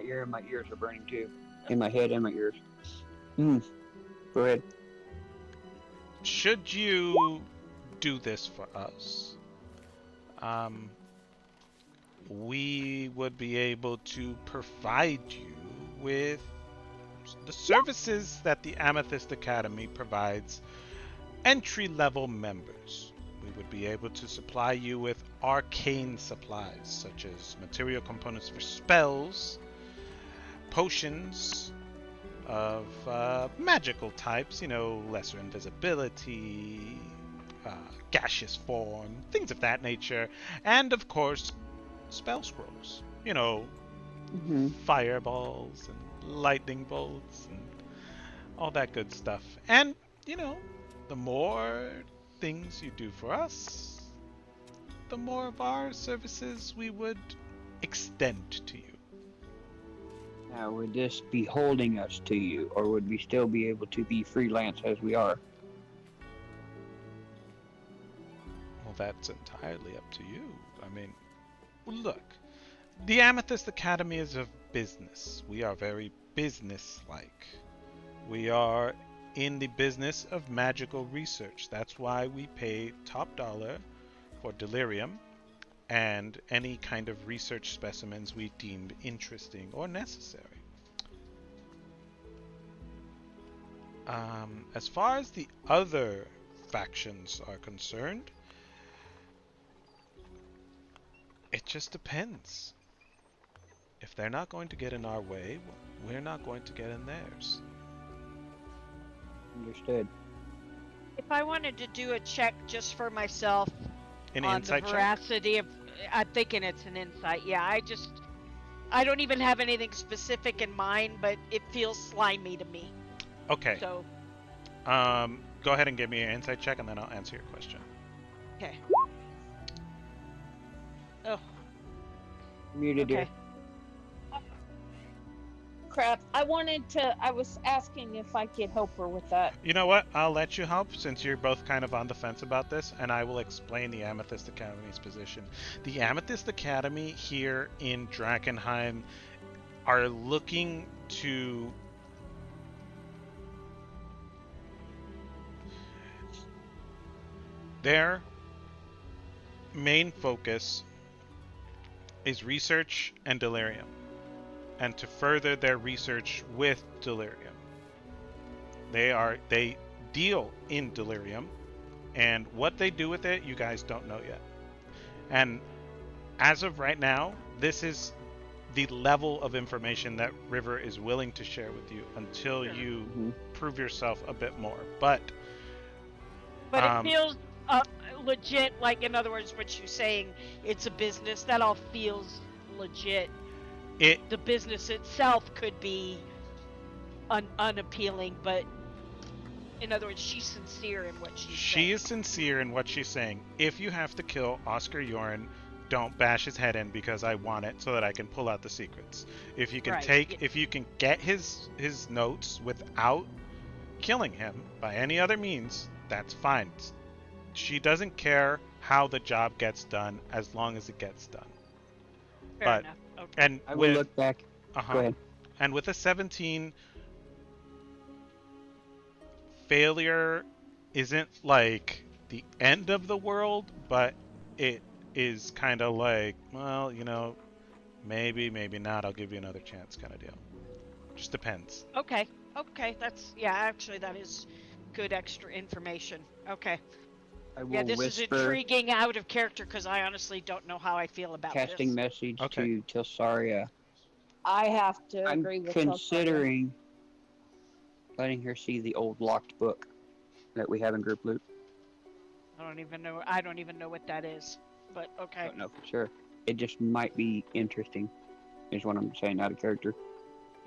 ear, and my ears are burning too. In my head and my ears. Go ahead. Should you do this for us, we would be able to provide you with the services that the Amethyst Academy provides entry-level members. We would be able to supply you with arcane supplies, such as material components for spells, potions of magical types, lesser invisibility, gaseous form, things of that nature, and of course, spell scrolls. Fireballs and lightning bolts and all that good stuff. And, the more things you do for us, the more of our services we would extend to you. Now, would this be holding us to you, or would we still be able to be freelance as we are? Well, that's entirely up to you. I mean, look, the Amethyst Academy is a business. We are very business-like. We are in the business of magical research. That's why we pay top dollar for delirium and any kind of research specimens we deemed interesting or necessary. As far as the other factions are concerned, it just depends. If they're not going to get in our way, we're not going to get in theirs. Understood. If I wanted to do a check just for myself An on insight the check? veracity of, I'm thinking it's an insight. Yeah, I don't even have anything specific in mind, but it feels slimy to me. Okay. So, Go ahead and give me an insight check, and then I'll answer your question. okay. Oh, Muted okay. Crap. I was asking if I could help her with that. You know what? I'll let you help since you're both kind of on the fence about this, and I will explain the Amethyst Academy's position. The Amethyst Academy here in Drakkenheim are looking to their main focus is research and delirium, and to further their research with delirium. They deal in delirium, and what they do with it, you guys don't know yet. And as of right now, this is the level of information that River is willing to share with you until you prove yourself a bit more. But But it feels legit. Like, in other words, what you're saying, it's a business. That all feels legit. It The business itself could be unappealing, but in other words, she's sincere in what she's saying. She is sincere in what she's saying. If you have to kill Oscar Yoren, don't bash his head in because I want it so that I can pull out the secrets. If you can Right. if you can get his notes without killing him by any other means, that's fine. She doesn't care how the job gets done as long as it gets done. Fair But enough. Okay. and I will with look back. Go ahead. and with a 17, failure isn't like the end of the world, but it is kind of like, well, maybe, maybe not. I'll give you another chance, kind of deal. Just depends. Okay. Okay. That's actually that is good extra information. Okay. I will Yeah, this is whisper intriguing out of character because I honestly don't know how I feel about casting this. message Okay. to Tilsaria. I have to I'm agree with considering letting her see the old locked book that we have in group loot. I don't even know what that is. But I okay. don't know for sure. It just might be interesting, is what I'm saying out of character.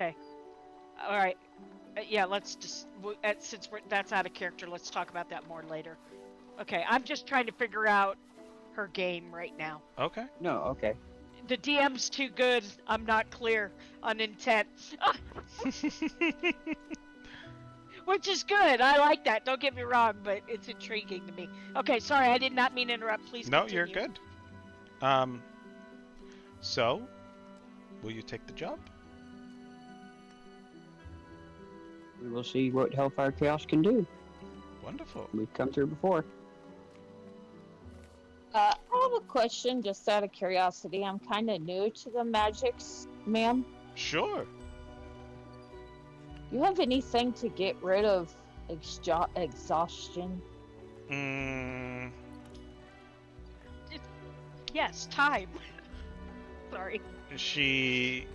All right. Yeah, let's just since that's out of character, let's talk about that more later. Okay, I'm just trying to figure out her game right now. Okay. No, okay. The DM's too good. I'm not clear on intent. Which is good. I like that. Don't get me wrong, but it's intriguing to me. Okay, sorry, I did not mean to interrupt. Please No, continue. you're good. So, will you take the job? We will see what Hellfire Chaos can do. Wonderful. We've come through before. I have a question just out of curiosity. I'm kind of new to the magics, ma'am. Sure. Do you have anything to get rid of exhaustion? Mm, Yes, time. Sorry. she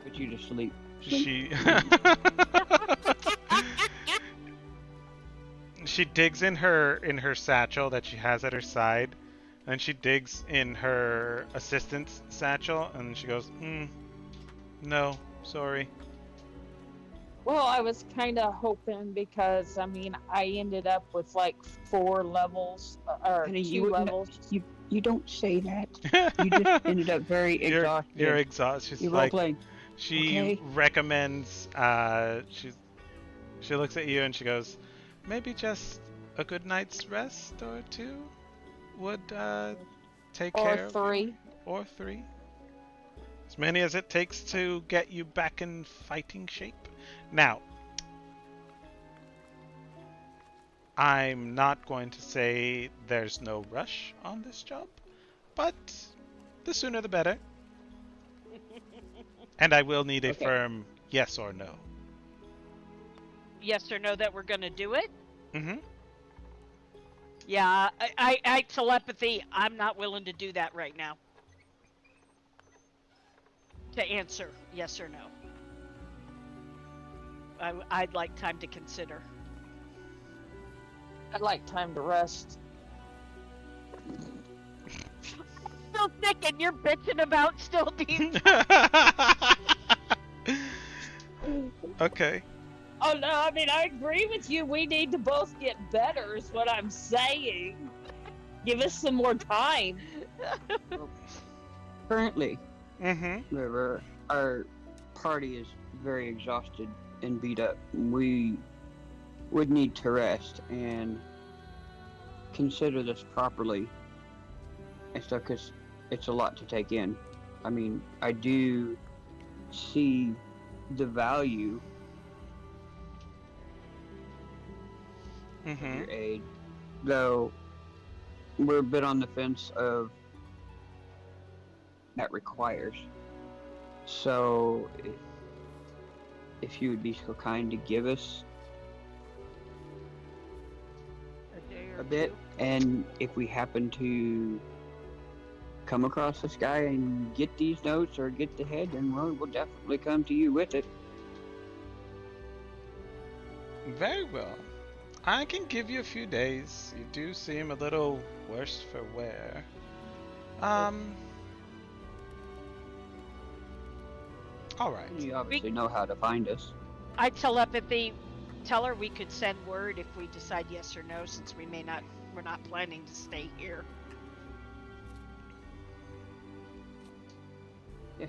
Put you to sleep. she she digs in her satchel that she has at her side, and she digs in her assistant's satchel, and she goes, no, sorry. Well, I was kind of hoping because, I mean, I ended up with like 4 levels, or Honey, 2 levels. You don't say that. You just ended up very exhausted. You're exhausted. She's You're like, role-playing. she Okay. recommends, she looks at you and she goes, maybe just a good night's rest or 2 would take Or care of 3. you. Or 3. As many as it takes to get you back in fighting shape. Now, I'm not going to say there's no rush on this job, but the sooner the better. And I will need a Okay. firm yes or no. Yes or no that we're gonna do it? Mm-hmm. Yeah, I telepathy. I'm not willing to do that right now. To answer yes or no. I'd like time to consider. I'd like time to rest. Still thinking you're bitching about still being. Okay. Oh no, I mean, I agree with you. We need to both get better, is what I'm saying. Give us some more time. Currently, Mm-hmm. our party is very exhausted and beat up. We would need to rest and consider this properly and stuff, because it's a lot to take in. I mean, I do see the value of Mm-hmm. your aid, though we're a bit on the fence of that requires. So, if you would be so kind to give us A day or a bit, two. and if we happen to come across this guy and get these notes or get the head, then we'll definitely come to you with it. Very well. I can give you a few days. You do seem a little worse for wear. All right. You obviously know how to find us. I telepathy tell her we could send word if we decide yes or no, since we're not planning to stay here. Do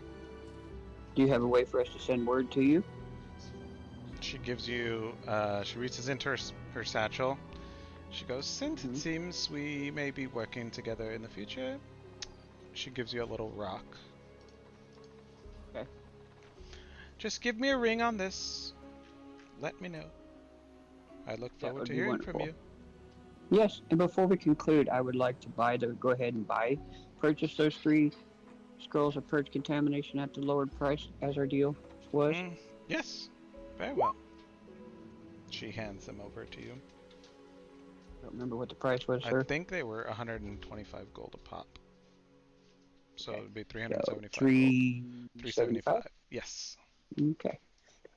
you have a way for us to send word to you? She gives you, she reaches into her satchel. She goes, since it seems we may be working together in the future, she gives you a little rock. Okay. Just give me a ring on this. Let me know. I look That forward would to be hearing from wonderful. you. Yes, and before we conclude, I would like to go ahead and purchase those 3 scrolls of purge contamination at the lowered price as our deal was. Yes, very well. She hands them over to you. I don't remember what the price was, I sir. think they were 125 gold a pop. So Okay. it would be So 375 gold. 375. Yes. Okay,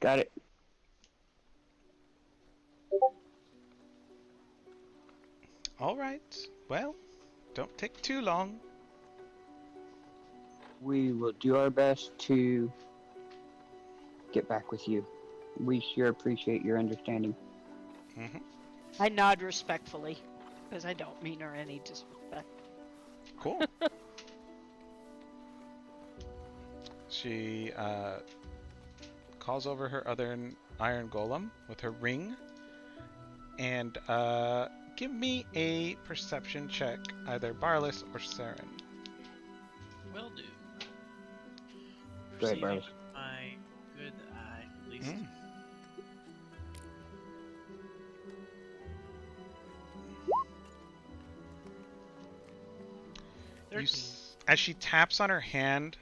got it. All right. Well, don't take too long. We will do our best to get back with you. We sure appreciate your understanding. I nod respectfully, because I don't mean her any disrespect. Cool. She calls over her other iron golem with her ring, and give me a perception check, either Barlis or Saren. Will do. Go ahead, Perceiving Barlis. with my good eye, at least. As she taps on her hand,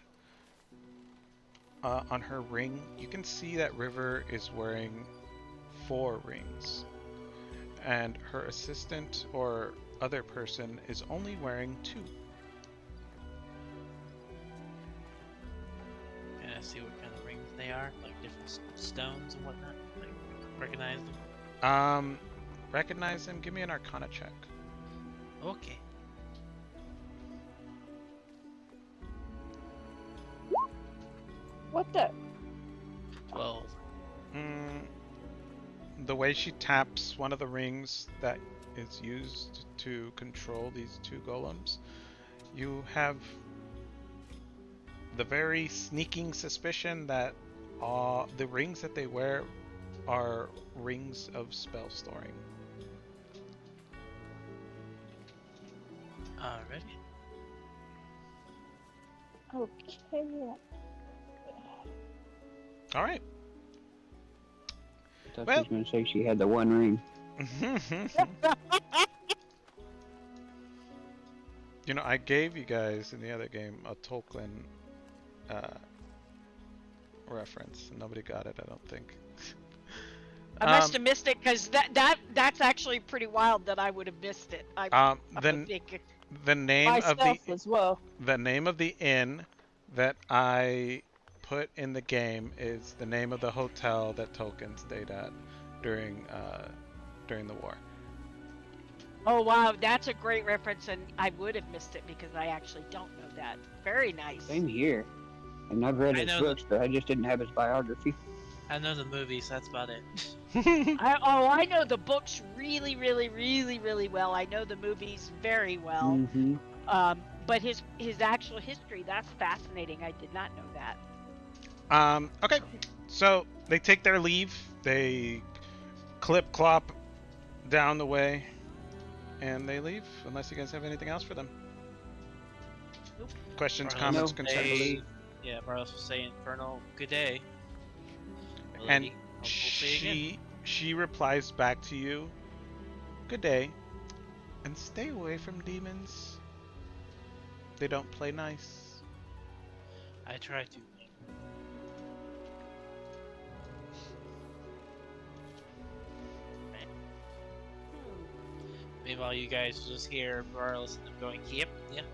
on her ring, you can see that River is wearing 4 rings, and her assistant or other person is only wearing 2. Can I see what kind of rings they are? Like different stones and whatnot? Like, recognize them? Recognize them? Give me an Arcana check. Okay. What the? 12. The way she taps one of the rings that is used to control these 2 golems, you have the very sneaking suspicion that the rings that they wear are rings of spell storing. Alrighty. Okay. All right. I thought Well- she was going to say she had the 1 ring. You know, I gave you guys in the other game a Tolkien reference. Nobody got it, I don't think. I must have missed it, because that's actually pretty wild that I would have missed it. I would think The name of Myself the as well. inn that I put in the game is the name of the hotel that Tolkien stayed at during the war. Oh wow, that's a great reference, and I would have missed it because I actually don't know that. Very nice. Same here. And I've read I his know books, but I just didn't have his biography. I know the movies, that's about it. I know the books really, really, really, really well. I know the movies very well. Mm-hmm. But his actual history, that's fascinating. I did not know that. Okay, so they take their leave. They clip-clop down the way, and they leave, unless you guys have anything else for them. Nope. Questions, Barlis comments, No. concerns? believe- Yeah, Barlis was saying, Infernal, good day. And Lady, we'll see you again. she replies back to you, "Good day, and stay away from demons. They don't play nice." I try to. Meanwhile, you guys just hear Barlis and them going, yep, yes,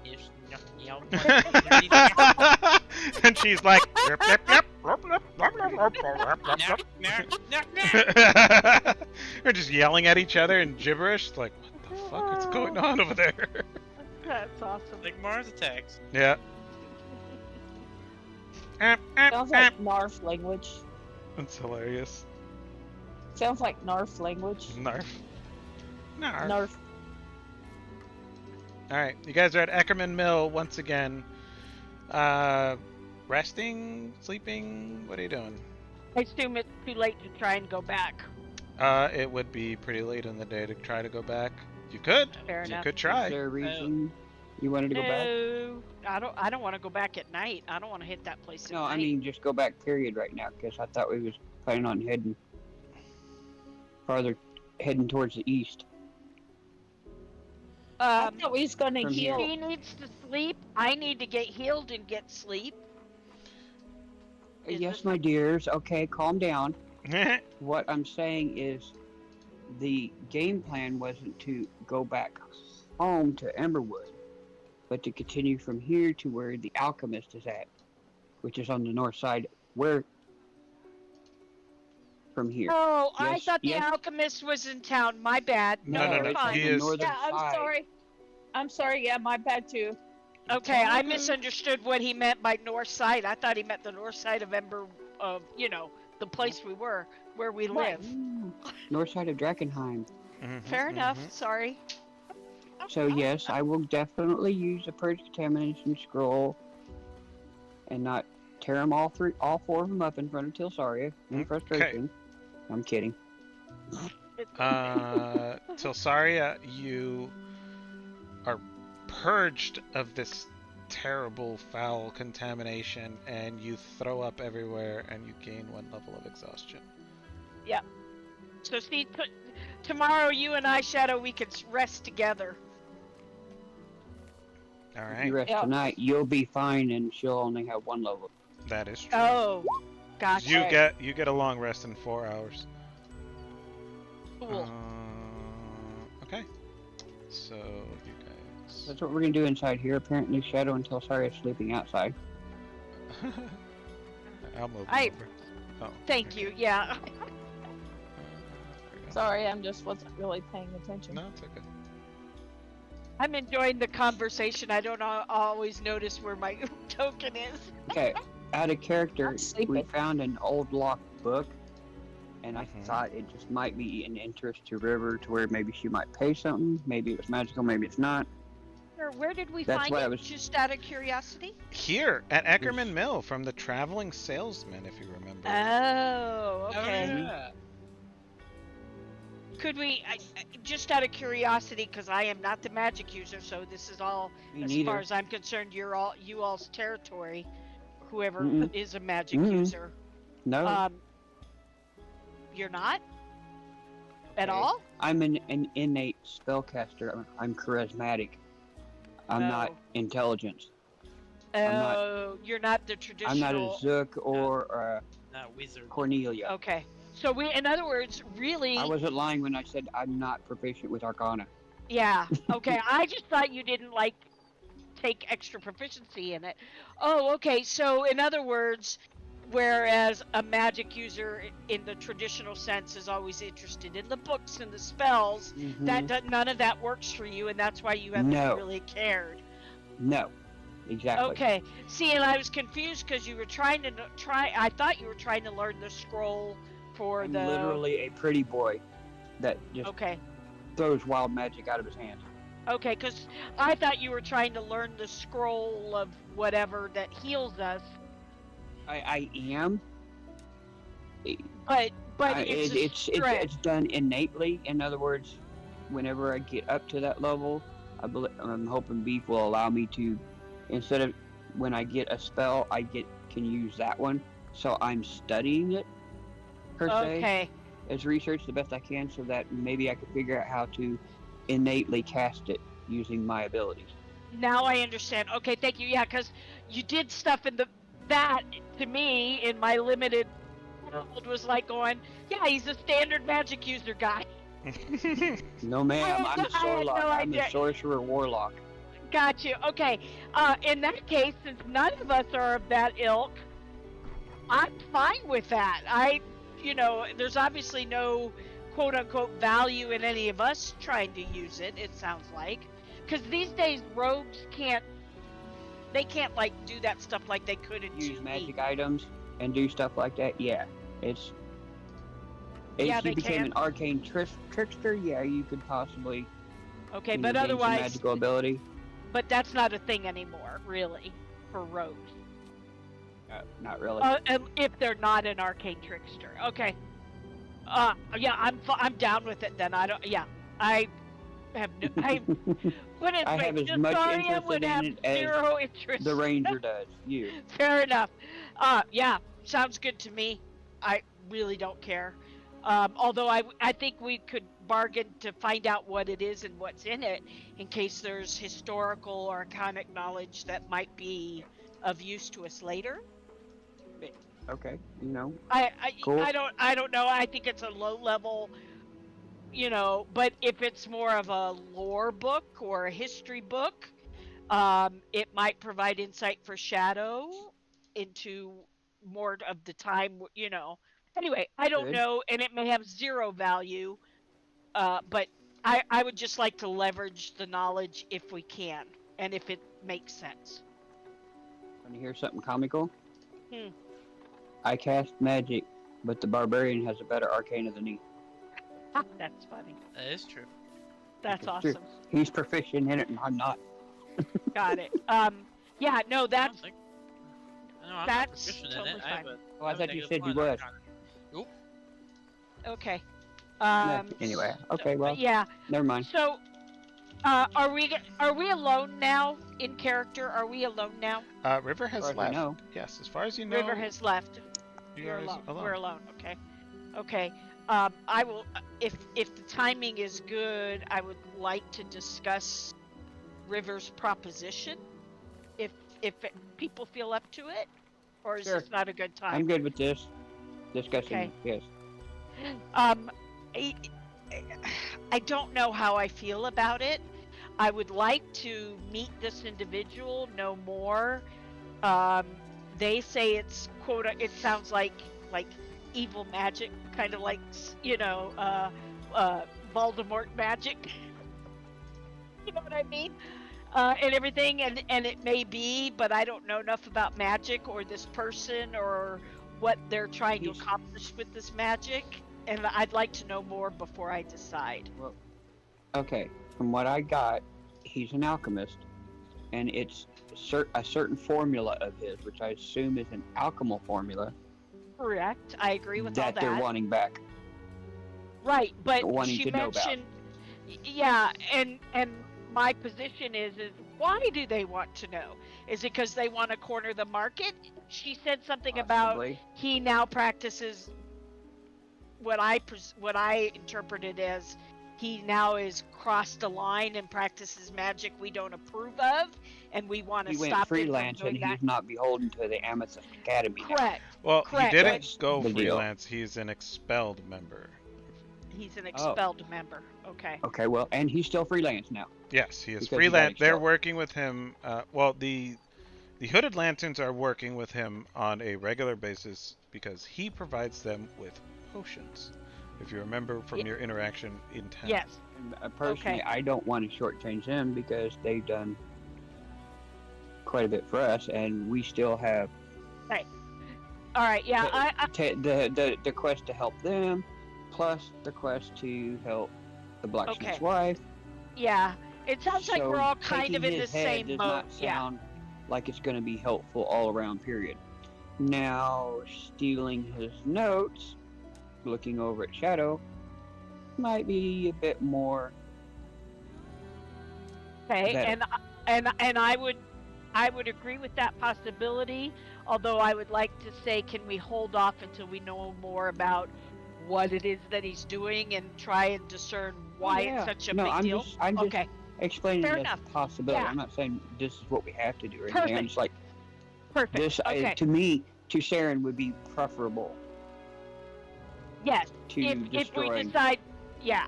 And she's like, "Yep, yep, yep, Knock, knock, knock, knock. They're just yelling at each other in gibberish. Like, what the fuck is going on over there? That's awesome. Like Mars attacks. Yeah. Sounds like Narf language. That's hilarious. Sounds like Narf language. Narf. Narf. Narf. Alright, you guys are at Eckerman Mill once again. Resting? Sleeping? What are you doing? I assume it's too late to try and go back. It would be pretty late in the day to try to go back. You could. Fair You enough. could Is try. there a reason you wanted to go back? No, I don't want to go back at night. I don't want to hit that place at No, night. I mean just go back period right now because I thought we was planning on heading towards the east. I thought we was gonna from heal. He needs to sleep. I need to get healed and get sleep. Is Yes, this- my dears. Okay, calm down. What I'm saying is the game plan wasn't to go back home to Emberwood, but to continue from here to where the alchemist is at, which is on the north side. Where from here? Oh, I Yes, thought the yes. alchemist was in town. My bad. No, No, no, we're no, it's fine. on he the is- northern Yeah, I'm side. sorry. I'm sorry. Yeah, my bad too. Okay, I Okay. misunderstood what he meant by north side. I thought he meant the north side of Ember, the place we were, where we Right. live. North side of Drakkenheim. Mhm, Fair enough. mhm. Sorry. So yes, I will definitely use a purge contamination scroll, and not tear them all four of them up in front of Tilsaria in Okay. frustration. I'm kidding. Tilsaria, you are purged of this terrible foul contamination, and you throw up everywhere, and you gain 1 level of exhaustion. So see, tomorrow you and I, Shadow, we could rest together. All If right, you rest Yeah. tonight, you'll be fine, and she'll only have 1 level. that is true. Oh, gotcha. You get a long rest in 4 hours. Cool. Okay. So you guys. That's what we're gonna do inside here. Apparently, Shadow and Tilsaria is sleeping outside. I'll move I- over. Oh, Thank okay. you. Yeah. There we go. Sorry, I'm just wasn't really paying attention. No, it's okay. I'm enjoying the conversation. I don't always notice where my token is. Okay, out of character, I'm we sleeping. found an old locked book, and I Mhm. thought it just might be an interest to River, to where maybe she might pay something. Maybe it was magical, maybe it's not. Where did we That's find what it? I was- Just out of curiosity. Here at Eckerman Mill from the Traveling Salesman, if you remember. Oh, Oh, okay. yeah. Could we, just out of curiosity, because I am not the magic user, so this is all, Me as neither. far as I'm concerned, you all's territory. Whoever Mm-mm. is a magic Mm-mm. user. No, You're not at Okay. all. I'm an innate spellcaster. I'm charismatic. I'm not Oh. intelligence. Oh, you're not the traditional. I'm not a Zook or Not wizard. Cornelia. Okay, so in other words, really, I wasn't lying when I said I'm not proficient with Arcana. yeah. Okay, I just thought you didn't take extra proficiency in it. Oh, okay. So in other words, whereas a magic user in the traditional sense is always interested in the books and the spells, Mhm. none of that works for you, and that's why you haven't No. really cared. No, exactly. Okay. See, and I was confused because you were trying to I thought you were trying to learn the scroll for I'm the. literally a pretty boy that just Okay. throws wild magic out of his hands. Okay, because I thought you were trying to learn the scroll of whatever that heals us, I am. but It's done innately. In other words, whenever I get up to that level, I'm hoping Beef will allow me to, instead of when I get a spell, can use that one. So I'm studying it per se okay. as research the best I can, so that maybe I can figure out how to innately cast it using my abilities. Now I understand. Okay, thank you. Yeah, because you did stuff in that to me in my limited world was like going, yeah, he's a standard magic user guy. No, ma'am. I I'm a had no sorlock. I'm idea. a sorcerer warlock. Got you. Okay. In that case, since none of us are of that ilk, I'm fine with that. There's obviously no quote unquote value in any of us trying to use it, it sounds like. Because these days, rogues they can't, like, do that stuff like they could in Use 2E. magic items and do stuff like that. Yeah, it's Yeah, if you they became can. an arcane trickster, yeah, you could possibly Okay, but gain some otherwise, magical ability. but that's not a thing anymore, really, for rogues. Not really. If they're not an arcane trickster. Okay. Yeah, I'm down with it then. I don't. Yeah, I have no. I put it I this way, have as much Cesaria interest would in have it as zero interest. the ranger does. You. Fair enough. Yeah, sounds good to me. I really don't care. Although I think we could bargain to find out what it is and what's in it, in case there's historical or arcanic knowledge that might be of use to us later. Okay, I cool. I don't know. I think it's a low level, but if it's more of a lore book or a history book, it might provide insight for Shadow into more of the time. Anyway, I don't Good. know, and it may have zero value, but I would just like to leverage the knowledge if we can, and if it makes sense. Want to hear something comical? Hmm. I cast magic, but the barbarian has a better arcana than me. That's funny. That is true. That's It's true. awesome. He's proficient in it, and I'm not. Got it. Yeah, no, I that's don't think. No, I'm not that's proficient in totally it. I have fine. a. Oh, I I have a thought you negative said you one was. arcana. okay. Anyway, okay, well, Yeah. never mind. So, are we alone now in character? Are we alone now? River As far has as we left. know. Yes, as far as you know, River has left. you You're guys alone. We're alone. Okay. Okay. I will. If the timing is good, I would like to discuss River's proposition. People feel up to it, or is Sure. this not a good time? I'm good with this. Discussing Okay. it, yes. Um, I, I don't know how I feel about it. I would like to meet this individual, know more. Um, they say it's it sounds like evil magic, kind of like Voldemort magic. You know what I mean? And everything, and it may be, but I don't know enough about magic or this person or what they're trying to He's- accomplish with this magic, and I'd like to know more before I decide. Well, okay, from what I got, he's an alchemist, and it's a certain formula of his, which I assume is an alchemical formula, Correct. I agree with all that they're that. wanting back. Right, but wanting she to know about. mentioned, yeah, and my position is why do they want to know? Is it because they want to corner the market? She said something about Possibly. he now practices what I interpreted as he now is crossed a line and practices magic we don't approve of, and we want to He went stop him from freelance, and doing that. he's not beholden to the Amethyst Academy now. Correct. well, Correct, he didn't but- go The deal. freelance. He's an expelled member. He's an expelled member. Okay. Okay, well, and he's still freelance now. Yes, he is Because he got freelance. They're expelled. working with him. Well, the Hooded Lanterns are working with him on a regular basis because he provides them with potions. If you remember from your interaction in town. Yes. And, personally, Okay. I don't want to shortchange them because they've done quite a bit for us, and we still have All right. Yeah. the quest to help them, plus the quest to help the blacksmith's Okay. wife. Yeah. It sounds like So we're all kind taking of in the his head same does mode. not Yeah. sound like it's going to be helpful all around. Period. Now, stealing his notes, looking over at Shadow, might be a bit more. Okay. better. And I would agree with that possibility. Although I would like to say, can we hold off until we know more about what it is that he's doing and try and discern why Yeah. it's such a No, big I'm deal? just- I'm just okay. Explaining Fair it as enough. a possibility. Yeah. I'm not saying this is what we have to do or anything. I'm Perfect. just like Perfect. this. Okay. To me, to Saren would be preferable Yes. to If we destroying. decide, yeah.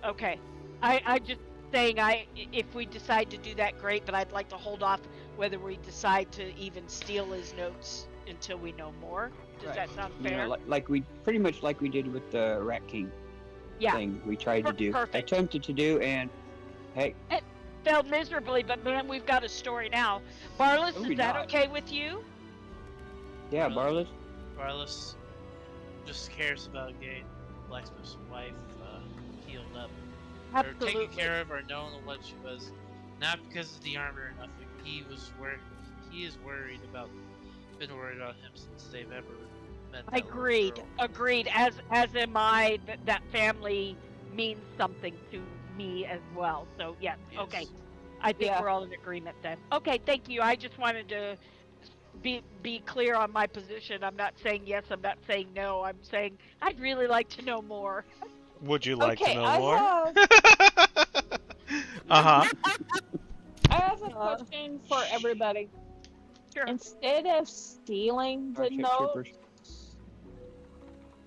Okay. I just saying if we decide to do that, great. But I'd like to hold off whether we decide to even steal his notes until we know more. Does Right. that sound You fair? know, like we pretty much like we did with the Rat King Yeah, thing. We tried to do, perfect. attempted to do, and hey, It failed miserably, but man, we've got a story now. Barless, oh, is we that not. okay with you? Yeah, Barless. Barless. Barless just cares about getting Blacksmith's wife healed up. Or taken Absolutely. care of or known what she was. Not because of the armor or nothing. He is worried about been worried about him since they've ever met that little Agreed. girl. Agreed. As am I. That family means something to me as well. So yes. Okay. Yes. I think Yeah. we're all in agreement then. Okay. Thank you. I just wanted to be clear on my position. I'm not saying yes. I'm not saying no. I'm saying I'd really like to know more. Would you like to Okay, know I more? have Uh-huh. I have a Uh, question for everybody. Sure. Starship Troopers.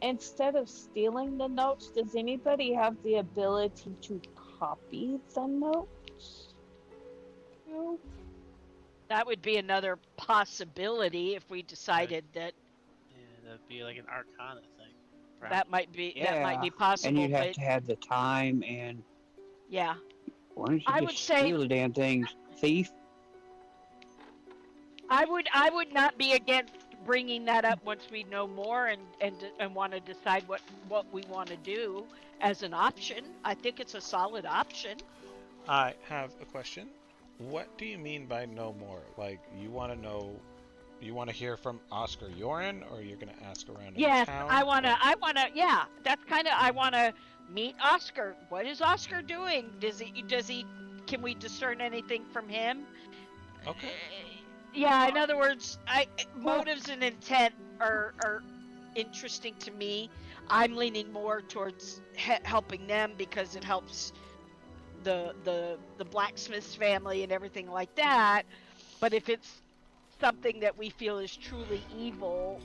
Instead of stealing the notes, does anybody have the ability to copy the notes? No. That would be another possibility if we decided that Yeah, that'd be like an Arcana thing. that might be Yeah, and possible. you'd have But to have the time. And yeah, why don't you I would just say steal the damn things, thief? I would not be against bringing that up once we know more and want to decide what we want to do as an option. I think it's a solid option. I have a question. What do you mean by no more? Like, you want to know, you want to hear from Oscar Yoren, or you're going to ask around in Yes, town? I wanna yeah, that's kind of I want to meet Oscar. What is Oscar doing? Does he can we discern anything from him? Okay. Yeah, in other words, motives and intent are interesting to me. I'm leaning more towards helping them because it helps the blacksmith's family and everything like that. But if it's something that we feel is truly evil,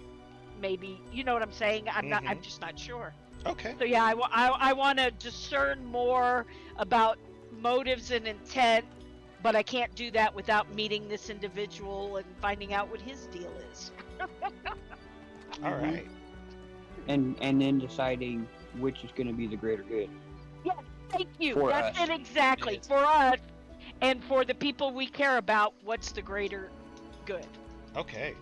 maybe you know what I'm saying. I'm just not sure. Okay. So yeah, I want to discern more about motives and intent, but I can't do that without meeting this individual and finding out what his deal is. All Mhm. right. And then deciding which is going to be the greater good. Yes, thank you. For That's us. it exactly. Yes. For us and for the people we care about, what's the greater good? Okay.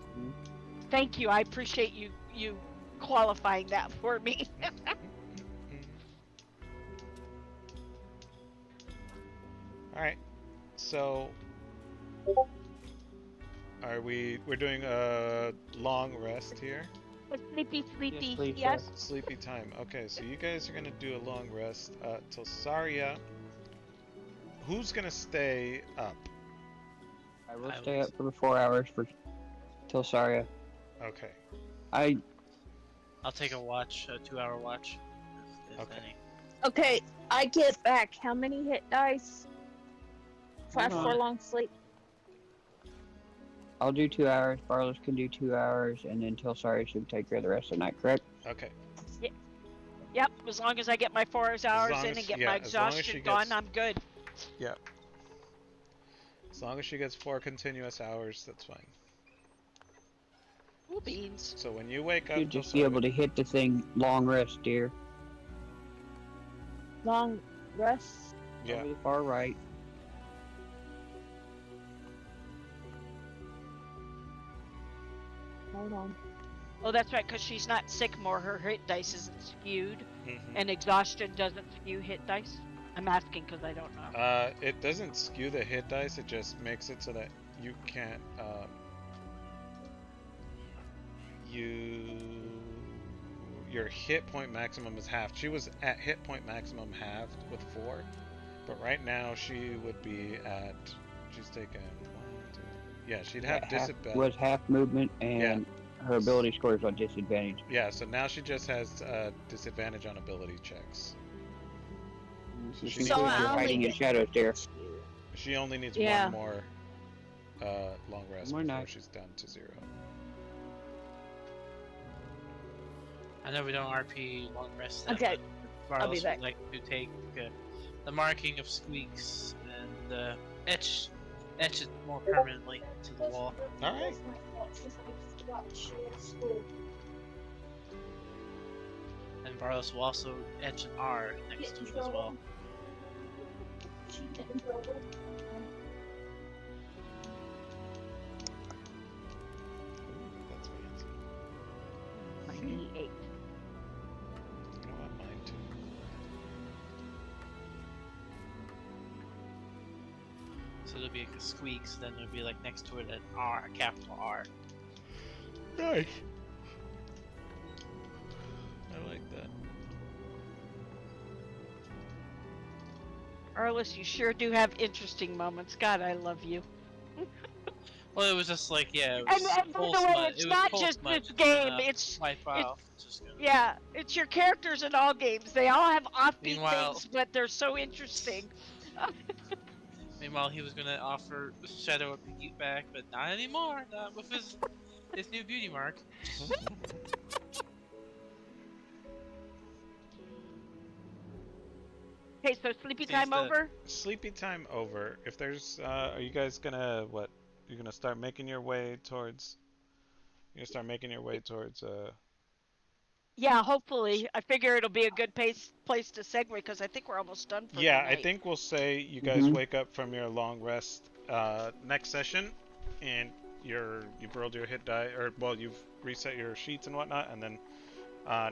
Thank you. I appreciate you qualifying that for me. All right. So, we're doing a long rest here? Sleepy, sleepy. please, Yes. sir. Sleepy time. Okay, so you guys are gonna do a long rest. Till Saria, who's gonna stay up? I will I stay was- up for the 4 hours for till Saria. Okay. I'll take a watch, a 2-hour watch. If Okay. any. Okay, I get back how many hit dice? Flash Hold for on. long sleep. I'll do 2 hours. Barlow's can do 2 hours, and then till Saria should take care of the rest of the night. Correct? Okay. Yep. As long as I get my 4 hours long in as- and get yeah, my as long as exhaustion she gone, gets- I'm good. As long as she gets 4 continuous hours, that's fine. Cool beans. So when you wake up, You'd till just be able Saria- to hit the thing long rest, dear. Long rest. Yeah. Over the far right. Hold on. Oh, that's right, because she's not sick more. Her hit dice isn't skewed, Mhm. and exhaustion doesn't skew hit dice. I'm asking because I don't know. It doesn't skew the hit dice. It just makes it so that you can't. Your hit point maximum is halved. She was at hit point maximum halved with 4, but right now she would be at. She's taken 1, 2. Yeah, she'd have disadvantage. Was half movement, and her ability scores on disadvantage. Yeah, so now she just has disadvantage on ability checks. This So includes your I only hiding in get- shadows, dear. She only needs Yeah. one more long rest One more before night. she's down to 0. I know we don't RP long rest. Okay, but I'll be Barlos back. would like to take the marking of Squeaks and etch it more permanently to the wall. All right. And Varlos will also etch an R next to it as well. That's fancy. 98. You know what? Mine too. So there'll be like a squeak, so then there'll be like next to it an R, a capital R. Nice. I like that. Arliss, you sure do have interesting moments. God, I love you. Well, it was just like, yeah, it And, was and by coal the way, smut. it's It was not coal just smut. this It's game. gonna It's wipe off. It's just gonna... yeah, it's your characters in all games. They all have offbeat Meanwhile, things, but they're so interesting. meanwhile, he was gonna offer Shadow a piggyback, but not anymore. Not with his new beauty mark. Okay, so sleepy Seems time to- over. Sleepy time over. If there's, are you guys gonna what? You're gonna start making your way towards. You're gonna start making your way towards. Yeah, hopefully. I figure it'll be a good place to segue because I think we're almost done for Yeah, the I night. think we'll say you guys Mhm. wake up from your long rest next session, and you've rolled your hit die, or well, you've reset your sheets and whatnot, and then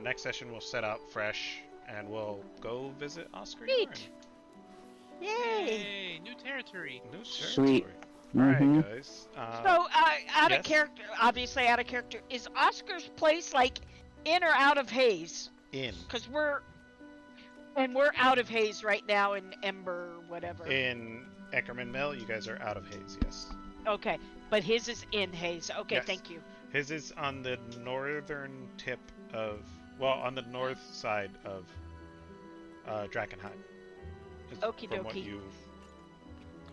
next session we'll set out fresh, and we'll go visit Oscar Yarn. Neat. Yay! Yay! New territory. New Sweet. territory. Mhm. Alright, guys. So, out yes? of character, obviously out of character, is Oscar's place like in or out of Haze? In. Because we're out of Haze right now in Ember, whatever. In Eckerman Mill, you guys are out of Haze, yes. Okay, but his is in Haze. Okay, Yes. thank you. His is on the northern tip of, well, on the north side of Drakkenheim. Is Okie from what dokie. you,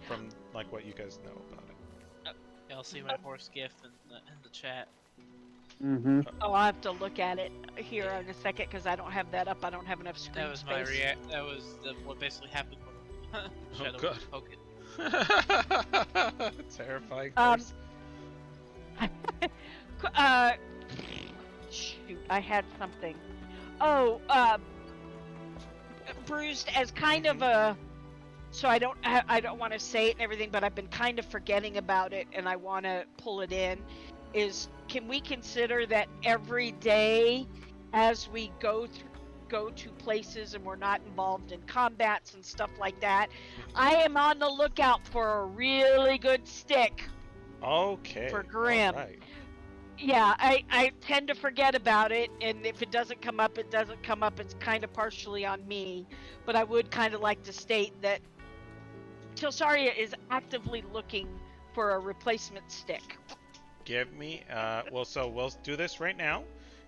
from like what you guys know about it. Yeah, I'll see my horse gif in the chat. Mhm. Oh, I'll have to look at it here in a second because I don't have that up. I don't have enough screen That was space. my react. That was what basically happened when Shadow God. would poke it. Terrifying. Um, Horse. Shoot, I had something. Oh, bruised as kind of a. So I don't want to say it and everything, but I've been kind of forgetting about it, and I want to pull it in. Can we consider that every day, as we go to places and we're not involved in combats and stuff like that, I am on the lookout for a really good stick. Okay. for Grim. All right. Yeah, I tend to forget about it, and if it doesn't come up, it doesn't come up. It's kind of partially on me, but I would kind of like to state that Tilsaria is actively looking for a replacement stick. Give me, well, so we'll do this right now.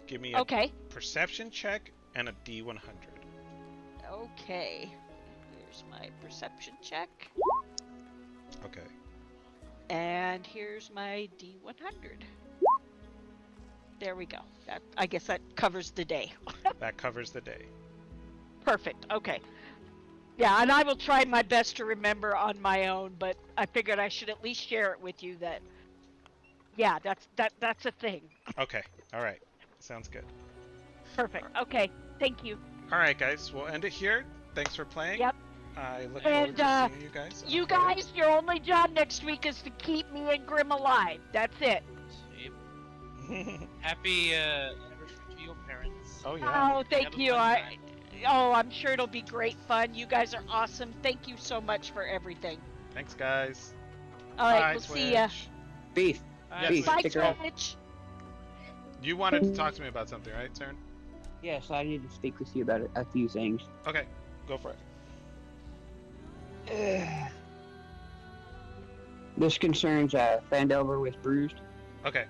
Give me a Okay. perception check and a D100. Okay. Here's my perception check. Okay. And here's my D100. There we go. I guess that covers the day. That covers the day. Perfect. Okay. Yeah, and I will try my best to remember on my own, but I figured I should at least share it with you that yeah, that's a thing. Okay. All right. Sounds good. Perfect. Okay. Thank you. All right, guys. We'll end it here. Thanks for playing. Yep. I look And, forward to seeing you guys. You on Friday. guys, your only job next week is to keep me and Grim alive. That's it. Happy anniversary to your parents. Oh yeah. Oh, thank Have a you. fun time. I'm sure it'll be great fun. You guys are awesome. Thank you so much for everything. Thanks, guys. All right, Bye, we'll see ya. Twitch. Beef. Bye, Beef. Bye, Stick around. Twitch. You wanted to talk to me about something, right, Saren? Yes, I need to speak with you about a few things. Okay. Go for it. This concerns Fandelver with Bruised. Okay.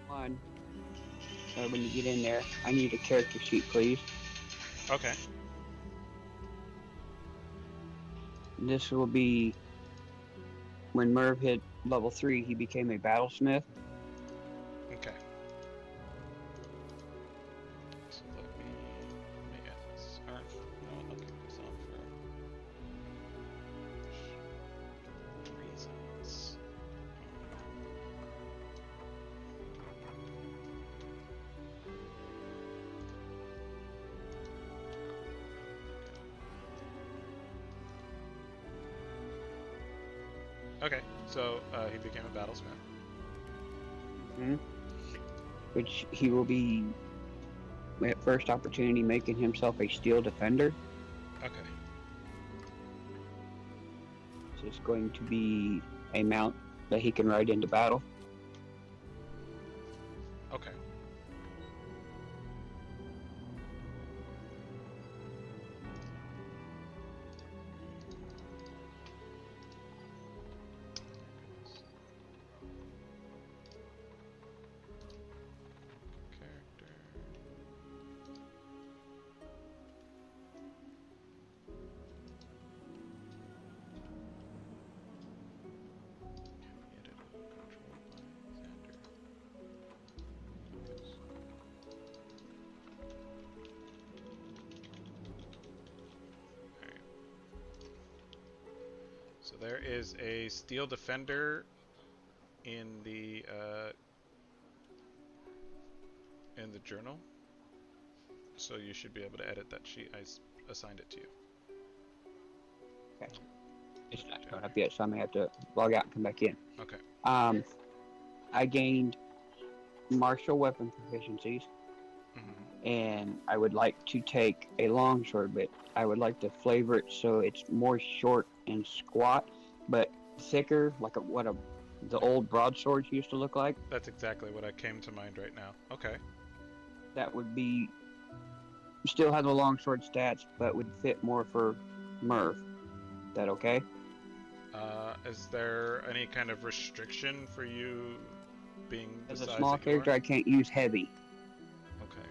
One. When you get in there, I need a character sheet, please. Okay. This will be when Merv hit level 3, he became a battlesmith. Okay. So let me get this. Or, no, I'll keep this on for reasons. Okay, so he became a battlesmith. Hmm. Which he will be, at first opportunity, making himself a steel defender. Okay. So it's going to be a mount that he can ride into battle. Okay. Character. Edited, controlled by Xander. Focus. Alright. So there is a steel defender in the journal. So you should be able to edit that sheet. I assigned it to you. Okay. It's not showing up yet, so I may have to log out and come back in. Okay. I gained martial weapon proficiencies, Mm-hmm. and I would like to take a longsword, but I would like to flavor it so it's more short and squat, but thicker, like the old broadswords used to look like. That's exactly what I came to mind right now. Okay. That would be still have the longsword stats, but would fit more for Merv. Is that okay? Is there any kind of restriction for you being the As a size small that you are? character, I can't use heavy, Okay.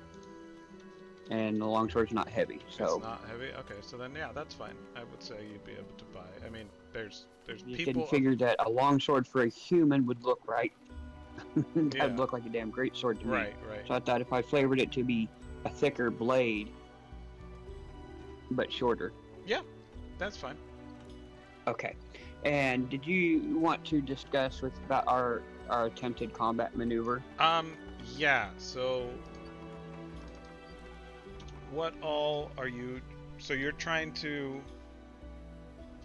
and the longsword's not heavy, so It's not heavy? Okay, so then yeah, that's fine. I would say you'd be able to buy. I mean, there's you people can of- figure that a longsword for a human would look right. That Yeah. would look like a damn great sword to me. Right. So I thought if I flavored it to be a thicker blade, but shorter. That's fine. Okay. And did you want to discuss about our attempted combat maneuver? Yeah, so what all are you so you're trying to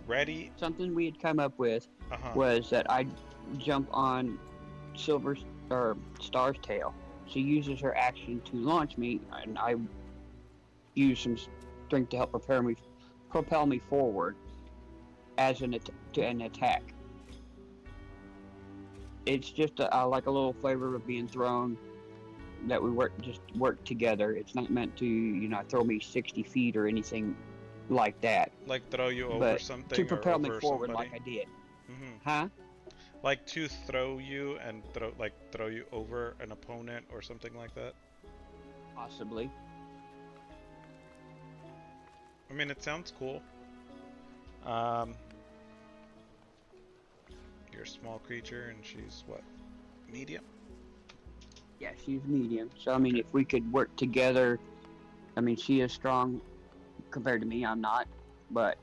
ready Something we had come up with was that I'd jump on Silver or Star's tail. She uses her action to launch me, and I use some strength to help propel me forward as an attack. It's just like a little flavor of being thrown that we work together. It's not meant to throw me 60 feet or anything like that. like throw you over But something to propel or me over forward somebody? like I did. Mm-hmm. Huh? Like to throw you and throw you over an opponent or something like that? Possibly. I mean, it sounds cool. You're a small creature and she's what? Medium? Yeah, she's medium. So, I mean, if we could work together, I mean, she is strong compared to me. I'm not, but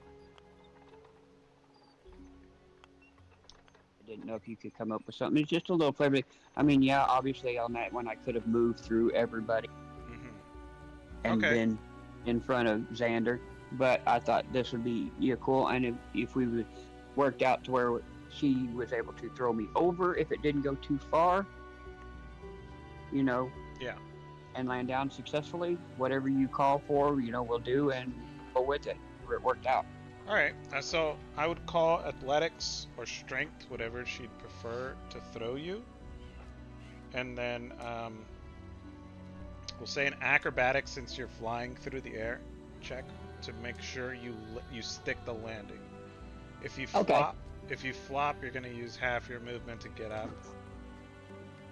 I didn't know if you could come up with something. It's just a little flavor. I mean, yeah, obviously on that one I could have moved through everybody Mm-hmm. and Okay. been in front of Xander, but I thought this would be cool. And if we would worked out to where she was able to throw me over if it didn't go too far, Yeah. and land down successfully, whatever you call for, we'll do and go with it. It worked out. Alright, so I would call athletics or strength, whatever she'd prefer to throw you. And then, we'll say an acrobatics since you're flying through the air check to make sure you stick the landing. If you flop, you're going to use half your movement to get up.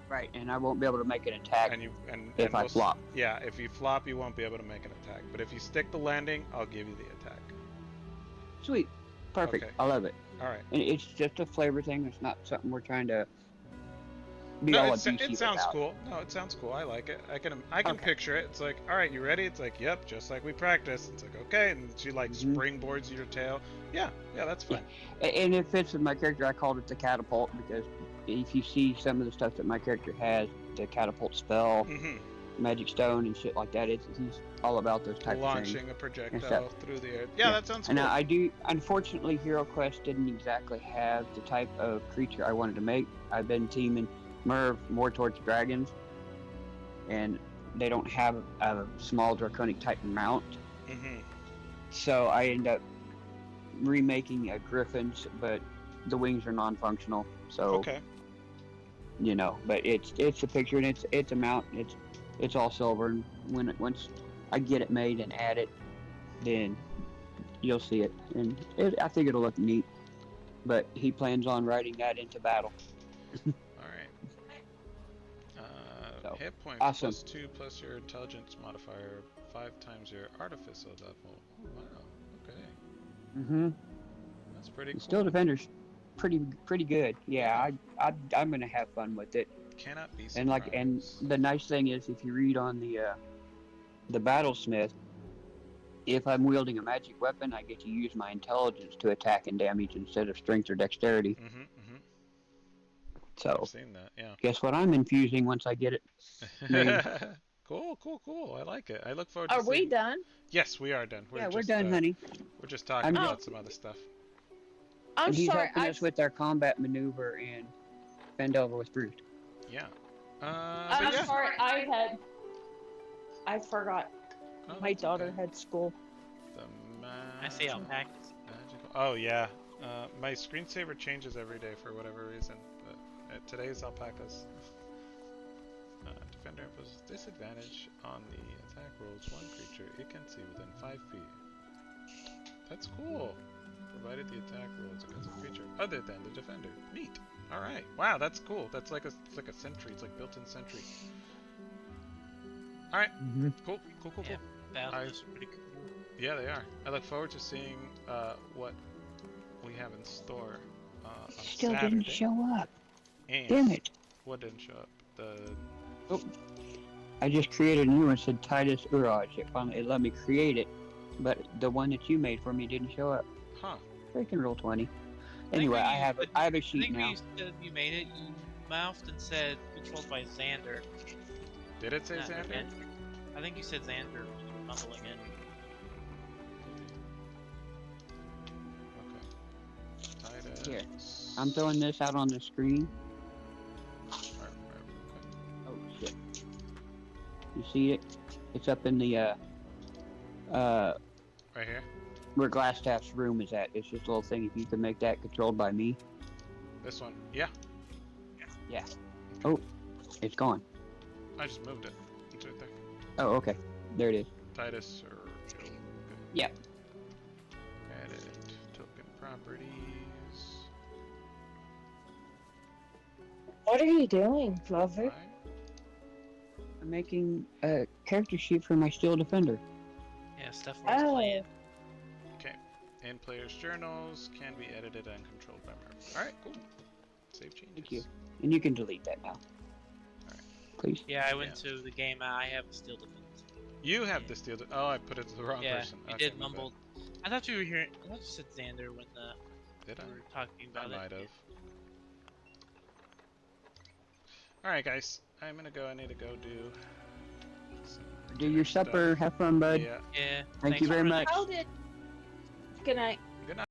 Right, and I won't be able to make an attack if I we'll flop. Yeah, if you flop, you won't be able to make an attack. But if you stick the landing, I'll give you the attack. Sweet. Perfect. Okay. I love it. Alright. And it's just a flavor thing. It's not something we're trying to be No, all it abusive sounds about. cool. No, it sounds cool. I like it. I can Okay. picture it. It's like, all right, you ready? It's like, yep, just like we practiced. It's like, okay, and she like Mhm. springboards your tail. Yeah, that's fine. And it fits with my character. I called it the catapult because if you see some of the stuff that my character has, the catapult spell, Mm-hmm. magic stone and shit like that. He's all about those type of things. Launching a And projectile stuff. through the air. Yeah, that sounds And cool. I do. Unfortunately, Hero Quest didn't exactly have the type of creature I wanted to make. I've been teaming Merv more towards dragons, and they don't have a small draconic type mount. Mm-hmm. So I end up remaking a griffins, but the wings are non-functional. So Okay. but it's a picture and it's a mount. It's all silver, and once I get it made and add it, then you'll see it, and I think it'll look neat. But he plans on riding that into battle. All right. So, Hit point awesome. +2 plus your intelligence modifier 5 times your artificial level. Oh, wow. Okay. Mm-hmm. That's pretty cool. Still defenders, pretty good. Yeah, I'm gonna have fun with it. Cannot be And surprised. the nice thing is, if you read on the battlesmith, if I'm wielding a magic weapon, I get to use my intelligence to attack and damage instead of strength or dexterity. Mm-hmm. Mm-hmm. So I've seen that. Yeah. guess what I'm infusing once I get it made. Cool. Cool. Cool. I like it. I look forward to Are we seeing. done? Yes, we are done. Yeah, we're just, done, honey. We're just talking I'm- about some other stuff. I'm And he's sorry. helping us with our combat maneuver and fend over with brute. Yeah. I'm But yeah. sorry. I forgot. Oh, My that's daughter okay. had school. The I see alpacas. magical. Oh yeah. My screensaver changes every day for whatever reason. But today's alpacas. Defender imposes disadvantage on the attack rolls one creature it can see within 5 feet. That's cool. Provided the attack rolls against a creature other than the defender. Neat. All right. Wow, that's cool. That's like it's like a sentry. It's like built-in sentry. All right. Mm-hmm. Cool. Cool. Cool. Cool. Yeah, battles are pretty cool. Yeah, they are. I look forward to seeing what we have in store on Still Saturday. didn't show up. And Damn it. what didn't show up? I just created a new one, said Titus Uraj. It let me create it, but the one that you made for me didn't show up. Huh. Freaking roll 20. think Anyway, when I you have said- a I sheet think when now. you said you made it, you mouthed and said controlled by Xander. Did it say not Xander? Xander. I think you said Xander when you were mumbling it. Okay. Titus. Here. I'm throwing this out on the screen. Okay. Oh shit. You see it? It's up in the Right here. where Glasstaff's room is at. It's just a little thing. If you can make that controlled by me. This one. Yeah. Yeah. Oh, it's gone. I just moved it. It's right there. Oh, okay. There it is. Titus or Joe. Okay. Yep. Edit token properties. What are you doing, Clover? Right. I'm making a character sheet for my Steel Defender. Yeah, stuff worth Oh. playing. Okay. In players' journals can be edited and controlled by Merv. Alright, cool. Save changes. Thank you. And you can delete that now. Alright. Please. Yeah, I went to the game. I have a steel defense. You have the steel. Oh, I put it to the wrong Yeah, person. you Okay, did my bad. mumble. I thought you were hearing. I thought you said Xander when Did I? we were talking I about it. might have. Alright, guys. I'm gonna go. I need to go do. some Do your stuff. supper. Have fun, bud. Yeah. Yeah. Thank you thanks very for much. How did? Good night.